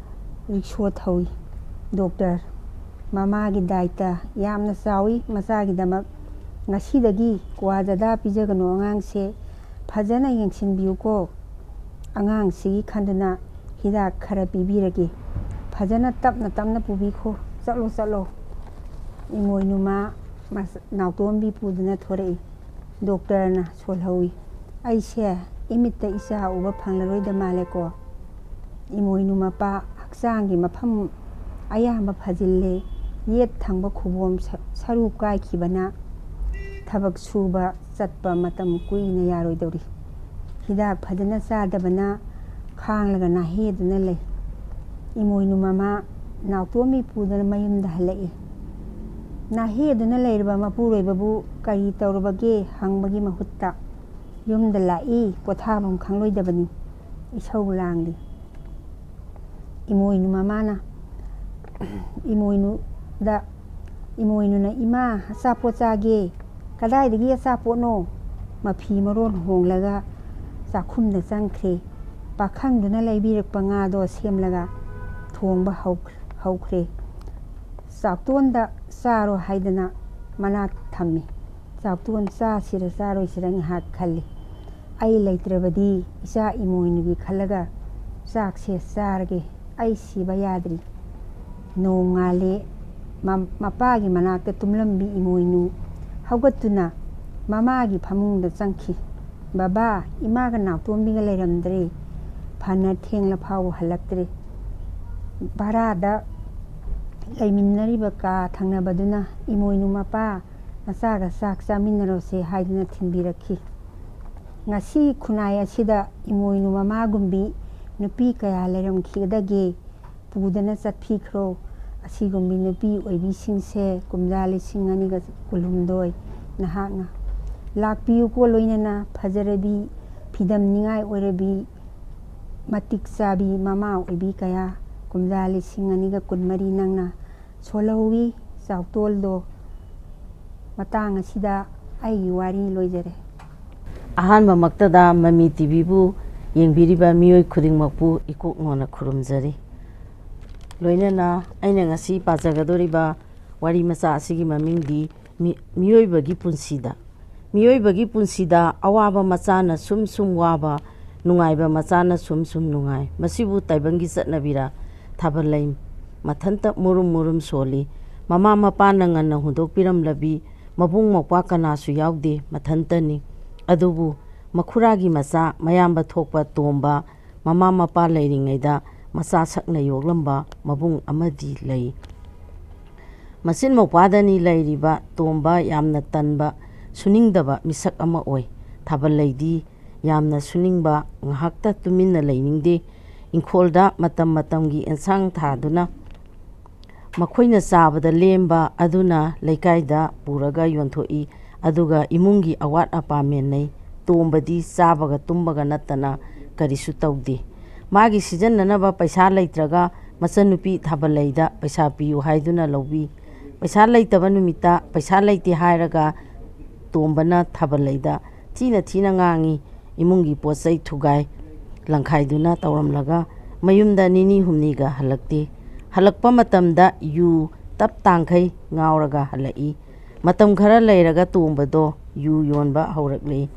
ꯔꯤꯛꯁꯣ ꯊꯧꯏ ꯗꯣꯛꯇꯔ ꯃꯃꯥꯒꯤ ꯗꯥꯏꯇ ꯌꯥꯝꯅ ꯆꯥꯎꯏ ꯃꯆꯥꯒꯤꯗꯃꯛ ꯉꯁꯤꯗꯒꯤ ꯀ꯭ꯋꯥ ꯖꯔꯗꯥ ꯄꯤꯖꯒꯅꯨ ꯑꯉꯥꯡꯁꯦ ꯐꯖꯅ ꯌꯦꯡꯁꯤꯟꯕꯤꯌꯨꯀꯣ ꯑꯉꯥꯡꯁꯤꯒꯤ ꯈꯟꯗꯨꯅ ꯍꯤꯗꯥꯛ ꯈꯔ ꯄꯤꯕꯤꯔꯒꯦ ꯐꯖꯅ ꯇꯞꯅ ꯇꯞꯅ ꯄꯨꯕꯤꯈꯣ ꯆꯠꯂꯣ ꯆꯠꯂꯣ ꯏꯃꯣꯏꯅꯨꯃ ꯅꯥꯎꯇꯣꯝꯕꯤ ꯄꯨꯗꯨꯅ ꯊꯣꯔꯛꯏ ꯗꯣꯛꯇꯔꯅ ꯁꯣꯜꯍꯧꯏ ꯑꯩꯁꯦ ꯏꯃꯤꯠꯇ ꯏꯆꯥ ꯎꯕ ꯐꯪꯂꯔꯣꯏꯗ ꯃꯥꯜꯂꯦꯀꯣ ꯏꯃꯣꯏꯅꯨ ꯃꯄꯥ ꯍꯛꯆꯥꯡꯒꯤ ꯃꯐꯝ ꯑꯌꯥꯝꯕ ꯐꯖꯤꯜꯂꯦ ꯌꯦꯠ ꯊꯪꯕ ꯈꯨꯕꯣꯝ ꯁꯔꯨ ꯀꯥꯏꯈꯤꯕꯅ ꯊꯕꯛ ꯁꯨꯕ ꯆꯠꯄ ꯃꯇꯝ ꯀꯨꯏꯅ ꯌꯥꯔꯣꯏꯗꯧꯔꯤ ꯍꯤꯗꯥꯛ ꯐꯖꯅ ꯆꯥꯗꯕꯅ ꯈꯥꯡꯂꯒ ꯅꯥꯍꯦꯗꯨꯅ ꯂꯩ ꯏꯃꯣꯏꯅꯨ ꯃꯃꯥ ꯅꯥꯎꯇꯣꯝꯕꯤ ꯄꯨꯗꯨꯅ ꯃꯌꯨꯝꯗ ꯍꯜꯂꯛꯏ ꯅꯥꯍꯦꯗꯨꯅ ꯂꯩꯔꯤꯕ ꯃꯄꯨꯔꯣꯏꯕꯕꯨ ꯀꯔꯤ ꯇꯧꯔꯕꯒꯦ ꯍꯪꯕꯒꯤ ꯃꯍꯨꯠꯇ ꯌꯨꯝꯗ ꯂꯥꯛꯏ ꯄꯣꯊꯥꯐꯝ ꯈꯪꯂꯣꯏꯗꯕꯅꯤ ꯏꯁꯧ ꯂꯥꯡꯂꯤ ꯏꯃꯣꯏꯅꯨ ꯃꯃꯥꯅ ꯏꯃꯣꯏꯅꯨꯅ ꯏꯃꯥ ꯑꯆꯥꯄꯣꯠ ꯆꯥꯒꯦ ꯀꯗꯥꯏꯗꯒꯤ ꯑꯆꯥꯄꯣꯠꯅꯣ ꯃꯐꯤ ꯃꯔꯣꯟ ꯍꯣꯡꯂꯒ ꯆꯥꯛꯈꯨꯝꯗ ꯆꯪꯈ꯭ꯔꯦ ꯄꯥꯈꯪꯗꯨꯅ ꯂꯩꯕꯤꯔꯛꯄ ꯉꯥꯗꯣ ꯁꯦꯝꯂꯒ ꯊꯣꯡꯕ ꯍꯧꯈ꯭ꯔꯦ ꯆꯥꯛꯇꯣꯟꯗ ꯆꯥꯔꯣ ꯍꯥꯏꯗꯅ ꯃꯅꯥꯛ ꯊꯝꯃꯤ ꯆꯥꯛꯇꯣꯟ ꯆꯥꯁꯤꯔ ꯆꯥꯔꯣꯏꯁꯤꯔ ꯉꯥꯏꯍꯥꯛ ꯈꯜꯂꯤ ꯑꯩ ꯂꯩꯇ꯭ꯔꯕꯗꯤ ꯏꯆꯥ ꯏꯃꯣꯏꯅꯨꯒꯤ ꯈꯜꯂꯒ ꯆꯥꯛꯁꯦ ꯆꯥꯔꯒꯦ ꯑꯩ ꯁꯤꯕ ꯌꯥꯗ꯭ꯔꯤ ꯅꯣꯡꯉꯥꯜꯂꯦ ꯃꯄꯥꯒꯤ ꯃꯅꯥꯛꯇ ꯇꯨꯝꯂꯝꯕꯤ ꯏꯃꯣꯏꯅꯨ ꯍꯧꯒꯠꯇꯨꯅ ꯃꯃꯥꯒꯤ ꯐꯃꯨꯡꯗ ꯆꯪꯈꯤ ꯕꯕꯥ ꯏꯃꯥꯒ ꯅꯥꯎꯇꯣꯝꯕꯤꯒ ꯂꯩꯔꯝꯗ꯭ꯔꯦ ꯐꯅ ꯊꯦꯡꯂ ꯐꯥꯎꯕ ꯍꯜꯂꯛꯇ꯭ꯔꯦ ꯚꯔꯥꯗ ꯂꯩꯃꯤꯟꯅꯔꯤꯕ ꯀꯥ ꯊꯪꯅꯕꯗꯨꯅ ꯏꯃꯣꯏꯅꯨ ꯃꯄꯥ ꯃꯆꯥꯒ ꯆꯥꯛ ꯆꯥꯃꯤꯟꯅꯔꯁꯦ ꯍꯥꯏꯗꯨꯅ ꯊꯤꯟꯕꯤꯔꯛꯈꯤ ꯉꯁꯤ ꯈꯨꯟꯅꯥꯏ ꯑꯁꯤꯗ ꯏꯃꯣꯏꯅꯨ ꯃꯃꯥꯒꯨꯝꯕꯤ ꯅꯨꯄꯤ ꯀꯌꯥ ꯂꯩꯔꯝꯈꯤꯒꯗꯒꯦ ꯄꯨꯗꯅ ꯆꯠꯄꯤꯈ꯭ꯔꯣ ꯑꯁꯤꯒꯨꯝꯕꯤ ꯅꯨꯄꯤ ꯑꯣꯏꯕꯤꯁꯤꯡꯁꯦ ꯀꯨꯝꯖꯥ 2012 ꯅꯍꯥꯛꯅ ꯂꯥꯛꯄꯤꯌꯨꯀꯣ ꯂꯣꯏꯅꯅ ꯐꯖꯔꯕꯤ ꯐꯤꯗꯝꯅꯤꯉꯥꯏ ꯑꯣꯏꯔꯕꯤ ꯃꯇꯤꯛ ꯆꯥꯕꯤ ꯃꯃꯥ ꯑꯣꯏꯕꯤ ꯀꯌꯥ ꯀꯨꯝꯖꯥ 2024 ꯅꯪꯅ ꯁꯣꯜꯍꯧꯋꯤ ꯆꯥꯎꯇꯣꯜꯗꯣ ꯃꯇꯥꯡ ꯑꯁꯤꯗ ꯑꯩꯒꯤ ꯋꯥꯔꯤ ꯂꯣꯏꯖꯔꯦ ꯑꯍꯥꯟꯕꯃꯛꯇꯗ ꯃꯃꯤ ꯇꯤꯚꯤꯕꯨ ꯌꯦꯡꯕꯤꯔꯤꯕ ꯃꯤꯑꯣꯏ ꯈꯨꯗꯤꯡꯃꯛꯄꯨ ꯏꯀꯣꯛꯅꯣꯅ ꯈꯨꯔꯨꯝꯖꯔꯤ ꯂꯣꯏꯅꯅ ꯑꯩꯅ ꯉꯁꯤ ꯄꯥꯖꯒꯗꯧꯔꯤꯕ ꯋꯥꯔꯤ ꯃꯆꯥ ꯑꯁꯤꯒꯤ ꯃꯃꯤꯡꯗꯤ ꯃꯤꯑꯣꯏꯕꯒꯤ ꯄꯨꯟꯁꯤꯗ ꯑꯋꯥꯕ ꯃꯆꯥꯅ ꯁꯨꯝ ꯋꯥꯕ ꯅꯨꯡꯉꯥꯏꯕ ꯃꯆꯥꯅ ꯁꯨꯝ ꯅꯨꯡꯉꯥꯏ ꯃꯁꯤꯕꯨ ꯇꯥꯏꯕꯪꯒꯤ ꯆꯠꯅꯕꯤꯔ ꯊꯥꯕꯜꯂꯩ ꯃꯊꯟꯇ ꯃꯨꯔꯨꯝ ꯁꯣꯜꯂꯤ ꯃꯃꯥ ꯃꯄꯥꯅ ꯉꯟꯅ ꯍꯨꯟꯗꯣꯛꯄꯤꯔꯝꯂꯕꯤ ꯃꯕꯨꯡ ꯃꯧꯄ꯭ꯋꯥ ꯀꯅꯥꯁꯨ ꯌꯥꯎꯗꯦ ꯃꯊꯟꯇꯅꯤ ꯑꯗꯨꯕꯨ ꯃꯈꯨꯔꯥꯒꯤ ꯃꯆꯥ ꯃꯌꯥꯝꯕ ꯊꯣꯛꯄ ꯇꯣꯝꯕ ꯃꯃꯥ ꯃꯄꯥ ꯂꯩꯔꯤꯉꯩꯗ ꯃꯆꯥ ꯁꯛꯅ ꯌꯣꯛꯂꯝꯕ ꯃꯕꯨꯡ ꯑꯃꯗꯤ ꯂꯩ꯫ ꯃꯆꯤꯟ ꯃꯧꯄꯥꯗꯅꯤ ꯂꯩꯔꯤꯕ ꯇꯣꯝꯕ ꯌꯥꯝꯅ ꯇꯟꯕ ꯁꯨꯅꯤꯡꯗꯕ ꯃꯤꯁꯛ ꯑꯃ ꯑꯣꯏ꯫ ꯊꯥꯕꯜꯂꯩꯗꯤ ꯌꯥꯝꯅ ꯁꯨꯅꯤꯡꯕ, ꯉꯥꯏꯍꯥꯛꯇ ꯇꯨꯃꯤꯟꯅ ꯂꯩꯅꯤꯡꯗꯦ꯫ ꯏꯪꯈꯣꯜꯗ ꯃꯇꯝ ꯃꯇꯝꯒꯤ ꯑꯦꯟꯁꯥꯡ ꯊꯥꯗꯨꯅ ꯃꯈꯣꯏꯅ ꯆꯥꯕꯗ ꯂꯦꯝꯕ ꯑꯗꯨꯅ ꯂꯩꯀꯥꯏꯗ ꯄꯨꯔꯒ ꯌꯣꯟꯊꯣꯛꯏ, ꯑꯗꯨꯒ ꯏꯃꯨꯡꯒꯤ ꯑꯋꯥꯠ ꯑꯄꯥ ꯃꯦꯟꯅꯩ꯫ ꯇꯣꯝꯕꯗꯤ ꯆꯥꯕꯒ ꯇꯨꯝꯕꯒ ꯅꯠꯇꯅ ꯀꯔꯤꯁꯨ ꯇꯧꯗꯦ꯫ ꯃꯥꯒꯤ ꯁꯤꯖꯤꯟꯅꯅꯕ ꯄꯩꯁꯥ ꯂꯩꯇ꯭ꯔꯒ ꯃꯆꯟꯅꯨꯄꯤ ꯊꯥꯕꯜꯂꯩꯗ ꯄꯩꯁꯥ ꯄꯤꯌꯨ ꯍꯥꯏꯗꯨꯅ ꯂꯧꯕꯤ꯫ ꯄꯩꯁꯥ ꯂꯩꯇꯕ ꯅꯨꯃꯤꯠꯇ ꯄꯩꯁꯥ ꯂꯩꯇꯦ ꯍꯥꯏꯔꯒ ꯇꯣꯝꯕꯅ ꯊꯥꯕꯜꯂꯩꯗ ꯊꯤꯅ ꯊꯤꯅ ꯉꯥꯡꯉꯤ꯫ ꯏꯃꯨꯡꯒꯤ ꯄꯣꯠꯆꯩ ꯊꯨꯒꯥꯏ ꯂꯪꯈꯥꯏꯗꯨꯅ ꯇꯧꯔꯝꯂꯒ ꯃꯌꯨꯝꯗ ꯅꯤꯅꯤ ꯍꯨꯝꯅꯤꯒ ꯍꯜꯂꯛꯇꯦ꯫ ꯍꯜꯂꯛꯄ ꯃꯇꯝꯗ ꯌꯨ ꯇꯞ ꯇꯥꯡꯈꯩ ꯉꯥꯎꯔꯒ ꯍꯜꯂꯛꯏ꯫ ꯃꯇꯝ ꯈꯔ ꯂꯩꯔꯒ ꯇꯣꯝꯕꯗꯣ ꯌꯨ ꯌꯣꯟꯕ ꯍꯧꯔꯛꯂꯦ꯫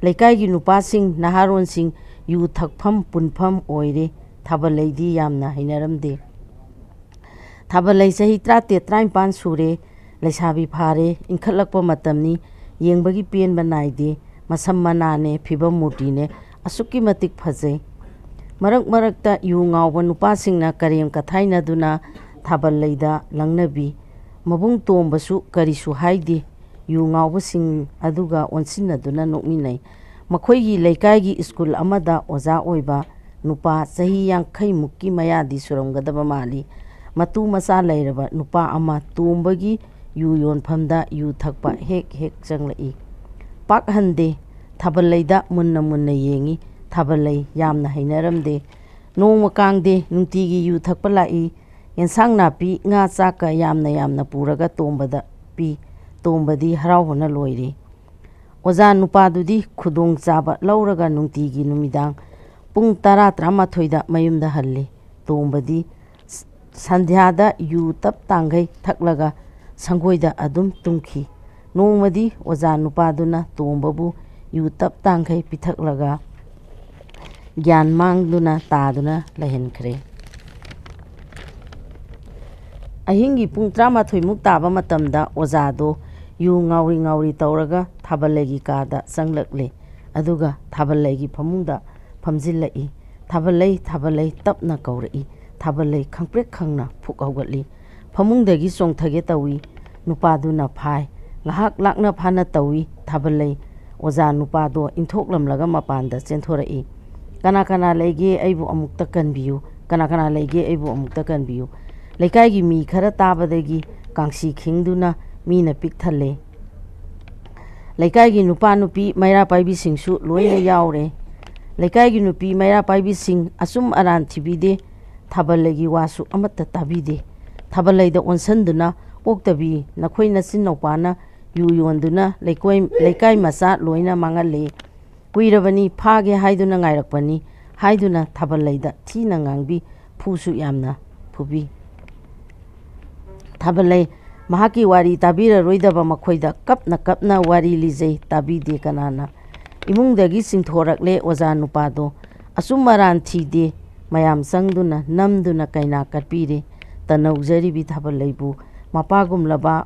ꯂꯩꯀꯥꯏꯒꯤ ꯅꯨꯄꯥꯁꯤꯡ ꯅꯍꯥꯔꯣꯟꯁꯤꯡ ꯌꯨ ꯊꯛꯐꯝ ꯄꯨꯟꯐꯝ ꯑꯣꯏꯔꯦ꯫ ꯊꯥꯕꯜꯂꯩꯗꯤ ꯌꯥꯝꯅ ꯍꯩꯅꯔꯝꯗꯦ꯫ ꯊꯥꯕꯜꯂꯩ ꯆꯍꯤ 18-19 ꯁꯨꯔꯦ, ꯂꯩꯁꯥꯕꯤ ꯐꯥꯔꯦ, ꯏꯟꯈꯠꯂꯛꯄ ꯃꯇꯝꯅꯤ, ꯌꯦꯡꯕꯒꯤ ꯄꯦꯟꯕ ꯅꯥꯏꯗꯦ꯫ ꯃꯁꯝ ꯃꯅꯥꯅꯦ, ꯐꯤꯕꯝ ꯃꯨꯔꯇꯤꯅꯦ, ꯑꯁꯨꯛꯀꯤ ꯃꯇꯤꯛ ꯐꯖꯩ꯫ ꯃꯔꯛ ꯃꯔꯛꯇ ꯌꯨ ꯉꯥꯎꯕ ꯅꯨꯄꯥꯁꯤꯡꯅ ꯀꯔꯦꯝ ꯀꯊꯥꯏꯅꯗꯨꯅ ꯊꯥꯕꯜꯂꯩꯗ ꯂꯪꯅꯕꯤ꯫ ꯃꯕꯨꯡ ꯇꯣꯝꯕꯁꯨ ꯀꯔꯤꯁꯨ ꯍꯥꯏꯗꯦ꯫ ꯌꯨ ꯉꯥꯎꯕꯁꯤꯡ ꯑꯗꯨꯒ ꯑꯣꯟꯁꯤꯟꯅꯗꯨꯅ ꯅꯣꯛꯃꯤꯟꯅꯩ꯫ ꯃꯈꯣꯏꯒꯤ ꯂꯩꯀꯥꯏꯒꯤ ꯁ꯭ꯀꯨꯜ ꯑꯃꯗ ꯑꯣꯖꯥ ꯑꯣꯏꯕ ꯅꯨꯄꯥ ꯆꯍꯤ 50 ꯃꯌꯥꯗꯤ ꯁꯨꯔꯝꯒꯗꯕ ꯃꯥꯜꯂꯤ, ꯃꯇꯨ ꯃꯆꯥ ꯂꯩꯔꯕ ꯅꯨꯄꯥ ꯑꯃ ꯇꯣꯝꯕꯒꯤ ꯌꯨ ꯌꯣꯟꯐꯝꯗ ꯌꯨ ꯊꯛꯄ ꯍꯦꯛ ꯍꯦꯛ ꯆꯪꯂꯛꯏ꯫ ꯄꯥꯛ ꯍꯟꯗꯦ꯫ ꯊꯥꯕꯜꯂꯩꯗ ꯃꯨꯟꯅ ꯃꯨꯟꯅ ꯌꯦꯡꯉꯤ꯫ ꯊꯥꯕꯜꯂꯩ ꯌꯥꯝꯅ ꯍꯩꯅꯔꯝꯗꯦ꯫ ꯅꯣꯡꯃ ꯀꯥꯡꯗꯦ ꯅꯨꯡꯇꯤꯒꯤ ꯌꯨ ꯊꯛꯄ ꯂꯥꯛꯏ꯫ ꯑꯦꯟꯁꯥꯡ ꯅꯥꯄꯤ, ꯉꯥ ꯆꯥꯛꯀ ꯌꯥꯝꯅ ꯌꯥꯝꯅ ꯄꯨꯔꯒ ꯇꯣꯝꯕꯗ ꯄꯤ꯫ ꯇꯣꯝꯕꯗꯤ ꯍꯔꯥꯎꯕꯅ ꯂꯣꯏꯔꯦ꯫ ꯑꯣꯖꯥ ꯅꯨꯄꯥꯗꯨꯗꯤ ꯈꯨꯗꯣꯡꯆꯥꯕ ꯂꯧꯔꯒ ꯅꯨꯡꯇꯤꯒꯤ ꯅꯨꯃꯤꯗꯥꯡ ꯄꯨꯡ 10-11ꯗ ꯃꯌꯨꯝꯗ ꯍꯜꯂꯤ꯫ ꯇꯣꯝꯕꯗꯤ ꯁꯟꯙ꯭ꯌꯥꯗ ꯌꯨ ꯇꯞ ꯇꯥꯡꯈꯩ ꯊꯛꯂꯒ ꯁꯪꯒꯣꯏꯗ ꯑꯗꯨꯝ ꯇꯨꯝꯈꯤ꯫ ꯅꯣꯡꯃꯗꯤ ꯑꯣꯖꯥ ꯅꯨꯄꯥꯗꯨꯅ ꯇꯣꯝꯕꯕꯨ ꯌꯨ ꯇꯞ ꯇꯥꯡꯈꯩ ꯄꯤꯊꯛꯂꯒ ꯒ꯭ꯌꯥꯟ ꯃꯥꯡꯗꯨꯅ ꯇꯥꯗꯨꯅ ꯂꯩꯍꯟꯈ꯭ꯔꯦ꯫ ꯑꯍꯤꯡꯒꯤ ꯄꯨꯡ 11 ꯇꯥꯕ ꯃꯇꯝꯗ ꯑꯣꯖꯥꯗꯣ ꯌꯨ ꯉꯥꯎꯔꯤ ꯉꯥꯎꯔꯤ ꯇꯧꯔꯒ ꯊꯥꯕꯜꯂꯩꯒꯤ ꯀꯥꯗ ꯆꯪꯂꯛꯂꯦ, ꯑꯗꯨꯒ ꯊꯥꯕꯜꯂꯩꯒꯤ ꯐꯃꯨꯡꯗ ꯐꯝꯖꯤꯜꯂꯛꯏ꯫ ꯊꯥꯕꯜꯂꯩ, ꯊꯥꯕꯜꯂꯩ ꯇꯞꯅ ꯀꯧꯔꯛꯏ꯫ ꯊꯥꯕꯜꯂꯩ ꯈꯪꯄ꯭ꯔꯦꯛ ꯈꯪꯅ ꯐꯨꯛ ꯍꯧꯒꯠꯂꯤ꯫ ꯐꯃꯨꯡꯗꯒꯤ ꯆꯣꯡꯊꯒꯦ ꯇꯧꯏ꯫ ꯅꯨꯄꯥꯗꯨꯅ ꯐꯥꯏ꯫ ꯉꯥꯏꯍꯥꯛ ꯂꯥꯛꯅ ꯐꯥꯅ ꯇꯧꯏ꯫ ꯊꯥꯕꯜꯂꯩ ꯑꯣꯖꯥ ꯅꯨꯄꯥꯗꯣ ꯏꯟꯊꯣꯛꯂꯝꯂꯒ ꯃꯄꯥꯟꯗ ꯆꯦꯟꯊꯣꯔꯛꯏ꯫ ꯀꯅꯥ ꯀꯅꯥ ꯂꯩꯒꯦ ꯑꯩꯕꯨ ꯑꯃꯨꯛꯇ ꯀꯟꯕꯤꯌꯨ, ꯀꯅꯥ ꯀꯅꯥ ꯂꯩꯒꯦ ꯑꯩꯕꯨ ꯑꯃꯨꯛꯇ ꯀꯟꯕꯤꯌꯨ꯫ ꯂꯩꯀꯥꯏꯒꯤ ꯃꯤ ꯈꯔ ꯇꯥꯕꯗꯒꯤ ꯀꯥꯡꯁꯤ ꯈꯤꯡꯗꯨꯅ ꯃꯤꯅ ꯄꯤꯛ ꯊꯜꯂꯦ꯫ ꯂꯩꯀꯥꯏꯒꯤ ꯅꯨꯄꯥ ꯅꯨꯄꯤ ꯃꯩꯔꯥ ꯄꯥꯏꯕꯤꯁꯤꯡꯁꯨ ꯂꯣꯏꯅ ꯌꯥꯎꯔꯦ꯫ ꯂꯩꯀꯥꯏꯒꯤ ꯅꯨꯄꯤ ꯃꯩꯔꯥ ꯄꯥꯏꯕꯤꯁꯤꯡ ꯑꯆꯨꯝ ꯑꯔꯥꯟ ꯊꯤꯕꯤꯗꯦ꯫ ꯊꯥꯕꯜꯂꯩꯒꯤ ꯋꯥꯁꯨ ꯑꯃꯠꯇ ꯇꯥꯕꯤꯗꯦ꯫ ꯊꯥꯕꯜꯂꯩꯗ ꯑꯣꯟꯁꯟꯗꯨꯅ "ꯑꯣꯛꯇꯕꯤ, ꯅꯈꯣꯏ ꯅꯆꯤꯟ ꯅꯧꯄꯥꯅ ꯌꯨ ꯌꯣꯟꯗꯨꯅ ꯂꯩꯀꯥꯏ ꯃꯆꯥ ꯂꯣꯏꯅ ꯃꯥꯡꯍꯜꯂꯦ, ꯀꯨꯏꯔꯕꯅꯤ ꯐꯥꯒꯦ ꯍꯥꯏꯗꯨꯅ ꯉꯥꯏꯔꯛꯄꯅꯤ" ꯍꯥꯏꯗꯨꯅ ꯊꯥꯕꯜꯂꯩꯗ ꯊꯤꯅ ꯉꯥꯡꯕꯤ, ꯐꯨꯁꯨ ꯌꯥꯝꯅ ꯐꯨꯕꯤ꯫ ꯊꯥꯕꯜꯂꯩ ꯃꯍꯥꯛꯀꯤ ꯋꯥꯔꯤ ꯇꯥꯕꯤꯔꯔꯣꯏꯗꯕ ꯃꯈꯣꯏꯗ ꯀꯞꯅ ꯀꯞꯅ ꯋꯥꯔꯤ ꯂꯤꯖꯩ, ꯇꯥꯕꯤꯗꯦ ꯀꯅꯥꯅ꯫ ꯏꯃꯨꯡꯗꯒꯤ ꯆꯤꯡꯊꯣꯔꯛꯂꯦ ꯑꯣꯖꯥ ꯅꯨꯄꯥꯗꯣ꯫ ꯑꯆꯨꯝ ꯑꯔꯥꯟ ꯊꯤꯗꯦ꯫ ꯃꯌꯥꯝ ꯆꯪꯗꯨꯅ ꯅꯝꯗꯨꯅ ꯀꯩꯅꯥ ꯀꯠꯄꯤꯔꯦ꯫ ꯇꯅꯧꯖꯔꯤꯕꯤ ꯊꯥꯕꯜꯂꯩꯕꯨ ꯃꯄꯥꯒꯨꯝꯂꯕ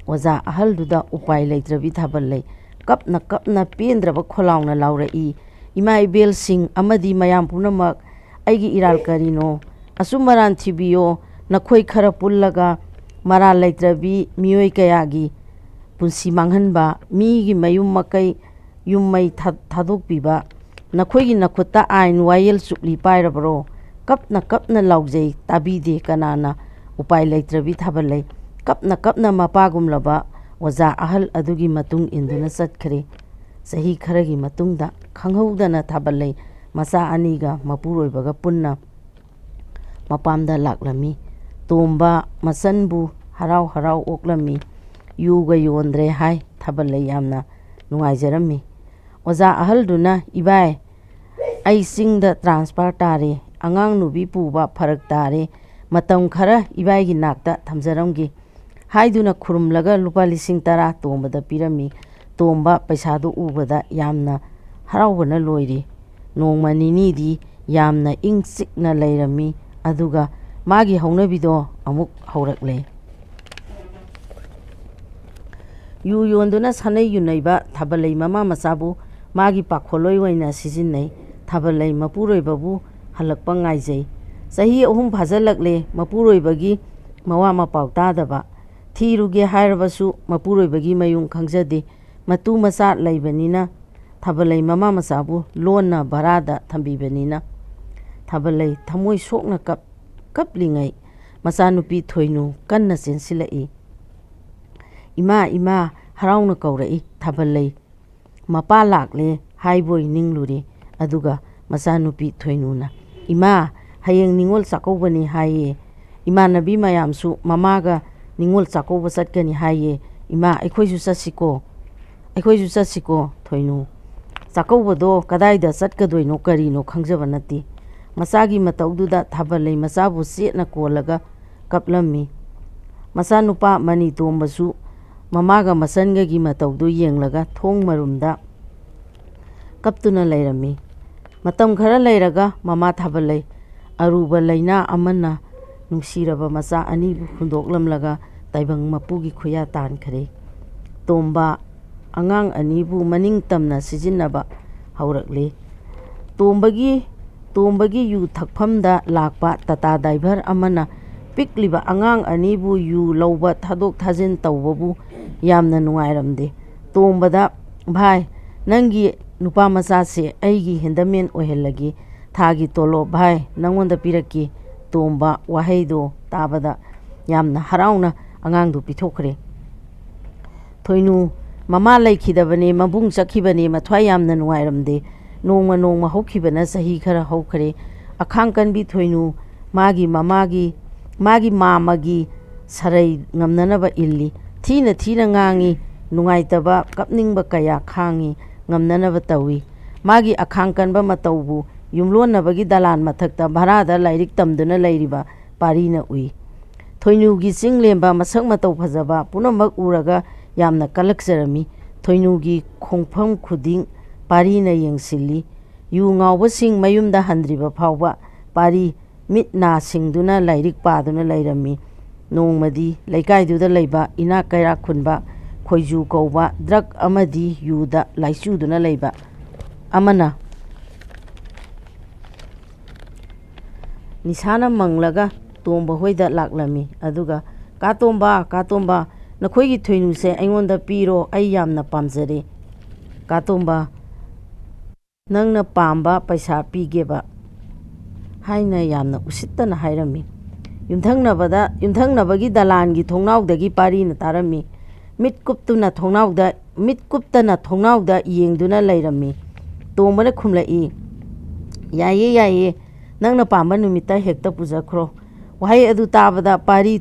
ꯑꯣꯖꯥ ꯑꯍꯜꯗꯨꯗ ꯎꯄꯥꯏ ꯂꯩꯇ꯭ꯔꯕꯤ ꯊꯥꯕꯜꯂꯩ ꯀꯞꯅ ꯀꯞꯅ ꯄꯦꯟꯗ꯭ꯔꯕ ꯈꯣꯜꯂꯥꯎꯅ ꯂꯥꯎꯔꯛꯏ, "ꯏꯃꯥ ꯏꯕꯦꯜꯁꯤꯡ ꯑꯃꯗꯤ ꯃꯌꯥꯝ ꯄꯨꯝꯅꯃꯛ, ꯑꯩꯒꯤ ꯏꯔꯥꯜ ꯀꯔꯤꯅꯣ? ꯑꯆꯨꯝ ꯑꯔꯥꯟ ꯊꯤꯕꯤꯌꯣ꯫ ꯅꯈꯣꯏ ꯈꯔ ꯄꯨꯜꯂꯒ ꯃꯔꯥꯜ ꯂꯩꯇ꯭ꯔꯕꯤ ꯃꯤꯑꯣꯏ ꯀꯌꯥꯒꯤ ꯄꯨꯟꯁꯤ ꯃꯥꯡꯍꯟꯕ, ꯃꯤꯒꯤ ꯃꯌꯨꯝ ꯃꯀꯩ ꯌꯨꯝ ꯃꯩ ꯊꯥꯗꯣꯛꯄꯤꯕ, ꯅꯈꯣꯏꯒꯤ ꯅꯈꯨꯠꯇ ꯑꯥꯏꯟ ꯋꯥꯌꯦꯜ ꯆꯨꯞꯂꯤ ꯄꯥꯏꯔꯕꯔꯣ?" ꯀꯞꯅ ꯀꯞꯅ ꯂꯥꯎꯖꯩ, ꯇꯥꯕꯤꯗꯦ ꯀꯅꯥꯅ꯫ ꯎꯄꯥꯏ ꯂꯩꯇ꯭ꯔꯕꯤ ꯊꯥꯕꯜꯂꯩ ꯀꯞꯅ ꯀꯞꯅ ꯃꯄꯥꯒꯨꯝꯂꯕ ꯑꯣꯖꯥ ꯑꯍꯜ ꯑꯗꯨꯒꯤ ꯃꯇꯨꯡ ꯏꯟꯗꯨꯅ ꯆꯠꯈ꯭ꯔꯦ꯫ ꯆꯍꯤ ꯈꯔꯒꯤ ꯃꯇꯨꯡꯗ ꯈꯪꯍꯧꯗꯅ ꯊꯥꯕꯜꯂꯩ ꯃꯆꯥ 2ꯒ ꯃꯄꯨꯔꯣꯏꯕꯒ ꯄꯨꯟꯅ ꯃꯄꯥꯝꯗ ꯂꯥꯛꯂꯝꯃꯤ꯫ ꯇꯣꯝꯕ ꯃꯆꯟꯕꯨ ꯍꯔꯥꯎ ꯍꯔꯥꯎ ꯑꯣꯛꯂꯝꯃꯤ꯫ ꯌꯨꯒ ꯌꯣꯟꯗ꯭ꯔꯦ ꯍꯥꯏ꯫ ꯊꯥꯕꯜꯂꯩ ꯌꯥꯝꯅ ꯅꯨꯡꯉꯥꯏꯖꯔꯝꯃꯤ꯫ ꯑꯣꯖꯥ ꯑꯍꯜꯗꯨꯅ, "ꯏꯕꯥꯏ, ꯑꯩ ꯆꯤꯡꯗ ꯇ꯭ꯔꯥꯟꯁꯐꯔ ꯇꯥꯔꯦ, ꯑꯉꯥꯡ ꯅꯨꯕꯤ ꯄꯨꯕ ꯐꯔꯛ ꯇꯥꯔꯦ, ꯃꯇꯝ ꯈꯔ ꯏꯕꯥꯏꯒꯤ ꯅꯥꯛꯇ ꯊꯝꯖꯔꯝꯒꯦ" ꯍꯥꯏꯗꯨꯅ ꯈꯨꯔꯨꯝꯂꯒ ꯂꯨꯄꯥ 10,000 ꯇꯣꯝꯕꯗ ꯄꯤꯔꯝꯃꯤ꯫ ꯇꯣꯝꯕ ꯄꯩꯁꯥꯗꯨ ꯎꯕꯗ ꯌꯥꯝꯅ ꯍꯔꯥꯎꯕꯅ ꯂꯣꯏꯔꯦ꯫ ꯅꯣꯡꯃ ꯅꯤꯅꯤꯗꯤ ꯌꯥꯝꯅ ꯏꯪ ꯆꯤꯛꯅ ꯂꯩꯔꯝꯃꯤ, ꯑꯗꯨꯒ ꯃꯥꯒꯤ ꯍꯧꯅꯕꯤꯗꯣ ꯑꯃꯨꯛ ꯍꯧꯔꯛꯂꯦ꯫ ꯌꯨ ꯌꯣꯟꯗꯨꯅ ꯁꯥꯅꯩ ꯌꯨꯅꯩꯕ ꯊꯥꯕꯜꯂꯩ ꯃꯃꯥ ꯃꯆꯥꯕꯨ ꯃꯥꯒꯤ ꯄꯥꯈꯣꯜꯂꯣꯏ ꯑꯣꯏꯅ ꯁꯤꯖꯤꯟꯅꯩ꯫ ꯊꯥꯕꯜꯂꯩ ꯃꯄꯨꯔꯣꯏꯕꯕꯨ ꯍꯜꯂꯛꯄ ꯉꯥꯏꯖꯩ꯫ Sahi ahum phazalakle mapuroibagi mawa mapau tadaba thiruge hairabasu mapuroibagi mayung khangjade matu masa laibanina thabalai mama masabu lonna barada thambibanina thabalai thamoi sokna kaplingai masanupi thoinu kanna sensilai ima ima harauna kaurai thabalai mapa lakle haiboi ningluri aduga masanupi thoinuna ima hayeng ningol sakobani haye ima nabi mayamsu mamaga ningol sakoba satkani haye ima aikhoisu satsiko thoinu sakobado kadaida satkadoino karino khangjaba nati masagi mataududa thabalai masabu setna kolaga kaplammi masanupa mani tombasu mamaga masangagi mataudu yenglaga thong marumda kaptuna lairami matam khara lairaga mama thabalai aruba laina amana nungsiraba masa anibu hundoklamlaga taibang mapugi khuya tan khare tomba angang anibu maning tamna sijinaba haurakle tombagi yu thakphamda lakpa tata driver amana pikliba angang anibu yu lauba thadok thajin tawbabu yamna nungairamde tombada bhai nangi nupa masa se aigi hendamen ohelagi thagi tolo bhai nangonda piraki tomba wahaido tabada yamna harauna angang pithokre thoinu mama laikhidabane mabung chakhibane mathwai yamna nungairamde nongma hokhibana sahi khara hokhre akhang kanbi thoinu magi mamagi sarai ngamnanaba illi thina ngangi nungaitaba kapningba kaya khangi ngamnanaba tawi magi akhang kanba mataubu yumlonabagi dalan mathakta bharada lairik tamduna lairiba parina ui thoinugi singlemba masak matau phajaba punamak uraga yamna kalakjarami thoinugi khongpham khuding parina yengsilli yu ngawba sing mayumda handriba phawba pari mitna singduna lairik paduna lairami nongmadi laikaiduda leiba ina kaira khunba khoiju kauba drug amadi yuda laisuduna leiba amana nisana manglaga tomba hoida laklami aduga ka tomba nakhoigi thoinu se aingonda piro ai yamna pamjare ka tomba nangna pamba paisa pigeba haina yamna usittana hairami yumthangnabagi dalangi thongnaudagi parina tarami mitkuptana thongnauda yengduna lairami tombana khumlai yaye nangna pamba numita hekta pujakhro wahai adu tabada pari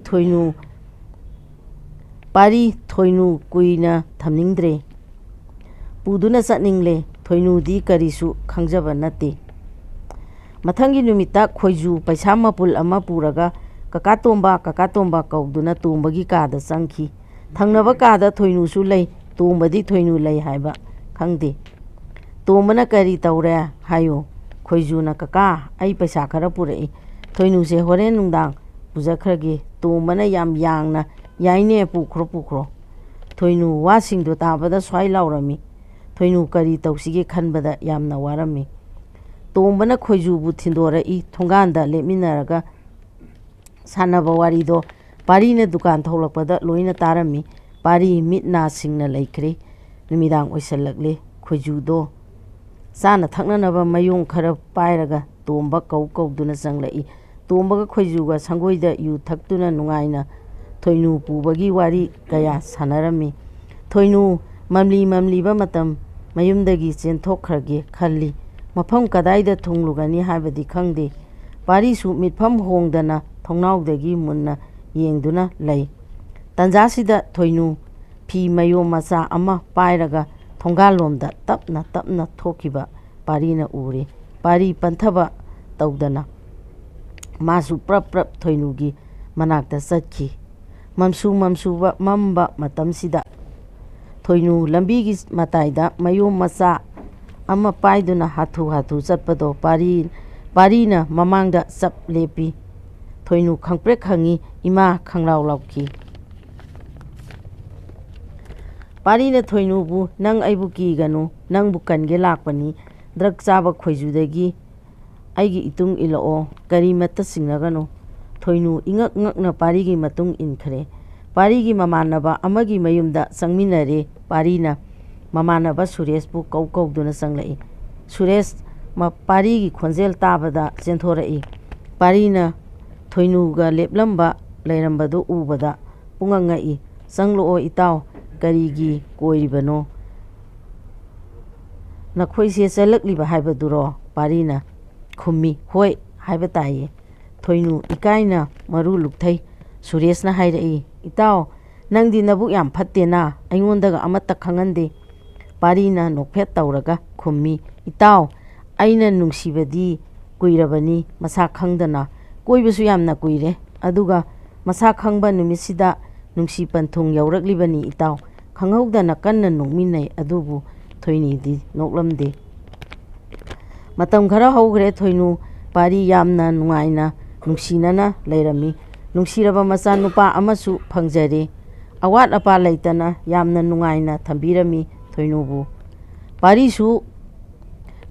thoinu kuina thamningdre puduna satningle thoinu di karisu khangjaba nate mathangi numita khoiju paisa mapul ama puraga kakatomba kauduna tombagi kada sangki thangnaba kada thoinu su lei tombadi thoinu lei haiba khangde tombana kari taure hayo khoijuna kaka ai paisa khara purai thoinu se horen nungdang pujakhrage tombana yam yangna yaine pukhro thoinu wasingdo tabada swai laurami thoinu kari tausige khanbada yamna warami tombana khoijubu thindora I thonganda leminaraga sanaba warido parina dukan tholakpada loina tarami pari mitna singna laikre numidang oisalakle khoijudo sana thaknanaba mayung khara pairaga tomba kauduna sanglai tombaga khoijuga sangoida yu thaktuna nungaina thoinu pubagi wari kaya sanarami thoinu mamliba matam mayumdagi chenthokhrage khalli mafam kadaida thunglugani habadi khangde parisu mitfam hongdana thongnaudagi munna yengduna lei tanjasida thoinu phi mayo masa ama pairaga thongalomda tapna thokiba parina ure pari panthaba tawdana masu prap thoinugi manakta satki mamsuba mamba matamsida thoinu lambigi mataida mayo masa ama paiduna hathu chapado parina mamangda sap lepi thoinu khangpre khangi ima khanglaw lauki parina thoinu bu nang aibu ki ganu nang bu kange lakpani drug chaba khoijudagi ꯑꯩꯒꯤ ꯏꯇꯨꯡ ꯏꯜꯂꯛꯑꯣ, ꯀꯔꯤꯃꯠꯇ ꯆꯤꯡꯅꯒꯅꯨ꯫ ꯊꯣꯏꯅꯨ ꯏꯉꯛ ꯉꯛꯅ ꯄꯥꯔꯤꯒꯤ ꯃꯇꯨꯡ ꯏꯟꯈ꯭ꯔꯦ꯫ ꯄꯥꯔꯤꯒꯤ ꯃꯃꯥꯟꯅꯕ ꯑꯃꯒꯤ ꯃꯌꯨꯝꯗ ꯆꯪꯃꯤꯟꯅꯔꯦ꯫ ꯄꯥꯔꯤꯅ ꯃꯃꯥꯟꯅꯕ ꯁꯨꯔꯦꯁꯄꯨ ꯀꯧꯗꯨꯅ ꯆꯪꯂꯛꯏ꯫ ꯁꯨꯔꯦꯁ ꯄꯥꯔꯤꯒꯤ ꯈꯣꯟꯖꯦꯜ ꯇꯥꯕꯗ ꯆꯦꯟꯊꯣꯔꯛꯏ꯫ ꯄꯥꯔꯤꯅ ꯊꯣꯏꯅꯨꯒ ꯂꯩꯔꯝꯕꯗꯨ ꯎꯕꯗ ꯄꯨꯡꯉꯛ ꯉꯛꯏ꯫ ꯆꯪꯂꯛꯑꯣ ꯏꯇꯥꯎ, ꯀꯔꯤꯒꯤ ꯀꯣꯏꯔꯤꯕꯅꯣ? ꯅꯈꯣꯏꯁꯦ ꯆꯠꯂꯛꯂꯤꯕ ꯍꯥꯏꯕꯗꯨꯔꯣ? ꯄꯥꯔꯤꯅ ꯈꯨꯝꯃꯤ꯫ ꯍꯣꯏ ꯍꯥꯏꯕ ꯇꯥꯏꯌꯦ꯫ ꯊꯣꯏꯅꯨ ꯏꯀꯥꯏꯅ ꯃꯔꯨ ꯂꯨꯛꯊꯩ꯫ ꯁꯨꯔꯦꯁꯅ ꯍꯥꯏꯔꯛꯏ, ꯏꯇꯥꯎ, ꯅꯪꯗꯤ ꯅꯕꯨꯛ ꯌꯥꯝ ꯐꯠꯇꯦꯅ, ꯑꯩꯉꯣꯟꯗꯒ ꯑꯃꯠꯇ ꯈꯪꯍꯟꯗꯦ꯫ ꯄꯥꯔꯤꯅ ꯅꯣꯛꯐꯦꯠ ꯇꯧꯔꯒ ꯈꯨꯝꯃꯤ, ꯏꯇꯥꯎ, ꯑꯩꯅ ꯅꯨꯡꯁꯤꯕꯗꯤ ꯀꯨꯏꯔꯕꯅꯤ ꯃꯁꯥ ꯈꯪꯗꯅ, ꯀꯣꯏꯕꯁꯨ ꯌꯥꯝꯅ ꯀꯨꯏꯔꯦ, ꯑꯗꯨꯒ ꯃꯁꯥ ꯈꯪꯕ ꯅꯨꯃꯤꯠꯁꯤꯗ ꯅꯨꯡꯁꯤ ꯄꯟꯊꯨꯡ ꯌꯧꯔꯛꯂꯤꯕꯅꯤ ꯏꯇꯥꯎ꯫ ꯈꯪꯍꯧꯗꯅ ꯀꯟꯅ ꯅꯣꯛꯃꯤꯟꯅꯩ, ꯑꯗꯨꯕꯨ ꯊꯣꯏꯅꯨꯗꯤ ꯅꯣꯛꯂꯝꯗꯦ꯫ ꯃꯇꯝ ꯈꯔ ꯍꯧꯈ꯭ꯔꯦ꯫ ꯊꯣꯏꯅꯨ ꯄꯥꯔꯤ ꯌꯥꯝꯅ ꯅꯨꯡꯉꯥꯏꯅ ꯅꯨꯡꯁꯤꯅꯅ ꯂꯩꯔꯝꯃꯤ꯫ ꯅꯨꯡꯁꯤꯔꯕ ꯃꯆꯥꯅꯨꯄꯥ ꯑꯃꯁꯨ ꯐꯪꯖꯔꯦ꯫ ꯑꯋꯥꯠ ꯑꯄꯥ ꯂꯩꯇꯅ ꯌꯥꯝꯅ ꯅꯨꯡꯉꯥꯏꯅ ꯊꯝꯕꯤꯔꯝꯃꯤ ꯊꯣꯏꯅꯨꯕꯨ꯫ ꯄꯥꯔꯤꯁꯨ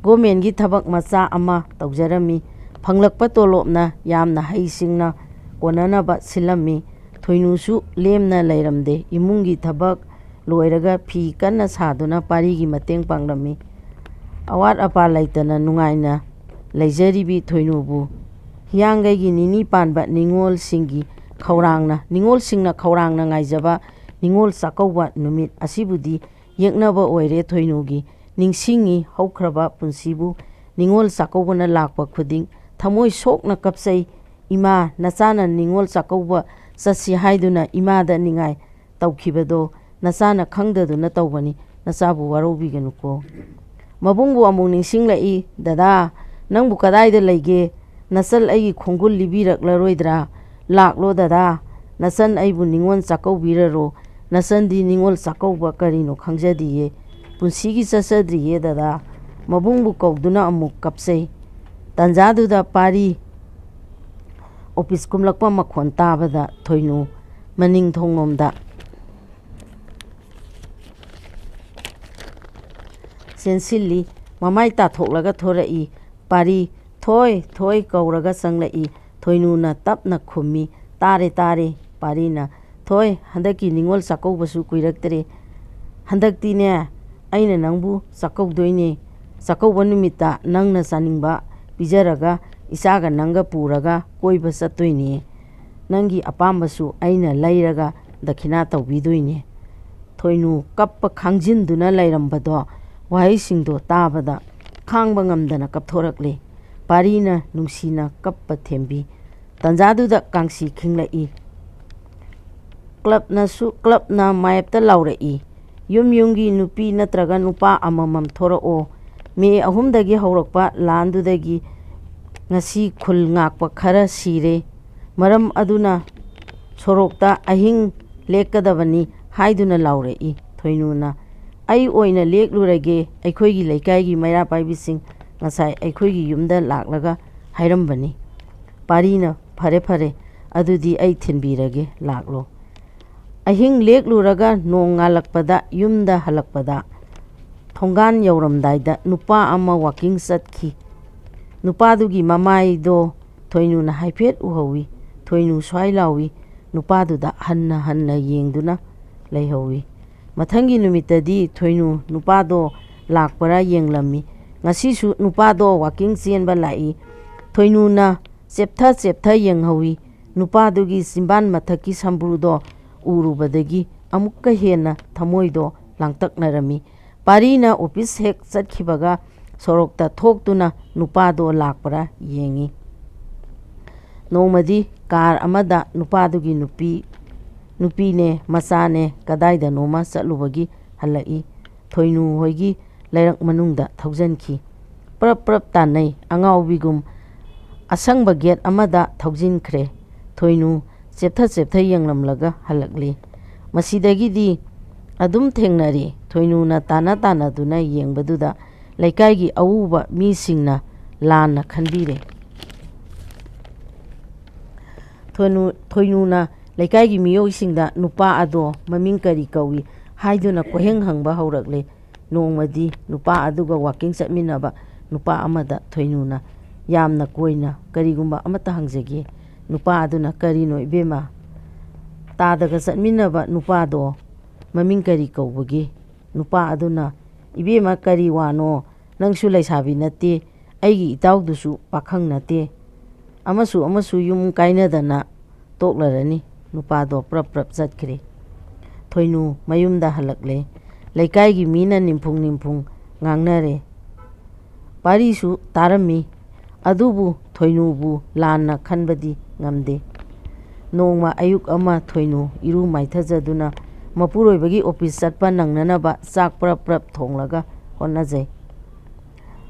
ꯒꯣꯔꯃꯦꯟꯒꯤ ꯊꯕꯛ ꯃꯆꯥ ꯑꯃ ꯇꯧꯖꯔꯝꯃꯤ꯫ ꯐꯪꯂꯛꯄ ꯇꯣꯂꯣꯞꯅ ꯌꯥꯝꯅ ꯍꯩꯁꯤꯡꯅ ꯀꯣꯟꯅꯅꯕ ꯁꯤꯜꯂꯝꯃꯤ꯫ ꯊꯣꯏꯅꯨꯁꯨ ꯂꯦꯝꯅ ꯂꯩꯔꯝꯗꯦ꯫ ꯏꯃꯨꯡꯒꯤ ꯊꯕꯛ ꯂꯣꯏꯔꯒ ꯐꯤ ꯀꯟꯅ ꯁꯥꯗꯨꯅ ꯄꯥꯔꯤꯒꯤ ꯃꯇꯦꯡ ꯄꯥꯡꯂꯝꯃꯤ꯫ ꯑꯋꯥꯠ ꯑꯄꯥ ꯂꯩꯇꯅ ꯅꯨꯡꯉꯥꯏꯅ ꯂꯩꯖꯔꯤꯕꯤ ꯊꯣꯏꯅꯨꯕꯨ ꯍꯤꯌꯥꯡꯒꯩꯒꯤ ꯅꯤꯅꯤ ꯄꯥꯟꯕ ꯅꯤꯉꯣꯜꯁꯤꯡꯅ ꯈꯧꯔꯥꯡꯅ ꯉꯥꯏꯖꯕ ꯅꯤꯉꯣꯜ ꯆꯥꯛꯀꯧꯕ ꯅꯨꯃꯤꯠ ꯑꯁꯤꯕꯨꯗꯤ ꯌꯦꯛꯅꯕ ꯑꯣꯏꯔꯦ ꯊꯣꯏꯅꯨꯒꯤ꯫ ꯅꯤꯡꯁꯤꯡꯉꯤ ꯍꯧꯈ꯭ꯔꯕ ꯄꯨꯟꯁꯤꯕꯨ, ꯅꯤꯉꯣꯜ ꯆꯥꯛꯀꯧꯕꯅ ꯂꯥꯛꯄ ꯈꯨꯗꯤꯡ ꯊꯃꯣꯏ ꯁꯣꯛꯅ ꯀꯞꯆꯩ꯫ ꯏꯃꯥ, ꯅꯆꯥꯅ ꯅꯤꯉꯣꯜ ꯆꯥꯛꯀꯧꯕ ꯆꯠꯁꯤ ꯍꯥꯏꯗꯨꯅ ꯏꯃꯥꯗ ꯅꯤꯡꯉꯥꯏ ꯇꯧꯈꯤꯕꯗꯣ ꯅꯆꯥꯅ ꯈꯪꯗꯗꯨꯅ ꯇꯧꯕꯅꯤ, ꯅꯆꯥꯕꯨ ꯋꯥꯔꯧꯕꯤꯒꯅꯨꯀꯣ꯫ ꯃꯕꯨꯡꯕꯨ ꯑꯃꯨꯛ ꯅꯤꯡꯁꯤꯡꯂꯛꯏ꯫ ꯗꯗꯥ, ꯅꯪꯕꯨ ꯀꯗꯥꯏꯗ ꯂꯩꯒꯦ? ꯅꯆꯜ ꯑꯩꯒꯤ ꯈꯣꯡꯒꯨꯜ ꯂꯤꯕꯤꯔꯛꯂꯔꯣꯏꯗ꯭ꯔꯥ? ꯂꯥꯛꯂꯣ ꯗꯗꯥ, ꯅꯆꯟ ꯑꯩꯕꯨ ꯅꯤꯉꯣꯜ ꯆꯥꯛꯀꯧꯕꯤꯔꯔꯣ꯫ ꯅꯆꯟꯗꯤ ꯅꯤꯉꯣꯜ ꯆꯥꯛꯀꯧꯕ ꯀꯔꯤꯅꯣ ꯈꯪꯖꯗꯤꯌꯦ, ꯄꯨꯟꯁꯤꯒꯤ ꯆꯠꯆꯗ꯭ꯔꯤꯌꯦ ꯗꯗꯥ꯫ ꯃꯕꯨꯡꯕꯨ ꯀꯧꯗꯨꯅ ꯑꯃꯨꯛ ꯀꯞꯆꯩ꯫ ꯇꯟꯖꯥꯗꯨꯗ ꯄꯥꯔꯤ ꯑꯣꯐꯤꯁ ꯀꯨꯝꯂꯛꯄ ꯃꯈꯣꯟ ꯇꯥꯕꯗ ꯊꯣꯏꯅꯨ ꯃꯅꯤꯡ ꯊꯣꯡꯂꯣꯝꯗ ꯆꯦꯟꯁꯤꯜꯂꯤ꯫ ꯃꯃꯥꯏ ꯇꯥꯊꯣꯛꯂꯒ ꯊꯣꯔꯛꯏ꯫ ꯄꯥꯔꯤ ꯊꯣꯏ ꯊꯣꯏ ꯀꯧꯔꯒ ꯆꯪꯂꯛꯏ꯫ ꯊꯣꯏꯅꯨꯅ ꯇꯞꯅ ꯈꯨꯝꯃꯤ, ꯇꯥꯔꯦ ꯇꯥꯔꯦ꯫ ꯄꯥꯔꯤꯅ ꯊꯣꯏ, ꯍꯟꯗꯛꯀꯤ ꯅꯤꯉꯣꯜ ꯆꯥꯛꯀꯧꯕꯁꯨ ꯀꯨꯏꯔꯛꯇ꯭ꯔꯦ꯫ ꯍꯟꯗꯛꯇꯤꯅꯦ ꯑꯩꯅ ꯅꯪꯕꯨ ꯆꯥꯛꯀꯧꯗꯣꯏꯅꯦ꯫ ꯆꯥꯛꯀꯧꯕ ꯅꯨꯃꯤꯠꯇ ꯅꯪꯅ ꯆꯥꯅꯤꯡꯕ ꯄꯤꯖꯔꯒ ꯏꯆꯥꯒ ꯅꯪꯒ ꯄꯨꯔꯒ ꯀꯣꯏꯕ ꯆꯠꯇꯣꯏꯅꯦ꯫ ꯅꯪꯒꯤ ꯑꯄꯥꯝꯕꯁꯨ ꯑꯩꯅ ꯂꯩꯔꯒ ꯗꯈꯤꯅꯥ ꯇꯧꯕꯤꯗꯣꯏꯅꯦ꯫ ꯊꯣꯏꯅꯨ ꯀꯞꯄ ꯈꯥꯡꯖꯤꯟꯗꯨꯅ ꯂꯩꯔꯝꯕꯗꯣ ꯋꯥꯍꯩꯁꯤꯡꯗꯣ ꯇꯥꯕꯗ ꯈꯥꯡꯕ ꯉꯝꯗꯅ ꯀꯞꯊꯣꯔꯛꯂꯦ꯫ ꯄꯥꯔꯤꯅ ꯅꯨꯡꯁꯤꯅ ꯀꯞꯄ ꯊꯦꯝꯕꯤ꯫ ꯇꯟꯖꯥꯗꯨꯗ ꯀꯥꯡꯁꯤ ꯈꯤꯡꯂꯛꯏ꯫ ꯀ꯭ꯂꯕꯅ ꯃꯥꯌꯦꯞꯇ ꯂꯥꯎꯔꯛꯏ, ꯌꯨꯝ ꯌꯨꯝꯒꯤ ꯅꯨꯄꯤ ꯅꯠꯇ꯭ꯔꯒ ꯅꯨꯄꯥ ꯑꯃꯃꯝ ꯊꯣꯔꯛꯑꯣ꯫ ꯃꯦ 3ꯗꯒꯤ ꯍꯧꯔꯛꯄ ꯂꯥꯟꯗꯨꯗꯒꯤ ꯉꯁꯤ ꯈꯨꯜ ꯉꯥꯛꯄ ꯈꯔ ꯁꯤꯔꯦ꯫ ꯃꯔꯝ ꯑꯗꯨꯅ ꯁꯣꯔꯣꯛꯇ ꯑꯍꯤꯡ ꯂꯦꯛꯀꯗꯕꯅꯤ ꯍꯥꯏꯗꯨꯅ ꯂꯥꯎꯔꯛꯏ꯫ ꯊꯣꯏꯅꯨꯅ ꯑꯩ ꯑꯣꯏꯅ ꯂꯦꯛꯂꯨꯔꯒꯦ, ꯑꯩꯈꯣꯏꯒꯤ ꯂꯩꯀꯥꯏꯒꯤ ꯃꯩꯔꯥ ꯄꯥꯏꯕꯤꯁꯤꯡ ꯉꯁꯥꯏ ꯑꯩꯈꯣꯏꯒꯤ ꯌꯨꯝꯗ ꯂꯥꯛꯂꯒ ꯍꯥꯏꯔꯝꯕꯅꯤ꯫ ꯄꯥꯔꯤꯅ ꯐꯔꯦ ꯐꯔꯦ, ꯑꯗꯨꯗꯤ ꯑꯩ ꯊꯤꯟꯕꯤꯔꯒꯦ, ꯂꯥꯛꯂꯣ꯫ ꯑꯍꯤꯡ ꯂꯦꯛꯂꯨꯔꯒ ꯅꯣꯡ ꯉꯥꯜꯂꯛꯄꯗ ꯌꯨꯝꯗ ꯍꯜꯂꯛꯄꯗ ꯊꯣꯡꯒꯥꯟ ꯌꯧꯔꯝꯗꯥꯏꯗ ꯅꯨꯄꯥ ꯑꯃ ꯋꯥꯀꯤꯡ ꯆꯠꯈꯤ꯫ ꯅꯨꯄꯥꯗꯨꯒꯤ ꯃꯃꯥꯏꯗꯣ ꯊꯣꯏꯅꯨꯅ ꯍꯥꯏꯐꯦꯠ ꯎꯍꯧꯏ꯫ ꯊꯣꯏꯅꯨ ꯁ꯭ꯋꯥꯏ ꯂꯥꯎꯏ, ꯅꯨꯄꯥꯗꯨꯗ ꯍꯟꯅ ꯍꯟꯅ ꯌꯦꯡꯗꯨꯅ ꯂꯩꯍꯧꯏ꯫ ꯃꯊꯪꯒꯤ ꯅꯨꯃꯤꯠꯇꯗꯤ ꯊꯣꯏꯅꯨ ꯅꯨꯄꯥꯗꯣ ꯂꯥꯛꯄꯔꯥ ꯌꯦꯡꯂꯝꯃꯤ꯫ ꯉꯁꯤꯁꯨ ꯅꯨꯄꯥꯗꯣ ꯋꯥꯀꯤꯡ ꯆꯦꯟꯕ ꯂꯥꯛꯏ꯫ ꯊꯣꯏꯅꯨꯅ ꯆꯦꯞꯊ ꯌꯦꯡꯍꯧꯏ꯫ ꯅꯨꯄꯥꯗꯨꯒꯤ ꯆꯤꯝꯕꯥꯟ ꯃꯊꯛꯀꯤ ꯁꯝꯕ꯭ꯔꯨꯗꯣ ꯎꯔꯨꯕꯗꯒꯤ ꯑꯃꯨꯛꯀ ꯍꯦꯟꯅ ꯊꯃꯣꯏꯗꯣ ꯂꯥꯡꯇꯛꯅꯔꯝꯃꯤ꯫ ꯄꯥꯔꯤꯅ ꯑꯣꯐꯤꯁ ꯍꯦꯛ ꯆꯠꯈꯤꯕꯒ ꯁꯣꯔꯣꯛꯇ ꯊꯣꯛꯇꯨꯅ ꯅꯨꯄꯥꯗꯣ ꯂꯥꯛꯄꯔꯥ ꯌꯦꯡꯏ꯫ ꯅꯣꯡꯃꯗꯤ ꯀꯥꯔ ꯑꯃꯗ ꯅꯨꯄꯥꯗꯨꯒꯤ ꯅꯨꯄꯤꯅꯦ ꯃꯆꯥꯅꯦ ꯀꯗꯥꯏꯗꯅꯣꯃ ꯆꯠꯂꯨꯕꯒꯤ ꯍꯜꯂꯛꯏ꯫ ꯊꯣꯏꯅꯨ ꯍꯣꯏꯒꯤ ꯂꯩꯔꯛ ꯃꯅꯨꯡꯗ ꯊꯧꯖꯤꯟꯈꯤ꯫ ꯄ꯭ꯔꯞ ꯄ꯭ꯔꯞ ꯇꯥꯟꯅꯩ, ꯑꯉꯥꯎꯕꯤꯒꯨꯝ ꯑꯁꯪꯕ ꯒꯦꯠ ꯑꯃꯗ ꯊꯧꯖꯤꯟꯈ꯭ꯔꯦ꯫ ꯊꯣꯏꯅꯨ ꯆꯦꯞꯊ ꯌꯦꯡꯂꯝꯂꯒ ꯍꯜꯂꯛꯂꯤ꯫ ꯃꯁꯤꯗꯒꯤꯗꯤ ꯑꯗꯨꯝ ꯊꯦꯡꯅꯔꯦ꯫ ꯊꯣꯏꯅꯨꯅ ꯇꯥꯟꯅꯗꯨꯅ ꯌꯦꯡꯕꯗꯨꯗ ꯂꯩꯀꯥꯏꯒꯤ ꯑꯎꯕ ꯃꯤꯁꯤꯡꯅ ꯂꯥꯟꯅ ꯈꯟꯕꯤꯔꯦ꯫ ꯊꯣꯏꯅꯨꯅ ꯂꯩꯀꯥꯏꯒꯤ ꯃꯤꯑꯣꯏꯁꯤꯡꯗ ꯅꯨꯄꯥ ꯑꯗꯣ ꯃꯃꯤꯡ ꯀꯔꯤ ꯀꯧꯏ ꯍꯥꯏꯗꯨꯅ ꯀꯣꯏꯍꯪ ꯍꯪꯕ ꯍꯧꯔꯛꯂꯦ꯫ ꯅꯣꯡꯃꯗꯤ ꯅꯨꯄꯥ ꯑꯗꯨꯒ ꯋꯥꯀꯤꯡ ꯆꯠꯃꯤꯟꯅꯕ ꯅꯨꯄꯥ ꯑꯃꯗ ꯊꯣꯏꯅꯨꯅ ꯌꯥꯝꯅ ꯀꯣꯏꯅ ꯀꯔꯤꯒꯨꯝꯕ ꯑꯃꯠꯇ ꯍꯪꯖꯒꯦ ꯅꯨꯄꯥ ꯑꯗꯨꯅ ꯀꯔꯤꯅꯣ ꯏꯕꯦꯝꯃ ꯇꯥꯗꯒ ꯆꯠꯃꯤꯟꯅꯕ ꯅꯨꯄꯥꯗꯣ ꯃꯃꯤꯡ ꯀꯔꯤ ꯀꯧꯕꯒꯦ ꯅꯨꯄꯥ ꯑꯗꯨꯅ ꯏꯕꯦꯝꯃ ꯀꯔꯤ ꯋꯥꯅꯣ ꯅꯪꯁꯨ ꯂꯩꯁꯥꯕꯤ ꯅꯠꯇꯦ ꯑꯩꯒꯤ ꯏꯇꯥꯎꯗꯨꯁꯨ ꯄꯥꯈꯪ ꯅꯠꯇꯦ ꯑꯃꯁꯨ ꯌꯨꯝ ꯀꯥꯏꯅꯗꯅ ꯇꯣꯛꯂꯔꯅꯤ ꯅꯨꯄꯥꯗꯣ ꯄ꯭ꯔꯞ ꯆꯠꯈ꯭ꯔꯦ ꯊꯣꯏꯅꯨ ꯃꯌꯨꯝꯗ ꯍꯜꯂꯛꯂꯦ ꯂꯩꯀꯥꯏꯒꯤ ꯃꯤꯅ ꯅꯤꯝꯐꯨꯡ ꯉꯥꯡꯅꯔꯦ ꯄꯥꯔꯤꯁꯨ ꯇꯥꯔꯝꯃꯤ ꯑꯗꯨꯕꯨ ꯊꯣꯏꯅꯨꯕꯨ ꯂꯥꯟꯅ ꯈꯟꯕꯗꯤ ꯉꯝꯗꯦ ꯅꯣꯡꯃ ꯑꯌꯨꯛ ꯑꯃ ꯊꯣꯏꯅꯨ ꯏꯔꯨ ꯃꯥꯏꯊꯖꯗꯨꯅ ꯃꯄꯨꯔꯣꯏꯕꯒꯤ ꯑꯣꯐꯤꯁ ꯆꯠꯄ ꯅꯪꯅꯅꯕ ꯆꯥꯛ ꯄ꯭ꯔꯞ ꯊꯣꯡꯂꯒ ꯍꯣꯠꯅꯖꯩ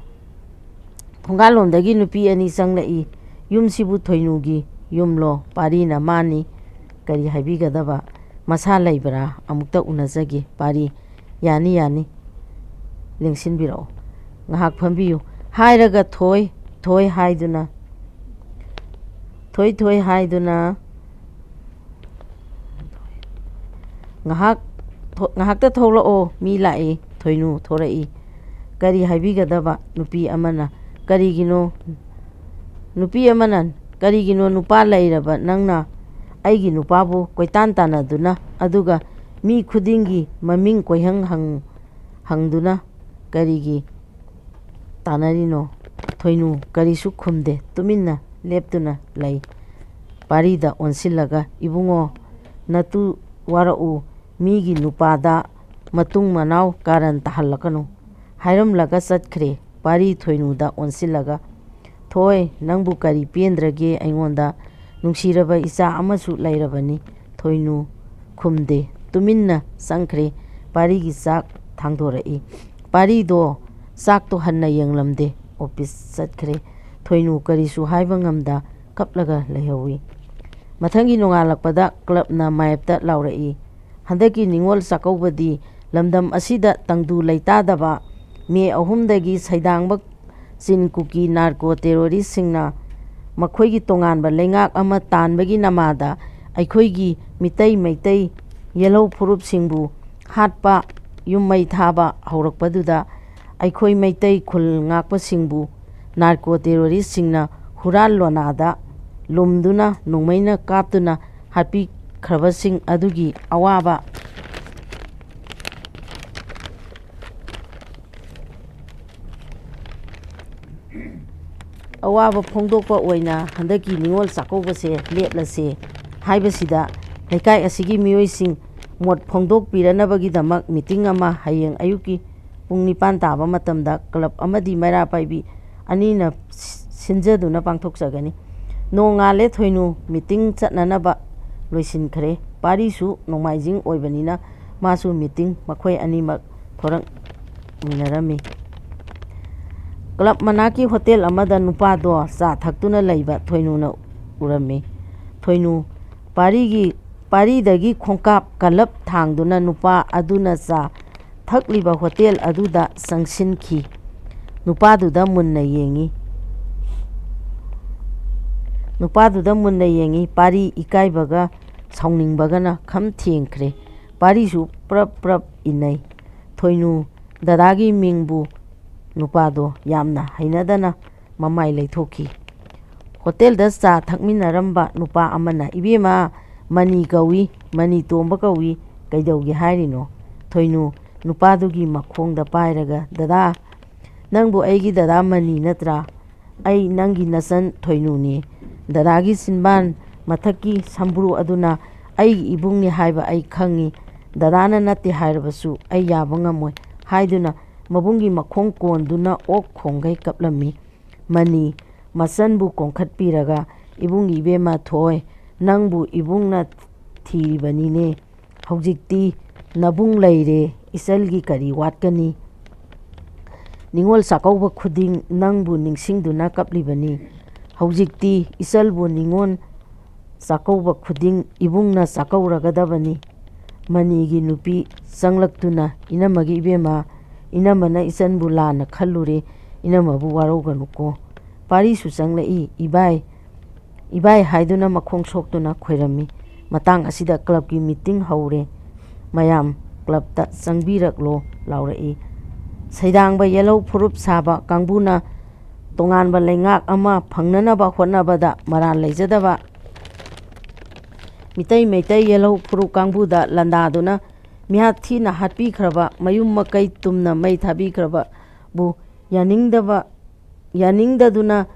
ꯊꯣꯡꯒꯥꯜꯂꯣꯝꯗꯒꯤ ꯅꯨꯄꯤ ꯑꯅꯤ ꯆꯪꯂꯛꯏ ꯌꯨꯝꯁꯤꯕꯨ ꯊꯣꯏꯅꯨꯒꯤ ꯌꯨꯝꯂꯣ ꯄꯥꯔꯤꯅ ꯃꯥꯅꯤ ꯀꯔꯤ ꯍꯥꯏꯕꯤꯒꯗꯕ ꯃꯁꯥ ꯂꯩꯕ꯭ꯔꯥ ꯑꯃꯨꯛꯇ ꯎꯅꯖꯒꯦ ꯄꯥꯔꯤ ꯌꯥꯅꯤ ꯂꯦꯡꯁꯤꯟꯕꯤꯔꯛꯑꯣ ꯉꯥꯏꯍꯥꯛ ꯐꯝꯕꯤꯌꯨ ꯍꯥꯏꯔꯒ ꯊꯣꯏ ꯍꯥꯏꯗꯨꯅ ꯉꯥꯏꯍꯥꯛꯇ ꯊꯣꯛꯂꯛꯑꯣ ꯃꯤ ꯂꯥꯛꯏ ꯊꯣꯏꯅꯨ ꯊꯣꯔꯛꯏ ꯀꯔꯤ ꯍꯥꯏꯕꯤꯒꯗꯕ ꯅꯨꯄꯤ ꯑꯃꯅ ꯀꯔꯤꯒꯤꯅꯣ ꯅꯨꯄꯥ ꯂꯩꯔꯕ ꯅꯪꯅ ꯑꯩꯒꯤ ꯅꯨꯄꯥꯕꯨ ꯀꯣꯏꯇꯥꯟ ꯇꯥꯟꯅꯗꯨꯅ ꯑꯗꯨꯒ ꯃꯤ ꯈꯨꯗꯤꯡꯒꯤ ꯃꯃꯤꯡ ꯀꯣꯏꯍꯪ ꯍꯪꯗꯨꯅ ꯀꯔꯤꯒꯤ ꯇꯥꯟꯅꯔꯤꯅꯣ ꯊꯣꯏꯅꯨ ꯀꯔꯤꯁꯨ ꯈꯨꯝꯗꯦ ꯇꯨꯃꯤꯟꯅ ꯂꯦꯞꯇꯨꯅ ꯂꯩ ꯄꯥꯔꯤꯗ ꯑꯣꯟꯁꯤꯜꯂꯒ ꯏꯕꯨꯡꯉꯣ ꯅꯇꯨ ꯋꯥꯔꯛꯎ ꯃꯤꯒꯤ ꯅꯨꯄꯥꯗ ꯃꯇꯨꯡ ꯃꯅꯥꯎ ꯀꯥꯔꯟ ꯇꯥꯍꯜꯂꯛꯀꯅꯨ ꯍꯥꯏꯔꯝꯂꯒ ꯆꯠꯈ꯭ꯔꯦ ꯄꯥꯔꯤ ꯊꯣꯏꯅꯨꯗ ꯑꯣꯟꯁꯤꯜꯂꯒ ꯊꯣꯏ ꯅꯪꯕꯨ ꯀꯔꯤ ꯄꯦꯟꯗ꯭ꯔꯒꯦ ꯑꯩꯉꯣꯟꯗ ꯅꯨꯡꯁꯤꯔꯕ ꯏꯆꯥ ꯑꯃꯁꯨ ꯂꯩꯔꯕꯅꯤ ꯊꯣꯏꯅꯨ ꯈꯨꯝꯗꯦ ꯇꯨꯃꯤꯟꯅ ꯆꯪꯈ꯭ꯔꯦ ꯄꯥꯔꯤꯒꯤ ꯆꯥꯛ ꯊꯥꯡꯗꯣꯔꯛꯏ ꯄꯥꯔꯤꯗꯣ ꯆꯥꯛꯇꯣ ꯍꯟꯅ ꯌꯦꯡꯂꯝꯗꯦ ꯑꯣꯐꯤꯁ ꯆꯠꯈ꯭ꯔꯦ ꯊꯣꯏꯅꯨ ꯀꯔꯤꯁꯨ ꯍꯥꯏꯕ ꯉꯝꯗ ꯀꯞꯂꯒ ꯂꯩꯍꯧꯏ ꯃꯊꯪꯒꯤ ꯅꯣꯡꯉꯥꯜꯂꯛꯄꯗ ꯀ꯭ꯂꯕꯅ ꯃꯥꯌꯦꯞꯇ ꯂꯥꯎꯔꯛꯏ ꯍꯟꯗꯛꯀꯤ ꯅꯤꯉꯣꯜ ꯆꯥꯛꯀꯧꯕꯗꯤ ꯂꯝꯗꯝ ꯑꯁꯤꯗ ꯇꯪꯗꯨ ꯂꯩꯇꯥꯗꯕ ꯃꯦ 3 ꯁꯩꯗꯥꯡꯕ ꯆꯤꯟ ꯀꯨꯀꯤ ꯅꯥꯔꯀꯣ ꯇꯦꯔꯣꯔꯤꯁꯁꯤꯡꯅ ꯃꯈꯣꯏꯒꯤ ꯇꯣꯉꯥꯟꯕ ꯂꯩꯉꯥꯛ ꯑꯃ ꯇꯥꯟꯕꯒꯤ ꯅꯃꯥꯗ ꯑꯩꯈꯣꯏꯒꯤ ꯃꯩꯇꯩ ꯌꯦꯜꯍꯧ ꯐꯨꯔꯨꯞꯁꯤꯡꯕꯨ ꯍꯥꯠꯄ ꯌꯨꯝꯃꯩ ꯊꯥꯕ ꯍꯧꯔꯛꯄꯗꯨꯗ ꯑꯩꯈꯣꯏ ꯃꯩꯇꯩ ꯈꯨꯜ ꯉꯥꯛꯄꯁꯤꯡꯕꯨ ꯅꯥꯔꯀꯣ ꯇꯦꯔꯣꯔꯤꯁꯁꯤꯡꯅ ꯍꯨꯔꯥꯟ ꯂꯣꯅꯥꯗ ꯂꯨꯝꯗꯨꯅ ꯅꯣꯡꯃꯩꯅ ꯀꯥꯞꯇꯨꯅ ꯍꯥꯠꯄꯤꯈ꯭ꯔꯕꯁꯤꯡ ꯑꯗꯨꯒꯤ ꯑꯋꯥꯕ ꯐꯣꯡꯗꯣꯛꯄ ꯑꯣꯏꯅ ꯍꯟꯗꯛꯀꯤ ꯅꯤꯉꯣꯜ ꯆꯥꯛꯀꯧꯕꯁꯦ ꯂꯦꯞꯂꯁꯦ ꯍꯥꯏꯕꯁꯤꯗ ꯂꯩꯀꯥꯏ ꯑꯁꯤꯒꯤ ꯃꯤꯑꯣꯏꯁꯤꯡ ꯃꯣꯠ ꯐꯣꯡꯗꯣꯛꯄꯤꯔꯅꯕꯒꯤꯗꯃꯛ ꯃꯤꯇꯤꯡ ꯑꯃ ꯍꯌꯦꯡ ꯑꯌꯨꯛꯀꯤ ꯄꯨꯡ 9 ꯇꯥꯕ ꯃꯇꯝꯗ ꯀ꯭ꯂꯕ ꯑꯃꯗꯤ ꯃꯩꯔꯥ ꯄꯥꯏꯕꯤ ꯑꯅꯤꯅ ꯁꯤꯟꯖꯗꯨꯅ ꯄꯥꯡꯊꯣꯛꯆꯒꯅꯤ ꯅꯣꯡꯉꯥꯜꯂꯦ ꯊꯣꯏꯅꯨ ꯃꯤꯇꯤꯡ ꯆꯠꯅꯅꯕ ꯂꯣꯏꯁꯤꯟꯈ꯭ꯔꯦ ꯄꯥꯔꯤꯁꯨ ꯅꯣꯡꯃꯥꯏꯖꯤꯡ ꯑꯣꯏꯕꯅꯤꯅ ꯃꯥꯁꯨ ꯃꯤꯇꯤꯡ ꯃꯈꯣꯏ ꯑꯅꯤꯃꯛ ꯊꯣꯔꯛꯃꯤꯟꯅꯔꯝꯃꯤ ꯀ꯭ꯂꯕ ꯃꯅꯥꯛꯀꯤ ꯍꯣꯇꯦꯜ ꯑꯃꯗ ꯅꯨꯄꯥꯗꯣ ꯆꯥ ꯊꯛꯇꯨꯅ ꯂꯩꯕ ꯊꯣꯏꯅꯨꯅ ꯎꯔꯝꯃꯤ ꯊꯣꯏꯅꯨ ꯄꯥꯔꯤꯗꯒꯤ ꯈꯣꯡꯀꯥꯞ ꯀꯜꯂꯞ ꯊꯥꯡꯗꯨꯅ ꯅꯨꯄꯥ ꯑꯗꯨꯅ ꯆꯥ ꯊꯛꯂꯤꯕ ꯍꯣꯇꯦꯜ ꯑꯗꯨꯗ ꯆꯪꯁꯤꯟꯈꯤ ꯅꯨꯄꯥꯗꯨꯗ ꯃꯨꯟꯅ ꯌꯦꯡꯉꯤ ꯄꯥꯔꯤ ꯏꯀꯥꯏꯕꯒ ꯁꯥꯎꯅꯤꯡꯕꯒꯅ ꯈꯝ ꯊꯦꯡꯈ꯭ꯔꯦ ꯄꯥꯔꯤꯁꯨ ꯄ꯭ꯔꯞ ꯏꯟꯅꯩ ꯊꯣꯏꯅꯨ ꯗꯗꯥꯒꯤ ꯃꯤꯡꯕꯨ ꯅꯨꯄꯥꯗꯣ ꯌꯥꯝꯅ ꯍꯩꯅꯗꯅ ꯃꯃꯥꯏ ꯂꯩꯊꯣꯛꯈꯤ ꯍꯣꯇꯦꯜꯗ ꯆꯥ ꯊꯛꯃꯤꯟꯅꯔꯝꯕ ꯅꯨꯄꯥ ꯑꯃꯅ ꯏꯕꯦꯝꯃ ꯃꯅꯤ ꯀꯧꯏ ꯃꯅꯤ ꯇꯣꯝꯕ ꯀꯧꯏ ꯀꯩꯗꯧꯒꯦ ꯍꯥꯏꯔꯤꯅꯣ ꯊꯣꯏꯅꯨ ꯅꯨꯄꯥꯗꯨꯒꯤ ꯃꯈꯣꯡꯗ ꯄꯥꯏꯔꯒ ꯗꯗꯥ ꯅꯪꯕꯨ ꯑꯩꯒꯤ ꯗꯗꯥ ꯃꯅꯤ ꯅꯠꯇ꯭ꯔꯥ ꯑꯩ ꯅꯪꯒꯤ ꯅꯆꯟ ꯊꯣꯏꯅꯨꯅꯤ ꯗꯗꯥꯒꯤ ꯆꯤꯟꯕꯥꯟ ꯃꯊꯛꯀꯤ ꯁꯝꯕ꯭ꯔꯨ ꯑꯗꯨꯅ ꯑꯩꯒꯤ ꯏꯕꯨꯡꯅꯤ ꯍꯥꯏꯕ ꯑꯩ ꯈꯪꯉꯤ ꯗꯗꯥꯅ ꯅꯠꯇꯦ ꯍꯥꯏꯔꯕꯁꯨ ꯑꯩ ꯌꯥꯕ ꯉꯝꯃꯣꯏ ꯍꯥꯏꯗꯨꯅ ꯃꯕꯨꯡꯒꯤ ꯃꯈꯣꯡ ꯀꯣꯟꯗꯨꯅ ꯑꯣꯛ ꯈꯣꯡꯒꯩ ꯀꯞꯂꯝꯃꯤ ꯃꯅꯤ ꯃꯆꯟꯕꯨ ꯀꯣꯟꯈꯠꯄꯤꯔꯒ ꯏꯕꯨꯡꯒꯤ ꯏꯕꯦꯝꯃ ꯊꯣꯏ ꯅꯪꯕꯨ ꯏꯕꯨꯡꯅ ꯊꯤꯔꯤꯕꯅꯤꯅꯦ ꯍꯧꯖꯤꯛꯇꯤ ꯅꯕꯨꯡ ꯂꯩꯔꯦ ꯏꯆꯜꯒꯤ ꯀꯔꯤ ꯋꯥꯠꯀꯅꯤ ꯅꯤꯉꯣꯜ ꯆꯥꯛꯀꯧꯕ ꯈꯨꯗꯤꯡ ꯅꯪꯕꯨ ꯅꯤꯡꯁꯤꯡꯗꯨꯅ ꯀꯞꯂꯤꯕꯅꯤ ꯍꯧꯖꯤꯛꯇꯤ ꯏꯆꯜꯕꯨ ꯅꯤꯉꯣꯜ ꯆꯥꯛꯀꯧꯕ ꯈꯨꯗꯤꯡ ꯏꯕꯨꯡꯅ ꯆꯥꯛꯀꯧꯔꯒꯗꯕꯅꯤ ꯃꯅꯤꯒꯤ ꯅꯨꯄꯤ ꯆꯪꯂꯛꯇꯨꯅ ꯏꯅꯝꯃꯒꯤ ꯏꯕꯦꯝꯃ ꯏꯅꯝꯃꯅ ꯏꯆꯟꯕꯨ ꯂꯥꯟꯅ ꯈꯜꯂꯨꯔꯦ ꯏꯅꯝꯃꯕꯨ ꯋꯥꯔꯧꯒꯅꯨꯀꯣ ꯄꯥꯔꯤꯁꯨ ꯆꯪꯂꯛꯏ ꯏꯕꯥꯏ ꯍꯥꯏꯗꯨꯅ ꯃꯈꯣꯡ ꯁꯣꯛꯇꯨꯅ ꯈꯣꯏꯔꯝꯃꯤ ꯃꯇꯥꯡ ꯑꯁꯤꯗ ꯀ꯭ꯂꯕꯀꯤ ꯃꯤꯇꯤꯡ ꯍꯧꯔꯦ ꯃꯌꯥꯝ ꯀ꯭ꯂꯕꯇ ꯆꯪꯕꯤꯔꯛꯂꯣ ꯂꯥꯎꯔꯛꯏ ꯁꯩꯗꯥꯡꯕ ꯌꯦꯜꯍꯧ ꯐꯨꯔꯨꯞ ꯁꯥꯕ ꯀꯥꯡꯕꯨꯅ ꯇꯣꯉꯥꯟꯕ ꯂꯩꯉꯥꯛ ꯑꯃ ꯐꯪꯅꯅꯕ ꯍꯣꯠꯅꯕꯗ ꯃꯔꯥꯜ ꯂꯩꯖꯗꯕ ꯃꯤꯇꯩ ꯃꯩꯇꯩ ꯌꯦꯜꯍꯧ ꯐꯨꯔꯨꯞ ꯀꯥꯡꯕꯨꯗ ꯂꯥꯟꯗꯥꯗꯨꯅ ꯃꯤꯍꯥꯠ ꯊꯤꯅ ꯍꯥꯠꯄꯤꯈ꯭ꯔꯕ ꯃꯌꯨꯝ ꯃꯀꯩ ꯇꯨꯝꯅ ꯃꯩ ꯊꯥꯕꯤꯈ꯭ꯔꯕꯕꯨ ꯌꯥꯅꯤꯡꯗꯗꯨꯅ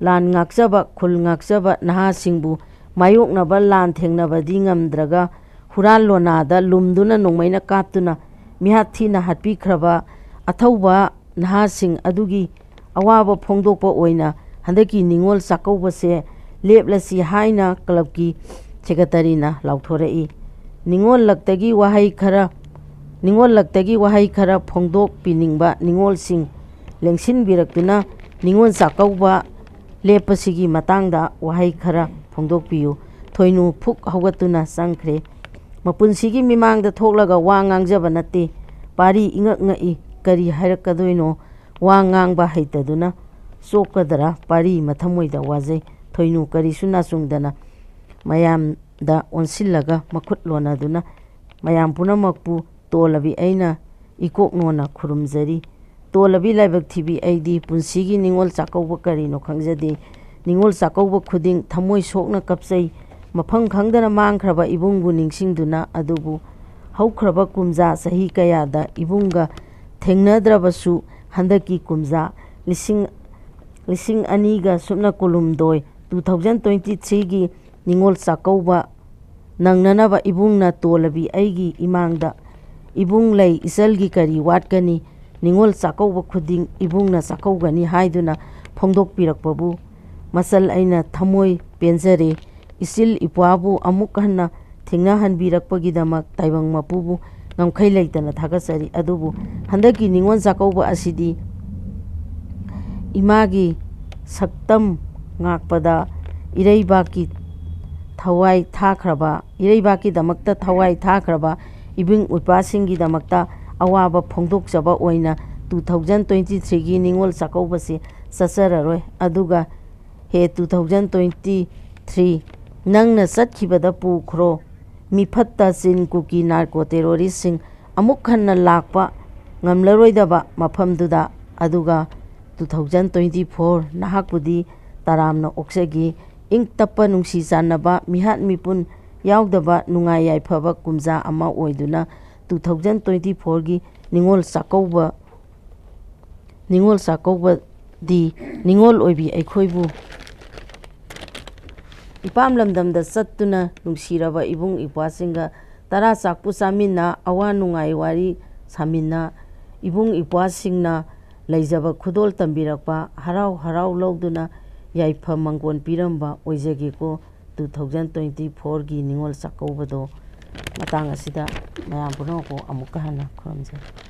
ꯂꯥꯟ ꯉꯥꯛꯆꯕ ꯈꯨꯜ ꯉꯥꯛꯆꯕ ꯅꯍꯥꯁꯤꯡꯕꯨ ꯃꯥꯌꯣꯛꯅꯕ ꯂꯥꯟ ꯊꯦꯡꯅꯕꯗꯤ ꯉꯝꯗ꯭ꯔꯒ ꯍꯨꯔꯥꯟ ꯂꯣꯅꯥꯗ ꯂꯨꯝꯗꯨꯅ ꯅꯣꯡꯃꯩꯅ ꯀꯥꯞꯇꯨꯅ ꯃꯤꯍꯥꯠ ꯊꯤꯅ ꯍꯥꯠꯄꯤꯈ꯭ꯔꯕ ꯑꯊꯧꯕ ꯅꯍꯥꯁꯤꯡ ꯑꯗꯨꯒꯤ ꯑꯋꯥꯕ ꯐꯣꯡꯗꯣꯛꯄ ꯑꯣꯏꯅ ꯍꯟꯗꯛꯀꯤ ꯅꯤꯉꯣꯜ ꯆꯥꯛꯀꯧꯕꯁꯦ ꯂꯦꯞꯂꯁꯤ ꯍꯥꯏꯅ ꯀ꯭ꯂꯕꯀꯤ ꯁꯦꯀ꯭ꯔꯦꯇꯔꯤꯅ ꯂꯥꯎꯊꯣꯔꯛꯏ꯫ ꯅꯤꯉꯣꯜꯂꯛꯇꯒꯤ ꯋꯥꯍꯩ ꯈꯔ ꯐꯣꯡꯗꯣꯛꯄꯤꯅꯤꯡꯕ ꯅꯤꯉꯣꯜꯁꯤꯡ ꯂꯦꯡꯁꯤꯟꯕꯤꯔꯛꯇꯨꯅ ꯅꯤꯉꯣꯜ ꯆꯥꯛꯀꯧꯕ ꯂꯦꯞꯄꯁꯤꯒꯤ ꯃꯇꯥꯡꯗ ꯋꯥꯍꯩ ꯈꯔ ꯐꯣꯡꯗꯣꯛꯄꯤꯌꯨ꯫ ꯊꯣꯏꯅꯨ ꯐꯨꯛ ꯍꯧꯒꯠꯇꯨꯅ ꯆꯪꯈ꯭ꯔꯦ꯫ ꯃꯄꯨꯟꯁꯤꯒꯤ ꯃꯤꯃꯥꯡꯗ ꯊꯣꯛꯂꯒ ꯋꯥ ꯉꯥꯡꯖꯕ ꯅꯠꯇꯦ꯫ ꯄꯥꯔꯤ ꯏꯉꯛ ꯉꯛꯏ ꯀꯔꯤ ꯍꯥꯏꯔꯛꯀꯗꯣꯏꯅꯣ ꯋꯥ ꯉꯥꯡꯕ ꯍꯩꯇꯗꯨꯅ ꯆꯣꯛꯀꯗꯔꯥ ꯄꯥꯔꯤ ꯃꯊꯃꯣꯏꯗ ꯋꯥꯖꯩ꯫ ꯊꯣꯏꯅꯨ ꯀꯔꯤꯁꯨ ꯅꯥꯆꯨꯡꯗꯅ ꯃꯌꯥꯝꯗ ꯑꯣꯟꯁꯤꯜꯂꯒ ꯃꯈꯨꯠ ꯂꯣꯟꯅꯗꯨꯅ ꯃꯌꯥꯝ ꯄꯨꯝꯅꯃꯛꯄꯨ ꯇꯣꯜꯂꯕꯤ ꯑꯩꯅ ꯏꯀꯣꯛꯅꯣꯅ ꯈꯨꯔꯨꯝꯖꯔꯤ꯫ ꯇꯣꯜꯂꯕꯤ ꯂꯥꯏꯕꯛ ꯊꯤꯕꯤ ꯑꯩꯗꯤ ꯄꯨꯟꯁꯤꯒꯤ ꯅꯤꯉꯣꯜ ꯆꯥꯛꯀꯧꯕ ꯀꯔꯤꯅꯣ ꯈꯪꯖꯗꯦ꯫ ꯅꯤꯉꯣꯜ ꯆꯥꯛꯀꯧꯕ ꯈꯨꯗꯤꯡ ꯊꯃꯣꯏ ꯁꯣꯛꯅ ꯀꯞꯆꯩ꯫ ꯃꯐꯝ ꯈꯪꯗꯅ ꯃꯥꯡꯈ꯭ꯔꯕ ꯏꯕꯨꯡꯕꯨ ꯅꯤꯡꯁꯤꯡꯗꯨꯅ ꯑꯗꯨꯕꯨ ꯍꯧꯈ꯭ꯔꯕ ꯀꯨꯝꯖꯥ ꯆꯍꯤ ꯀꯌꯥꯗ ꯏꯕꯨꯡꯒ ꯊꯦꯡꯅꯗ꯭ꯔꯕꯁꯨ ꯍꯟꯗꯛꯀꯤ ꯀꯨꯝꯖꯥ 2022 2023ꯒꯤ ꯅꯤꯉꯣꯜ ꯆꯥꯛꯀꯧꯕ ꯅꯪꯅꯅꯕ ꯏꯕꯨꯡꯅ ꯇꯣꯜꯂꯕꯤ ꯑꯩꯒꯤ ꯏꯃꯥꯡꯗ ꯏꯕꯨꯡ ꯂꯩ ꯏꯆꯜꯒꯤ ꯀꯔꯤ ꯋꯥꯠꯀꯅꯤ ꯅꯤꯉꯣꯜ ꯆꯥꯛꯀꯧꯕ ꯈꯨꯗꯤꯡ ꯏꯕꯨꯡꯅ ꯆꯥꯛꯀꯧꯒꯅꯤ ꯍꯥꯏꯗꯨꯅ ꯐꯣꯡꯗꯣꯛꯄꯤꯔꯛꯄꯕꯨ ꯃꯆꯜ ꯑꯩꯅ ꯊꯃꯣꯏ ꯄꯦꯟꯖꯔꯦ꯫ ꯏꯆꯤꯜ ꯏꯄ꯭ꯋꯥꯕꯨ ꯑꯃꯨꯛ ꯍꯟꯅ ꯊꯦꯡꯅꯍꯟꯕꯤꯔꯛꯄꯒꯤꯗꯃꯛ ꯇꯥꯏꯕꯪ ꯃꯄꯨꯕꯨ ꯉꯝꯈꯩ ꯂꯩꯇꯅ ꯊꯥꯒꯠꯆꯔꯤ꯫ ꯑꯗꯨꯕꯨ ꯍꯟꯗꯛꯀꯤ ꯅꯤꯉꯣꯜ ꯆꯥꯛꯀꯧꯕ ꯑꯁꯤꯗꯤ ꯏꯃꯥꯒꯤ ꯁꯛꯇꯝ ꯉꯥꯛꯄꯗ ꯏꯔꯩꯕꯥꯛꯀꯤꯗꯃꯛꯇ ꯊꯋꯥꯏ ꯊꯥꯈ꯭ꯔꯕ ꯏꯕꯨꯡ ꯏꯄ꯭ꯋꯥꯁꯤꯡꯒꯤꯗꯃꯛꯇ ꯑꯋꯥꯕ ꯐꯣꯡꯗꯣꯛꯆꯕ ꯑꯣꯏꯅ 2023ꯒꯤ ꯅꯤꯉꯣꯜ ꯆꯥꯛꯀꯧꯕꯁꯤ ꯆꯠꯆꯔꯔꯣꯏ꯫ ꯑꯗꯨꯒ ꯍꯦ 2023 ꯅꯪꯅ ꯆꯠꯈꯤꯕꯗ ꯄꯨꯈ꯭ꯔꯣ ꯃꯤꯐꯠꯇ ꯆꯤꯟ ꯀꯨꯀꯤ ꯅꯥꯔꯀꯣ ꯇꯦꯔꯣꯔꯤꯁꯁꯤꯡ ꯑꯃꯨꯛ ꯍꯟꯅ ꯂꯥꯛꯄ ꯉꯝꯂꯔꯣꯏꯗꯕ ꯃꯐꯝꯗꯨꯗ꯫ ꯑꯗꯨꯒ 2024 ꯅꯍꯥꯛꯄꯨꯗꯤ ꯇꯔꯥꯝꯅ ꯑꯣꯛꯆꯒꯦ꯫ ꯏꯪ ꯇꯞꯄ ꯅꯨꯡꯁꯤ ꯆꯥꯟꯅꯕ ꯃꯤꯍꯥꯠ ꯃꯤꯄꯨꯟ ꯌꯥꯎꯗꯕ ꯅꯨꯡꯉꯥꯏ ꯌꯥꯏꯐꯕ ꯀꯨꯝꯖꯥ ꯑꯃ ꯑꯣꯏꯗꯨꯅ 2024ꯒꯤ ꯅꯤꯉꯣꯜ ꯆꯥꯛꯀꯧꯕꯗꯤ ꯅꯤꯉꯣꯜ ꯑꯣꯏꯕꯤ ꯑꯩꯈꯣꯏꯕꯨ ꯏꯄꯥꯝ ꯂꯝꯗꯝꯗ ꯆꯠꯇꯨꯅ ꯅꯨꯡꯁꯤꯔꯕ ꯏꯕꯨꯡ ꯏꯄ꯭ꯋꯥꯁꯤꯡꯒ ꯇꯔꯥ ꯆꯥꯛꯄꯨ ꯆꯥꯃꯤꯟꯅ ꯑꯋꯥ ꯅꯨꯡꯉꯥꯏ ꯋꯥꯔꯤ ꯁꯥꯃꯤꯟꯅ ꯏꯕꯨꯡ ꯏꯄ꯭ꯋꯥꯁꯤꯡꯅ ꯂꯩꯖꯕ ꯈꯨꯗꯣꯜ ꯇꯝꯕꯤꯔꯛꯄ ꯍꯔꯥꯎ ꯍꯔꯥꯎ ꯂꯧꯗꯨꯅ ꯌꯥꯏꯐ ꯃꯪꯒꯣꯜ ꯄꯤꯔꯝꯕ ꯑꯣꯏꯖꯒꯦꯀꯣ꯫ 2024ꯒꯤ ꯅꯤꯉꯣꯜ ꯆꯥꯛꯀꯧꯕꯗꯣ ꯃꯇꯥꯡ ꯑꯁꯤꯗ ꯃꯌꯥꯝ ꯄꯨꯝꯅꯃꯛꯄꯨ ꯑꯃꯨꯛꯀ ꯍꯟꯅ ꯈꯨꯔꯨꯝꯖꯔꯤ꯫